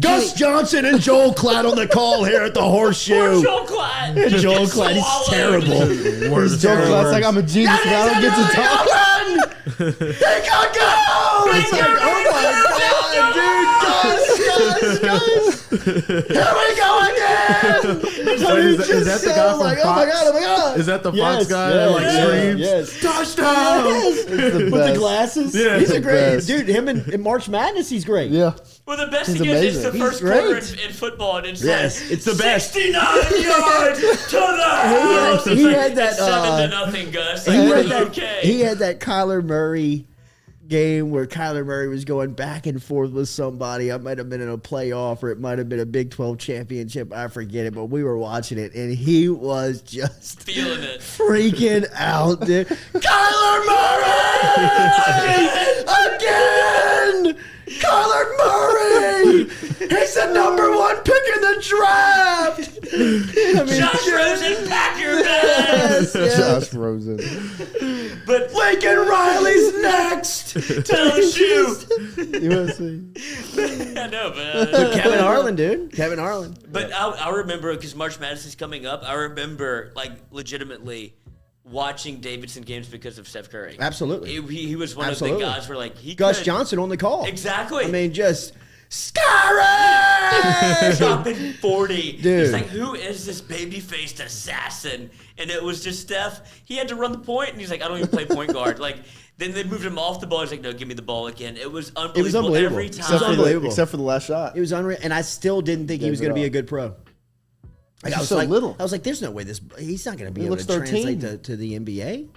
Gus Johnson and Joel Klatt on the call here at the Horseshoe. Joel Klatt. And Joel Gets Klatt is swallowed. terrible. Worst Joe ever. Klatt's like, I'm a genius, but I don't get to talk. They got go! It's like, oh my God, dude, Gus. Here we go again! Is that the guy from like, Fox? oh my God, oh my God. Is that the Fox Yes, guy yes, that like yes, screams? yes. Touchdown! Yes. With the best. glasses. Yeah. He's a The great best. dude. Him in March Madness, he's great. Yeah. Well, the best He's thing is, it's the amazing. first He's quarter great. in football, and it's Yes, like, it's the best. 69 yards to the house. he It's like, had that, it's 7-0, Gus. He Like, had we're that, okay. he had that Kyler Murray game where Kyler Murray was going back and forth with somebody. I might have been in a playoff or it might have been a Big 12 championship. I forget it, but we were watching it and he was just Feeling it. freaking out, dude. Kyler Murray! Again! Kyler Murray! He's the #1 pick in the draft! I mean, Josh Rosen, pack your bags. yes, yes. Josh Rosen. But Lincoln Riley's next! LSU. USC. I know, but Kevin Harlan, dude. Kevin Harlan. But I remember, because March Madness is coming up, I remember, like, legitimately watching Davidson games because of Steph Curry. Absolutely. He was one Absolutely. of the guys where, like, he Gus could- Johnson on the call. Exactly. I mean, just Scary! dropping 40. Dude. He's like, who is this baby-faced assassin? And it was just Steph. He had to run the point, and he's like, I don't even play point guard. Like, then they moved him off the ball. He's like, no, give me the ball again. It was unbelievable. unbelievable. Every Except time. for unbelievable. Except for the last shot. It was unreal, and I still didn't think he was Gave going it to be a up. good pro. Like, I was so like, little. I was like, there's no way he's not going to be He able looks to 13. translate to the NBA.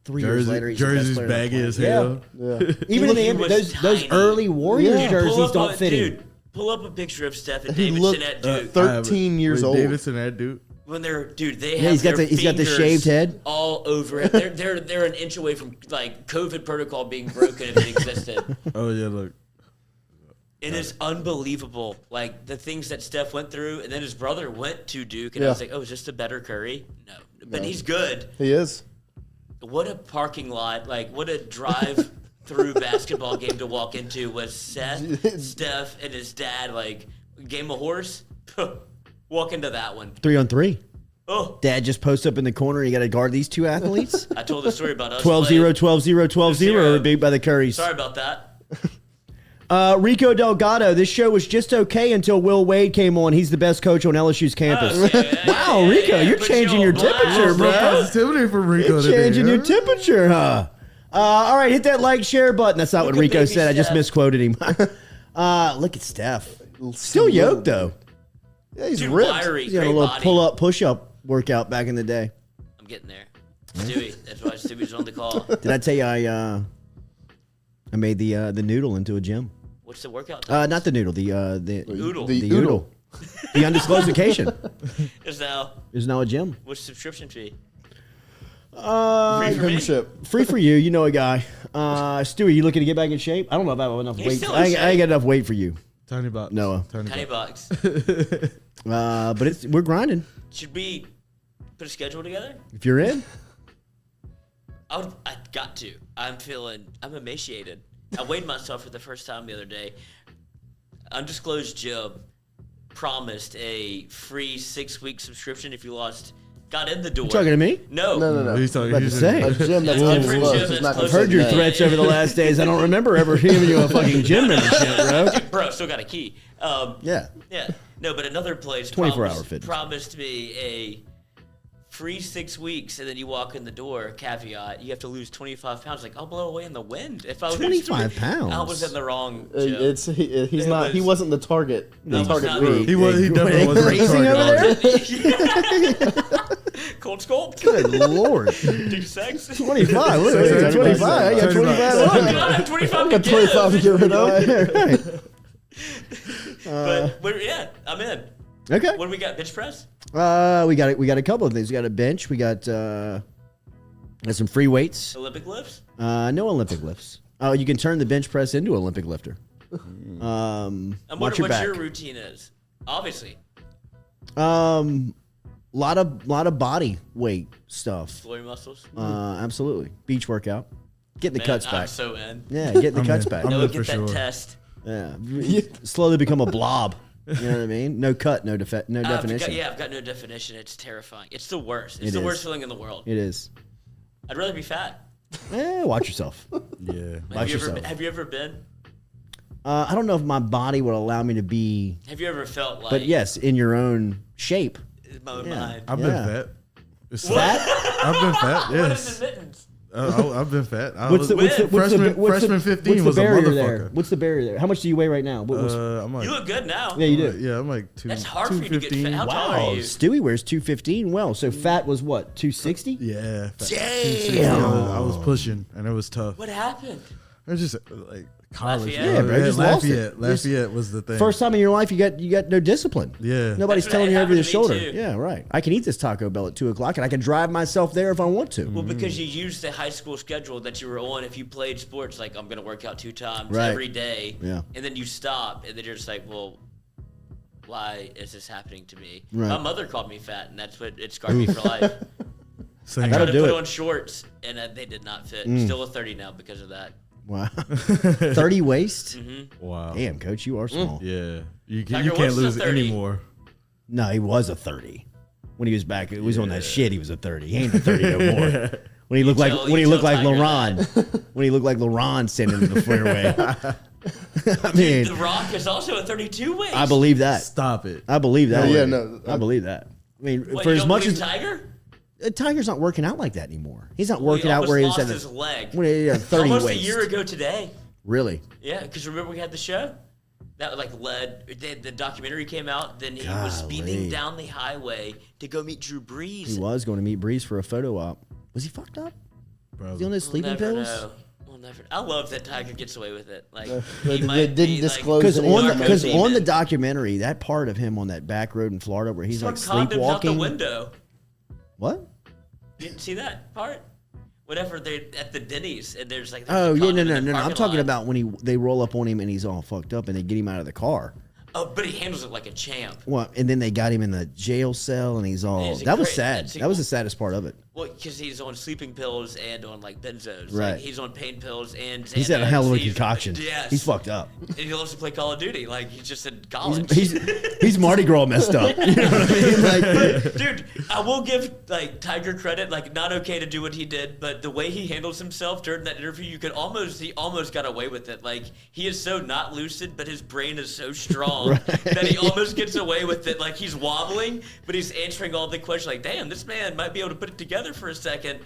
3 years later, he's Jersey's the best player on the baggy as planet. hell. Yeah. Even in the He NBA, was those tiny. early Warriors Yeah. jerseys don't fit him. Dude, pull up a picture of Steph and He Davidson looked at Duke. 13 years Wait, old. Davidson, that dude. When they're, dude, they Yeah, have he's got their the fingers shaved head. all over it. They're an inch away from like COVID protocol being broken if it existed. Oh yeah, look. It is unbelievable, like the things that Steph went through, and then his brother went to Duke, and I Yeah. was like, oh, is this a better Curry? No, but he's good. He is. What a parking lot! Like what a drive-through basketball game to walk into was Seth, Steph, and his dad. Like game of horse. Walk into that one. 3-on-3. Oh, Dad just posts up in the corner. You got to guard these two athletes. I told the story about us. 12-0, playing. 12-0, 12-0, or big by the Currys. Sorry about that. Rico Delgado, this show was just okay until Will Wade came on. He's the best coach on LSU's campus. Wow, Rico, you're changing your temperature, bro. Positivity for Rico You're today. changing your temperature, huh? All right, hit that like, share button. That's not what Look at Rico baby said. I just Steph. misquoted him. Look at Steph. Still yoked, though. Yeah, he's Dude, ripped. wiry, He's got a great little body. pull-up, push-up workout back in the day. I'm getting there. Stewie. That's why Stewie's on the call. Did I tell you I made the noodle into a gym? What's the workout? Not the noodle, the Oodle. the oodle. The undisclosed occasion Is now. is now a gym. What's subscription fee? Free for me? Membership. Free for you. You know a guy. Stewie, you looking to get back in shape? I don't know if I have enough He's weight. still in I ain't shape. got enough weight for you, Tiny box. Noah. Tiny bucks. But we're grinding. Should we put a schedule together? If you're in, I got to. I'm emaciated. I weighed myself for the first time the other day. Undisclosed gym promised a free 6-week subscription if you got in the door. you talking to me? No. No. He's talking. About to He's say. A gym that's Whoa, undisclosed. whoa. It's not I've I've heard your Yeah. threats over the last days. I don't remember ever giving you a fucking gym membership, bro. Bro, still got a key. Yeah. Yeah. No, but another place 24-hour fitness. promised me a free 6 weeks, and then you walk in the door, caveat, you have to lose 25 pounds. Like, I'll blow away in the wind. If I lose 25 three- pounds? I was in the wrong gym. He's not. He wasn't the target. The was target not group. He definitely They wasn't grazing over there? Cold sculpt? Good lord. Do sex? 25. Look, I got 25. I got 25. Oh, God, I have 25 to 25 to give. get rid of. Right. But, I'm in. Okay. What do we got? Bench press? We got a couple of things. We got a bench. We got some free weights. Olympic lifts? No Olympic lifts. Oh, you can turn the bench press into an Olympic lifter. I'm Watch wondering your what your back. routine is. Obviously. Lot of body weight stuff. Glory muscles. Absolutely. Beach workout. Getting the Man, cuts I'm back. so in. Yeah, getting the cuts in. back. I'm No, in get for that sure. test. Yeah. Slowly become a blob. You know what I mean? No cut, no definition. I've got no definition. It's terrifying. It's the worst. It's It the is. worst feeling in the world. It is. I'd rather be fat. Watch yourself. Yeah. Watch yourself. Have you ever been? I don't know if my body would allow me to be, Have you ever felt like? but yes, in your own shape. In my Yeah. mind. I've Yeah. been fat. It's Fat? I've been fat. What is Yes. the mittens? I've been fat. Freshman 15 was a barrier there? motherfucker. What's the barrier there? How much do you weigh right now? What was, I'm like, You look good now. yeah, you do. yeah, I'm like two. That's hard for you to get 215. fat. How tall Wow, are you? Stewie wears 215. Well, so fat was what, 260? Yeah. Fat. Damn. I was pushing, and it was tough. What happened? It was just like college. Lafayette? Yeah, bro, just lost it. Lafayette was the thing. First time in your life you got no discipline. Yeah. Nobody's That's what telling you over happened the to me, shoulder. too. Yeah, right. I can eat this Taco Bell at 2 o'clock and I can drive myself there if I want to. Well, because you used the high school schedule that you were on. If you played sports, like I'm going to work out 2 times Right. every day, Yeah. and then you stop, and then you're just like, well, why is this happening to me? Right. My mother called me fat, and that's what it scarred me for life. Same. That'll I tried to do put it. on shorts, and they did not fit. Still a 30 now because of that. Wow. 30 waist? Wow. Damn, coach, you are small. Yeah. You Tiger can't Woods is a lose 30. anymore. No, he was a 30. When he was back, it was on that shit. He was a 30. He ain't a 30 no more. When he looked like tell- when he you looked tell like Tiger LaRon. When he looked like LaRon standing in the fairway. I mean, The Rock is also a 32 waist. I believe that. Stop it. I believe that. Yeah, one. no, I believe that. I mean, Wait, for you as don't much believe as Tiger? Tiger's not working out like that anymore. He's not He working out almost where he's lost at his leg. 30 Almost waist. a year ago today. Really? Yeah, because remember we had the show? That like the documentary came out, then he was speeding Golly. down the highway to go meet Drew Brees. He was going to meet Breeze for a photo op. Was he fucked up? Was he on his We'll sleeping never pills? know. We'll never. I love that Tiger gets away with it. Like They he might didn't be, disclose Because any on, of because that. on the documentary, that part of him on that back road in Florida where he's like Some condoms out the sleepwalking. window. What? You didn't see that part? Whenever they're at the Denny's and there's like. Oh there's a yeah, condom no. in the I'm parking talking lot. about when they roll up on him and he's all fucked up and they get him out of the car. Oh, but he handles it like a champ. Well, and then they got him in the jail cell and he's all. Is it That was great? sad. That's That was the saddest part of it. Well, because he's on sleeping pills and on like benzos. Right. Like, he's on pain pills and He's had a hell of a Xanax. concoction. Yes. He's fucked up. And he loves to play Call of Duty. Like he's just in college. He's Mardi Gras messed up. You know what I mean? Like, Dude, I will give like Tiger credit. Like, not okay to do what he did, but the way he handles himself during that interview, he almost got away with it. Like, he is so not lucid, but his brain is so strong that he almost gets away with it. Like, he's wobbling, but he's answering all the questions. Like, damn, this man might be able to put it together for a second.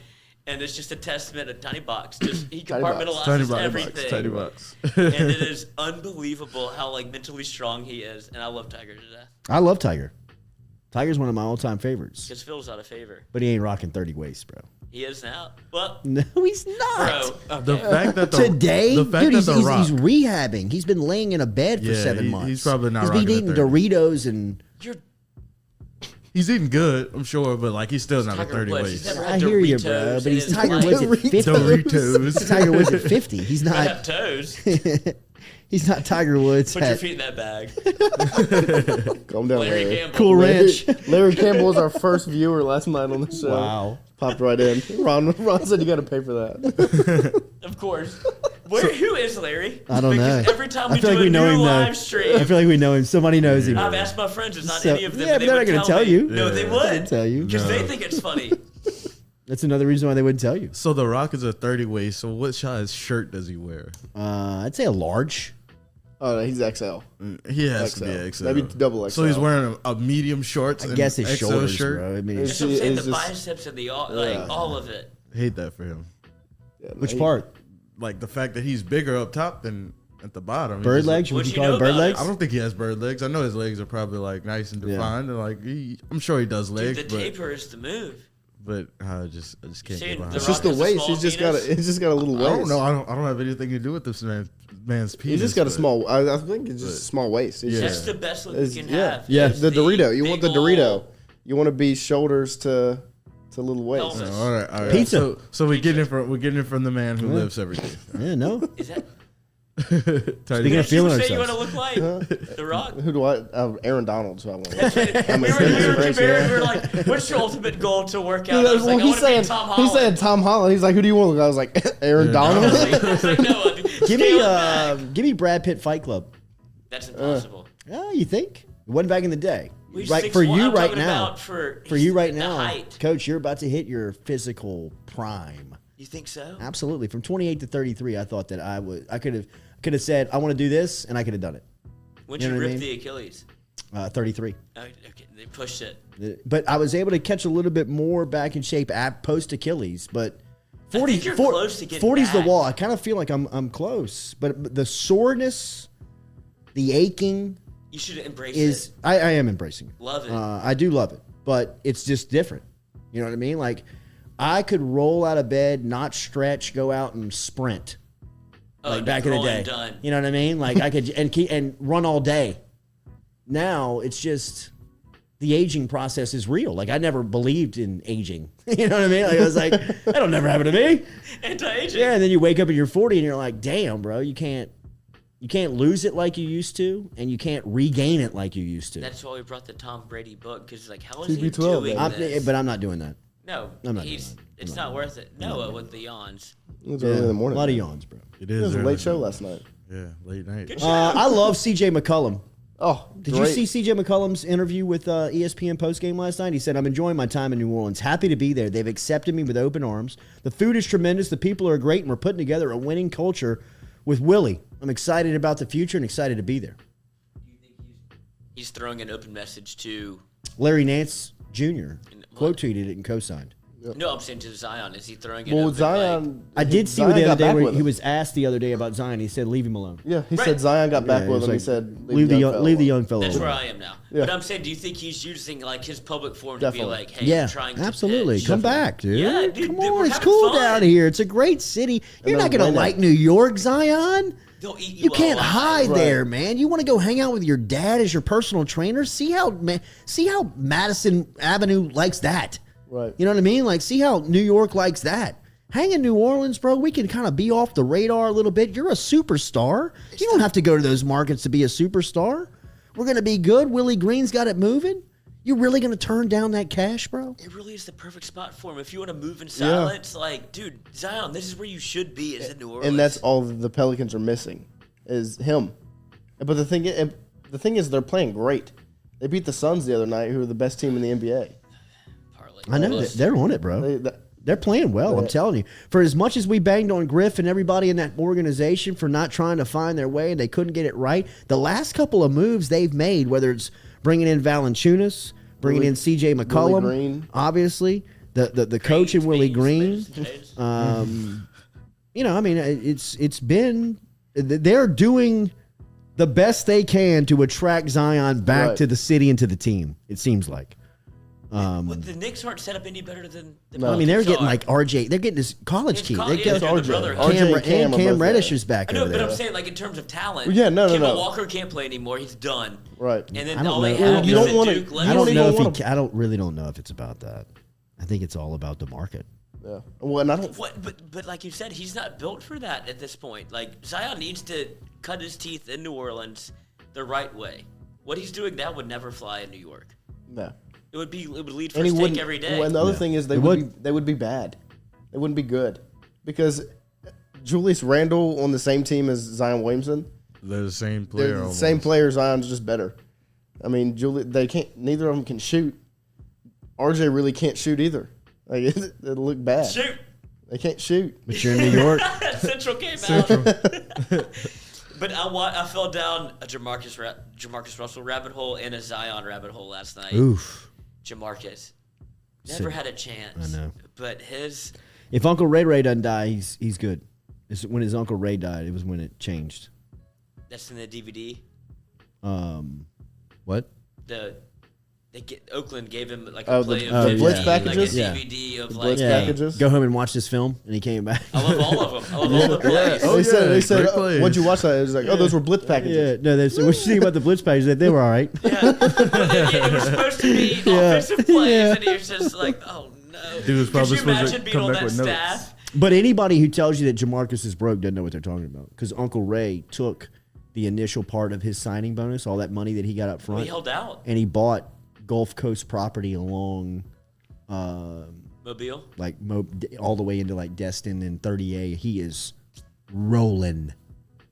And it's just a testament of Tiny Box. Just he compartmentalizes everything. Tiny Box. And it is unbelievable how like mentally strong he is. And I love Tiger to death. I love Tiger. Tiger's one of my all-time favorites. Because Phil's out of favor. But he ain't rocking 30 waist, bro. He is now. Well, No, he's not. bro. Okay. The fact that Today, the fact dude, that he's The Rock, rehabbing. He's been laying in a bed for Yeah, 7 he's months. probably not He's been rocking eating a 30. Doritos and. he's eating good, I'm sure, but like he's still not a Tiger 30 Woods. waist. He's never I had hear you, Doritos bro. But in he's his Tiger life. Woods at 50. Doritos. Tiger Woods at 50. He's I not. have toes. He's not Tiger Woods Put your at feet in that bag. Calm down, Larry Larry. Campbell. Cool Ranch. Larry Campbell was our first viewer last night on the show. Wow. Popped right in. Ron said you got to pay for that. Of course. Who is Larry? I don't know. Because every time I we feel do like we a know new him, though. live stream, I feel like we know him. Somebody knows him. I've asked my friends. It's not So- any of them. yeah, but they're not going gonna to tell you. No, they They would. didn't tell you. Because they think it's funny. That's another reason why they wouldn't tell you. So The Rock is a 30 waist. So what size shirt does he wear? I'd say a large. Oh, no, he's XL. He has XL. to be XL. Maybe double XL. So he's wearing a medium shorts. I and guess his XL shoulders, shirt. bro. I mean, That's what I'm saying. It's The just- biceps and the all of it. Hate that for him. Yeah, which he- part? Like the fact that he's bigger up top than at the bottom. He Bird just- legs? Would What you you call know it bird about legs? I don't think he has bird legs. I know his legs are probably like nice and defined, and like I'm sure he does Dude, legs, the but taper is the move. I just can't Saying get behind. The It's it. just the Rock has a waist. small He's just got penis? it's just got a little waist. I don't know. I don't have anything to do with this man's penis. He's just got a but- small. I think it's just a small waist. It's Yeah. That's just- the best look it's- you can yeah. have. Yeah. is the Dorito. You big want the ol' Dorito. You want to be shoulders to little waist. Pelvis. All right. Pizza. So we're getting it from the man who lives every day. Yeah, no. Is that Tiny Speaking Box. of what you feeling say you want to ourselves. look like? The Rock? Who do I? Aaron Donald's who I want. We were comparing. We were like, what's your ultimate goal to work out? I was like, I want to be Tom Holland. he's saying Tom Holland. He's like, who do you want to look? I was like, Aaron Donald. I was like, no, Give me Brad Pitt Fight Club. That's impossible. Oh, you think? It wasn't back in the day. Well, he's Right 6'1". for you I'm right talking now. about for you right the now, height. Coach, you're about to hit your physical prime. You think so? Absolutely. From 28 to 33, I thought that I could have said I want to do this, and I could have done it. When'd You you know what I rip mean? the Achilles? 33. Oh, okay, they pushed it. But I was able to catch a little bit more back in shape at post Achilles. But 40, think you're close to getting 40's the back. wall. I kind of feel like I'm close. But the soreness, the aching You should embrace is it. I am embracing it. Love it. I do love it, but it's just different. You know what I mean? Like I could roll out of bed, not stretch, go out and sprint. Like back in the roll day. and done. You know what I mean? Like I could and run all day. Now it's just the aging process is real. Like I never believed in aging. You know what I mean? Like I was like, that'll never happen to me. Anti-aging. Yeah, and then you wake up and you're 40 and you're like, damn, bro, you can't lose it like you used to, and you can't regain it like you used to. That's why we brought the Tom Brady book, because like, how is he TB12, doing man. this? But I'm not doing that. No, I'm not he's. doing that. It's not worth it. Noah with the yawns. It was early in the morning. A lot of yawns, bro. It It is was a early. late show last night. Yeah, late night. I love CJ McCollum. Oh, Did great. you see CJ McCollum's interview with ESPN postgame last night? He said, I'm enjoying my time in New Orleans. Happy to be there. They've accepted me with open arms. The food is tremendous. The people are great, and we're putting together a winning culture with Willie. I'm excited about the future and excited to be there. He's throwing an open message to. Larry Nance Jr. What? quote tweeted it and co-signed. No, I'm saying to Zion. Is he throwing it? Well, open, Zion. I did see Zion the got other day back where with he him. was asked the other day about Zion. He said, leave him alone. Yeah, he Right. said Zion got back Yeah, with it's him. He like, said, leave the fella young alone." fella That's alone. where I am now. Yeah. But I'm saying, do you think he's using like his public forum Definitely. to be like, hey, Yeah, I'm trying to absolutely. pitch? Come back, dude. Yeah, dude, Come dude, on, we're it's having cool fun. down here. It's a great city. You're not then going to win like it. New York, Zion. They'll eat you You can't alive. hide Right. there, man. You want to go hang out with your dad as your personal trainer? See how Madison Avenue likes that. Right. You know what I mean? Like, see how New York likes that. Hang in New Orleans, bro. We can kind of be off the radar a little bit. You're a superstar. You don't have to go to those markets to be a superstar. We're going to be good. Willie Green's got it moving. You really going to turn down that cash, bro? It really is the perfect spot for him. If you want to move in silence, like, dude, Zion, this is where you should be, is in New Orleans. And that's all the Pelicans are missing, is him. But the thing is, they're playing great. They beat the Suns the other night, who are the best team in the NBA. I know. They're on it, bro. They're playing well, I'm telling you. For as much as we banged on Griff and everybody in that organization for not trying to find their way and they couldn't get it right, the last couple of moves they've made, whether it's bringing in Valanciunas, bringing in C.J. McCollum, obviously, the coach and Willie Green. You know, I mean, it's been – they're doing the best they can to attract Zion back to the city and to the team, it seems like. The Knicks aren't set up any better than the I mean, they're getting like RJ. They're getting this college kid. They get RJ. Cam Reddish is back. I know, over but there. I'm saying, like, in terms of talent, no. Walker can't play anymore. He's done. Right. And then I don't all they know. have You is don't wanna- Duke. I don't know if he. I don't really don't know if it's about that. I think it's all about the market. Yeah. Well, and I don't. But like you said, he's not built for that at this point. Like, Zion needs to cut his teeth in New Orleans the right way. What he's doing now would never fly in New York. No. It would lead for And he steak wouldn't. every day. Well, and the other thing is they would be bad. They wouldn't be good because Julius Randle on the same team as Zion Williamson. They're the same player. They're the almost. same player. Zion's just better. I mean, they can't. Neither of them can shoot. RJ really can't shoot either. Like it'll look bad. Shoot. They can't shoot. But you're in New York. Central came out. But I fell down a Jamarcus Russell rabbit hole and a Zion rabbit hole last night. Oof. Jamarcus never had a chance. I know. But his If Uncle Ray doesn't die, he's good. It's when his Uncle Ray died, it was when it changed. That's in the DVD. What? Oakland gave him like Oh, a play the of 50, Blitz packages? like a DVD of like Blitz hey, packages? Go home and watch this film, and he came back. I love all of them. I love all the plays. Oh, they said, great plays. what'd you watch that? It was like, oh, those were blitz packages. Yeah, no, they said, what you think about the blitz packages? They were all right. Yeah. It was supposed to be offensive plays, and he was just like, oh no. He was probably Could you supposed to imagine being come on back that with notes. staff? But anybody who tells you that Jamarcus is broke doesn't know what they're talking about, because Uncle Ray took the initial part of his signing bonus, all that money that he got up front, He held out. and he bought Gulf Coast property along Mobile. like all the way into like Destin and 30A. He is rolling,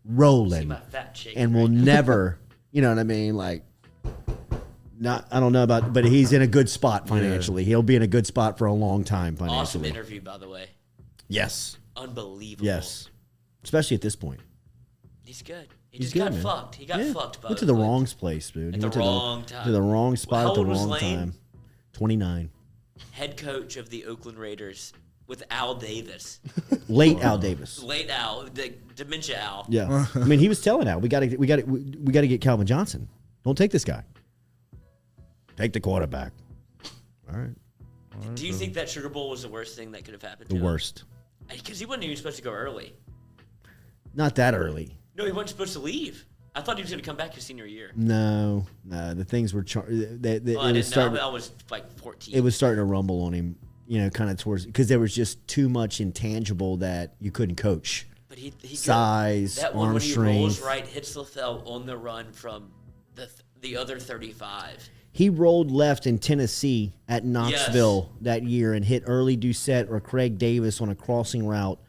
See my fat chick. and will never, you know what I mean? Like, not I don't know about, but he's in a good spot financially. He'll be in a good spot for a long time Awesome financially. interview, by the way. Yes, Unbelievable. yes, especially at this point. He's good. He He's just good, got man. fucked. He got fucked by Went to the wrong place, dude. At He the went wrong time. to the wrong spot How at the old was wrong Lane? time. 29. Head coach of the Oakland Raiders with Al Davis. Late Al Davis. Late Al, the dementia Al. Yeah, I mean, he was telling Al, we got to get Calvin Johnson. Don't take this guy. Take the quarterback. All right, Do you think that Sugar Bowl was the worst thing that could have happened to the him? worst. Because he wasn't even supposed to go early. Not that early. No, he wasn't supposed to leave. I thought he was going to come back his senior year. No. The things were. Well, I it didn't was starting. know. I was like 14. It was starting to rumble on him. You know, kind of towards because there was just too much intangible that you couldn't coach. But he Size, that one arm when he rolls strength. right, hits LaFell on the run from the other 35. He rolled left in Tennessee at Knoxville that year and hit early Doucette or Craig Davis on a crossing route.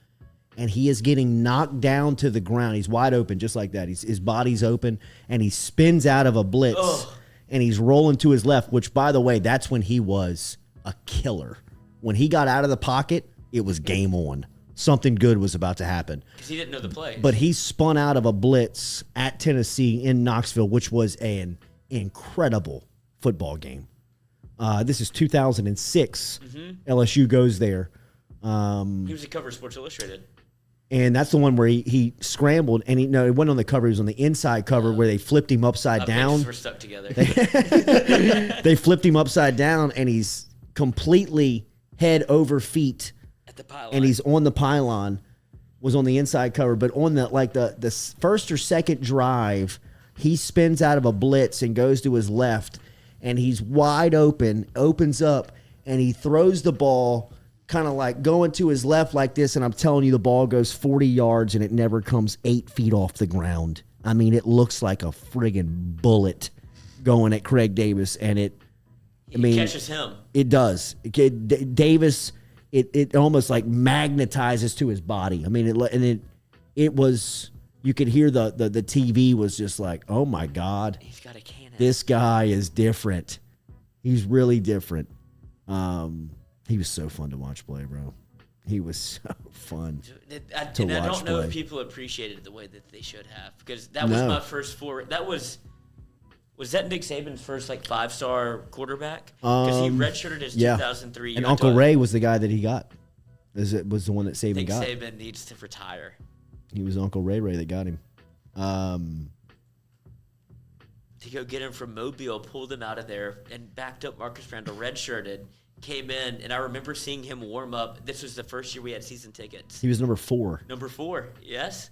And he is getting knocked down to the ground. He's wide open just like that. His body's open, and he spins out of a blitz, and he's rolling to his left, which, by the way, that's when he was a killer. When he got out of the pocket, it was game on. Something good was about to happen. Because he didn't know the play. But he spun out of a blitz at Tennessee in Knoxville, which was an incredible football game. This is 2006. LSU goes there. He was a cover of Sports Illustrated. And that's the one where he scrambled, and it wasn't on the cover. He was on the inside cover where they flipped him upside down. We're stuck together. They flipped him upside down, and he's completely head over feet, At the pylon. and he's on the pylon. Was on the inside cover, but on the first or second drive, he spins out of a blitz and goes to his left, and he's wide open, opens up, and he throws the ball kind of like going to his left like this, and I'm telling you, the ball goes 40 yards, and it never comes 8 feet off the ground. I mean, it looks like a friggin' bullet going at Craig Davis, and It catches him. It does. Davis, it almost like magnetizes to his body. I mean, it was. You could hear the TV was just like, oh my God, He's got a cannon. this guy is different. He's really different. He was so fun to watch play, bro. He was so fun I to don't watch know play. if people appreciated it the way that they should have, because that was my first four. That was that Nick Saban's first like 5-star quarterback? Because he redshirted his 2003 year. And Uncle Ray was the guy that he got. It was the one that Saban Nick got. Saban needs to retire. He was Uncle Ray that got him. To go get him from Mobile, pulled him out of there, and backed up Marcus Randall, redshirted, came in, and I remember seeing him warm up. This was the first year we had season tickets. He was number 4. Number 4, yes.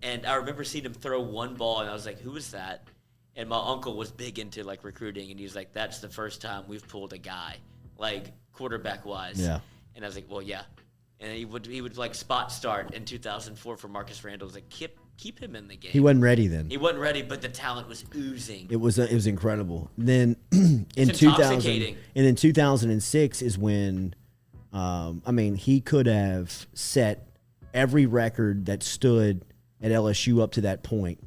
And I remember seeing him throw one ball, and I was like, who is that? And my uncle was big into, like, recruiting, and he was like, that's the first time we've pulled a guy, like, quarterback-wise. Yeah. And I was like, well, yeah. And he would like, spot start in 2004 for Marcus Randall. I was like, keep him in the game. He wasn't ready then. He wasn't ready, but the talent was oozing. It was incredible. Then in 2000, and then 2006 is when, he could have set every record that stood at LSU up to that point.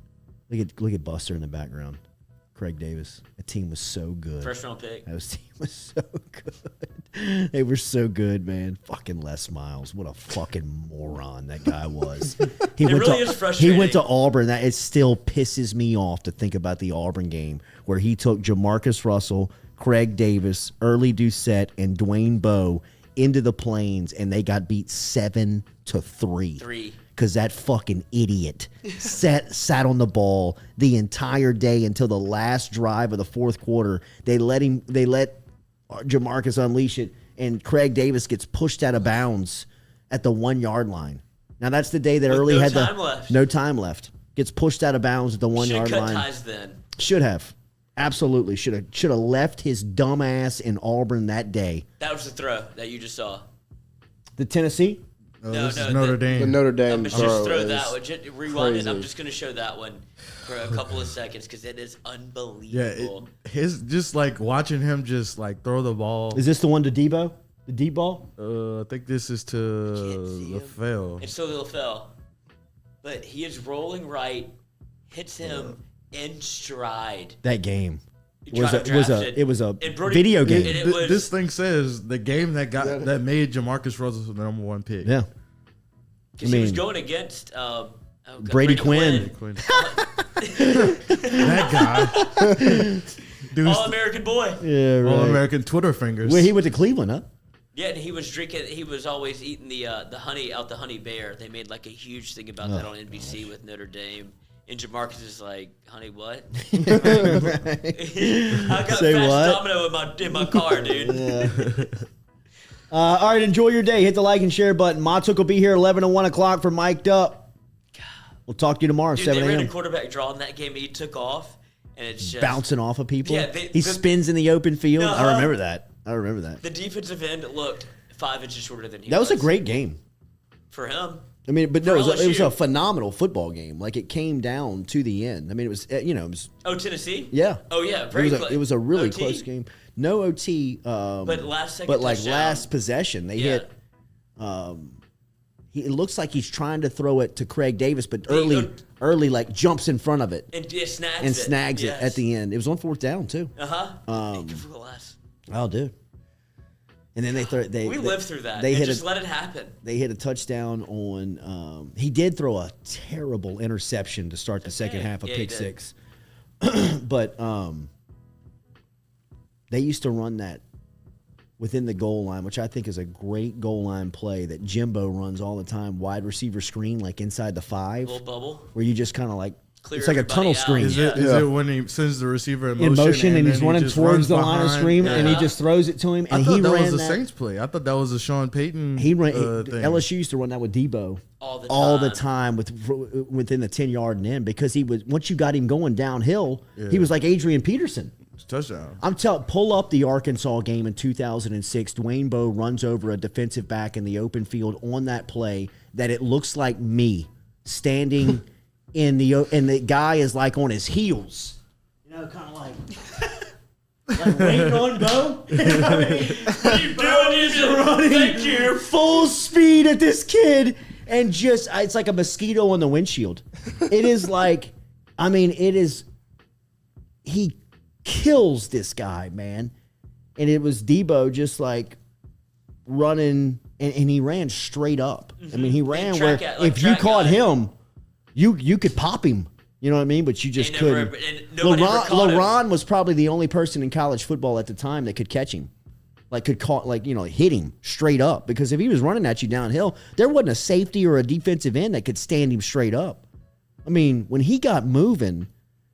Look at Buster in the background. Craig Davis. The team was so good. First round pick. That team was so good. They were so good, man. Fucking Les Miles. What a fucking moron that guy was. Is frustrating. He went to Auburn. It still pisses me off to think about the Auburn game where he took Jamarcus Russell, Craig Davis, Early Doucette, and Dwayne Bowe into the Plains, and they got beat 7-3. 3. Because that fucking idiot sat on the ball the entire day until the last drive of the fourth quarter. They let Jamarcus unleash it, and Craig Davis gets pushed out of bounds at the 1-yard line. Now that's the day that With Early no had time left. no time left. Gets pushed out of bounds at the 1-yard line. Should cut ties then. Should have. Absolutely should have left his dumb ass in Auburn that day. That was the throw that you just saw. The Tennessee? This is Notre Dame. The Notre Dame Just throw throw is that one. Just rewind it. crazy. I'm just going to show that one for a couple of seconds because it is Yeah, unbelievable. his just like watching him just like throw the ball. Is this the one to Debo? The deep ball? I think this is to LaFell. It's still LaFell. But he is rolling right, hits him in stride. That game. He tried to draft it. It was a And Brody- video game. it was- This thing says the game that made Jamarcus Russell the number 1 pick. Yeah. Because he was going against Brady Quinn. That guy. Dude's All-American boy. Yeah, right. All-American Twitter fingers. Well, he went to Cleveland, huh? Yeah, and he was drinking. He was always eating the honey out the honey bear. They made like a huge thing about that on NBC with Notre Dame. And Jamarcus is like, honey, what? I got Say Fast what? Domino in my car, dude. All right, enjoy your day. Hit the like and share button. Matuk will be here 11 and 1 o'clock for Mic'd Up. We'll talk to you tomorrow, Dude, 7 they ran a a.m. quarterback draw in that game. He took off, and it's just Bouncing off of people. Yeah, he spins in the open field. Uh-huh. I remember that. The defensive end looked 5 inches shorter than he That was a great game. for him. I mean, but no, it was LSU. a phenomenal football game. Like, it came down to the end. I mean, it was, it was. Oh, Tennessee? Yeah. Oh, yeah. Very close. It was a really OT. close game. No OT. But last second But like touchdown. last possession, they hit. It looks like he's trying to throw it to Craig Davis, but early like jumps in front of it And it snags and it. snags it Yes. at the end. It was on 4th down too. Oh, dude. And then we lived through that. They Just let it happen. They hit a touchdown on. He did throw a terrible interception to start the second half of Yeah, he pick did. 6, but they used to run that within the goal line, which I think is a great goal line play that Jimbo runs all the time. Wide receiver screen, like inside the 5, Little bubble. where you just kind of like Clear it's like a everybody tunnel out. screen. Is it when he sends the receiver in motion and he's then running just towards runs the line of behind? screen and he just throws it to him? I And thought he that ran was a that. Saints play. I thought that was a Sean Payton. He ran. thing. LSU used to run that with Debo all the time within the 10-yard and in, because he was, once you got him going downhill, he was like Adrian Peterson. Touchdown. Pull up the Arkansas game in 2006. Dwayne Bowe runs over a defensive back in the open field on that play that it looks like me standing and the guy is like on his heels, kind of like Like waiting on Bo. I mean, Bo is running Thank you. full speed at this kid, and just it's like a mosquito on the windshield. It is like, I mean, it is. He kills this guy, man, and it was Debo just like running, and he ran straight up. I mean, he ran where if you caught him, you could pop him. You know what I mean? But you just couldn't. LeBron was probably the only person in college football at the time that could catch him. Like could caught, like, you know, hit him straight up. Because if he was running at you downhill, there wasn't a safety or a defensive end that could stand him straight up. I mean, when he got moving,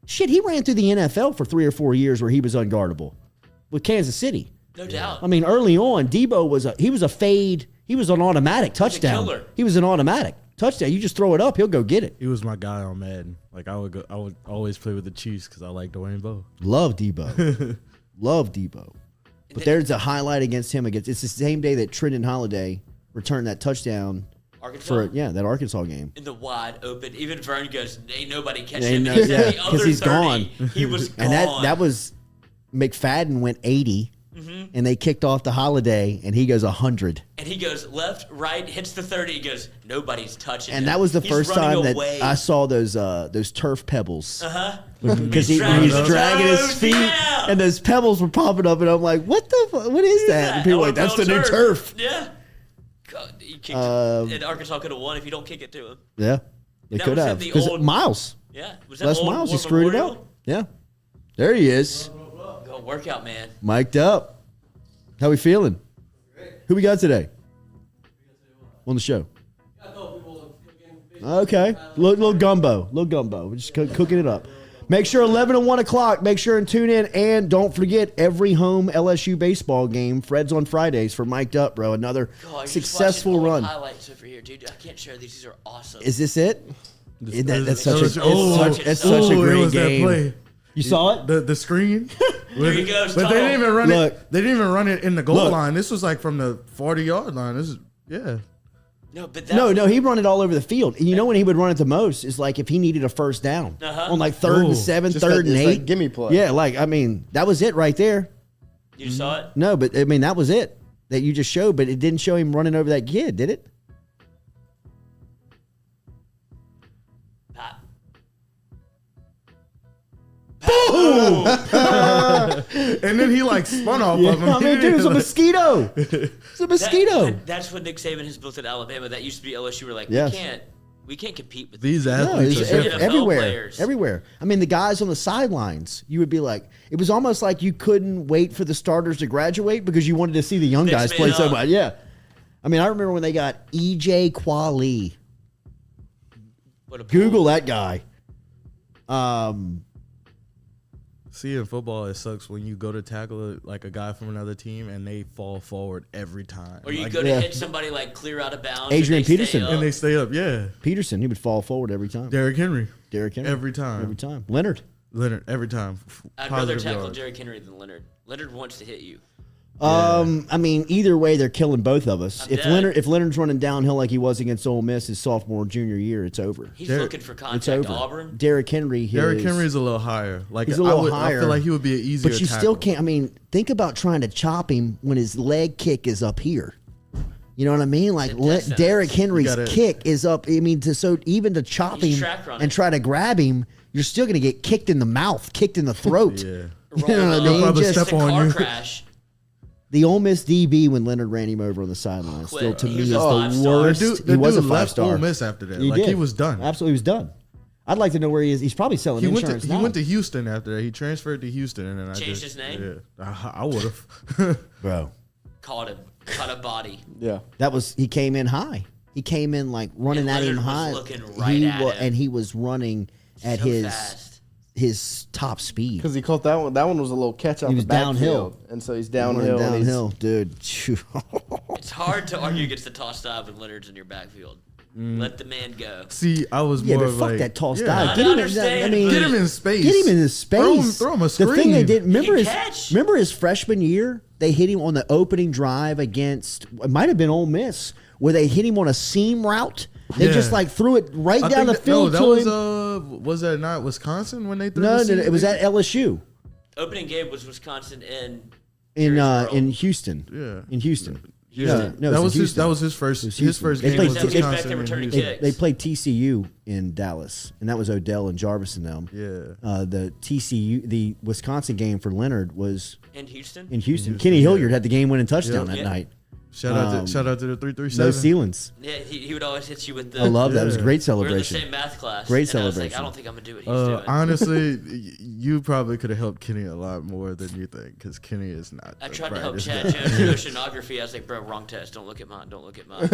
shit, he ran through the NFL for 3 or 4 years where he was unguardable with Kansas City. No doubt. I mean, early on, Debo was a fade. He was an automatic touchdown. killer. He was an automatic touchdown. You just throw it up, he'll go get it. He was my guy on Madden. Like I would always play with the Chiefs because I like Dwayne Bowe. Love Debo. Love Debo. But there's a highlight against him. It's the same day that Trenton Holiday returned that touchdown Arkansas? that Arkansas game. In the wide open. Even Vern goes, ain't nobody catching Ain't him. no- Because yeah, the 'cause other he's 30, gone. He was gone. And that was McFadden went 80, and they kicked off the Holiday, and he goes 100. And he goes left, right, hits the 30. He goes, nobody's touching him. And that was the He's first running time that away. I saw those turf pebbles. Because He's he was dragging dragging his toes, feet, yeah. and those pebbles were popping up, and I'm like, what is that? And people were like, that's the new turf. Yeah. God, he kicked it. And Arkansas could have won if you don't kick it to him. Yeah, they That could was have. in the 'Cause old- Miles. Yeah. Was that Les old Miles, he War screwed it Memorial? up. Yeah. There he is. Go workout, man. Mic'd up. How we feeling? Who we got today? On the show. Okay. Little gumbo. We're just cooking it up. Make sure 11 and 1 o'clock. Make sure and tune in. And don't forget every home LSU baseball game. Fred's on Fridays for Mic'd Up, bro. Another God, you're successful just watching old run. highlights over here, dude. I can't share these. These are awesome. Is this it? That's such It's a it great was that game. play. You saw it? The screen. There he goes, But they didn't even run Look. it. They didn't even run it in the goal Look. line. This was like from the 40-yard line. This is No, but that, No, he run it all over the field. And you know when he would run it the most is like if he needed a first down on like 3rd and 7, Just 3rd and it's 8. like gimme play. Yeah, like I mean that was it right there. You saw it? No, but I mean that was it that you just showed, but it didn't show him running over that kid, did it? and then he like spun off of him. I mean, dude, it's a mosquito. It's a mosquito. That's what Nick Saban has built at Alabama. That used to be LSU. We're like, Yes. we can't compete with These No, athletes it's are NFL everywhere. players. Everywhere. I mean, the guys on the sidelines, you would be like, it was almost like you couldn't wait for the starters to graduate because you wanted to see the young Next guys man play so up. much. Yeah. I mean, I remember when they got EJ Quali. What a pull. Google that guy. See, in football, it sucks when you go to tackle like a guy from another team and they fall forward every time. Or you Like, go to Yeah. hit somebody like clear out of bounds. Adrian and they stay Peterson. up. and they stay up. Yeah, Peterson, he would fall forward every time. Derrick Henry Derrick Henry. every time. Every time. Leonard. Leonard every time. I'd rather Positive tackle yards. Derrick Henry than Leonard. Leonard wants to hit you. I mean, either way, they're killing both of us. I'm If dead. Leonard's running downhill like he was against Ole Miss his sophomore, junior year, it's over. He's Derrick- looking for It's contact. over. Auburn. Derrick Henry. Derrick Henry's a little higher. Like He's a little I higher. feel like he would be an easier. But you still can't. I mean, think about trying to chop him when his leg kick is up here. You know what I mean? Like Intestines. Derrick Henry's You gotta- kick is up. I mean, even to chop He's him track running. and try to grab him, you're still going to get kicked in the mouth, kicked in the throat. Yeah. You know what I mean? probably Just step a on car you. crash. the Ole Miss DB when Leonard ran him over on the sideline. Quit. Still, to He me, was is a the five-star. worst. The He was a dude left 5-star. Ole Miss after that. He Like he did. was done. Absolutely, he was done. I'd like to know where he is. He's probably selling He went insurance to now. he went to Houston after that. He transferred to Houston and then I Changed just, his name? Yeah, I would have. Bro. Caught him. Caught a body. Yeah. He came in high. He came in like running And at him Leonard was high. looking right at him. And he was running at So his fast. his top speed. Because he caught that one. That one was a little catch out He the was downhill. backfield. And so he's Running downhill. and he's- downhill, dude. It's hard to argue against the toss dive when Leonard's in your backfield. Let the man go. See, I was Yeah, more but of fuck like, that toss yeah. dive. I Get him in. understand, I mean, but- Get him in space. Get him in his space. Throw him a The screen. thing they did. Remember can his. catch. Remember his freshman year. They hit him on the opening drive against. It might have been Ole Miss, where they hit him on a seam route. They Yeah. just like threw it right I down think the field that to was him. was that not Wisconsin when they threw No, the it was at LSU. Opening game was Wisconsin in Houston. Yeah. In Houston. Yeah, No, that it was in his. That Houston. was his first. It was His Houston. first They game played was T- they- Wisconsin and returning Houston. kicks. They played TCU in Dallas, and that was Odell and Jarvis and them. Yeah. The Wisconsin game for Leonard was in Houston. in Houston. Kenny Hilliard had the game-winning touchdown Yeah. that night. Shout out to the 337. No ceilings. Yeah, he would always hit you with the. I love that. It was a great We were in the celebration. same math class. Great and celebration. I was like, I don't think I'm gonna do what he's doing. Honestly, you probably could have helped Kenny a lot more than you think, because Kenny is not. I the tried to help brightest Chad guy. Jones do oceanography. I was like, bro, wrong test. Don't look at mine. Don't look at mine.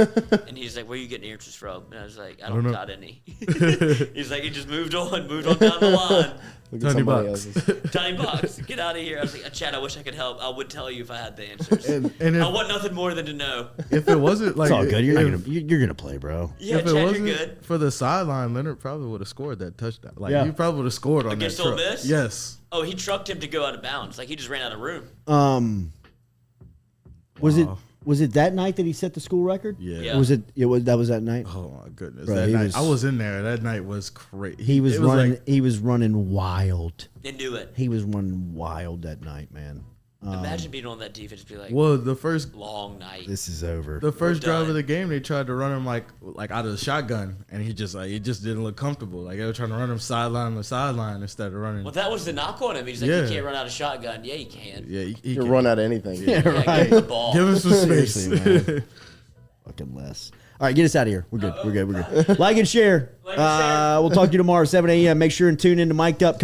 And he's like, where are you getting the answers from? And I was like, I don't know. got any. He's like, he just moved on down the line. Look at Tony somebody Bucks. else's. Tiny box, get out of here. I was like, Chad, I wish I could help. I would tell you if I had the answers. And if, I want nothing more than to know. if it wasn't like It's all good. if, You're gonna play, bro. Yeah, if Chad, it you're wasn't good. for the sideline, Leonard probably would have scored that touchdown. Like Yeah. you probably would have scored on Against that Ole truck. Miss? Yes. Oh, he trucked him to go out of bounds. Like, he just ran out of room. Was it that night that he set the school record? Yeah. Yeah. Was it? That was that night. Oh my goodness. Bro, that he night, was- I was in there. That night was crazy. He was it running. like- he was running wild. They knew it. He was running wild that night, man. Imagine being on that defense, be like, well, the first long night. This is over. The first drive done. of the game, they tried to run him like out of the shotgun, and he just didn't look comfortable. Like they were trying to run him sideline to sideline instead of running. Well, that was the knock on him. He's like, Yeah. you can't run out of shotgun. Yeah, you can. Yeah, he You can run out of anything. Yeah, Yeah, right. give him the ball. Give him some space. Seriously, man. Fucking less. All right, get us out of here. We're good. We're good. We're good. Like and share. Like and share. We'll talk to you tomorrow, 7 a.m. Make sure and tune in to Mic'd Up.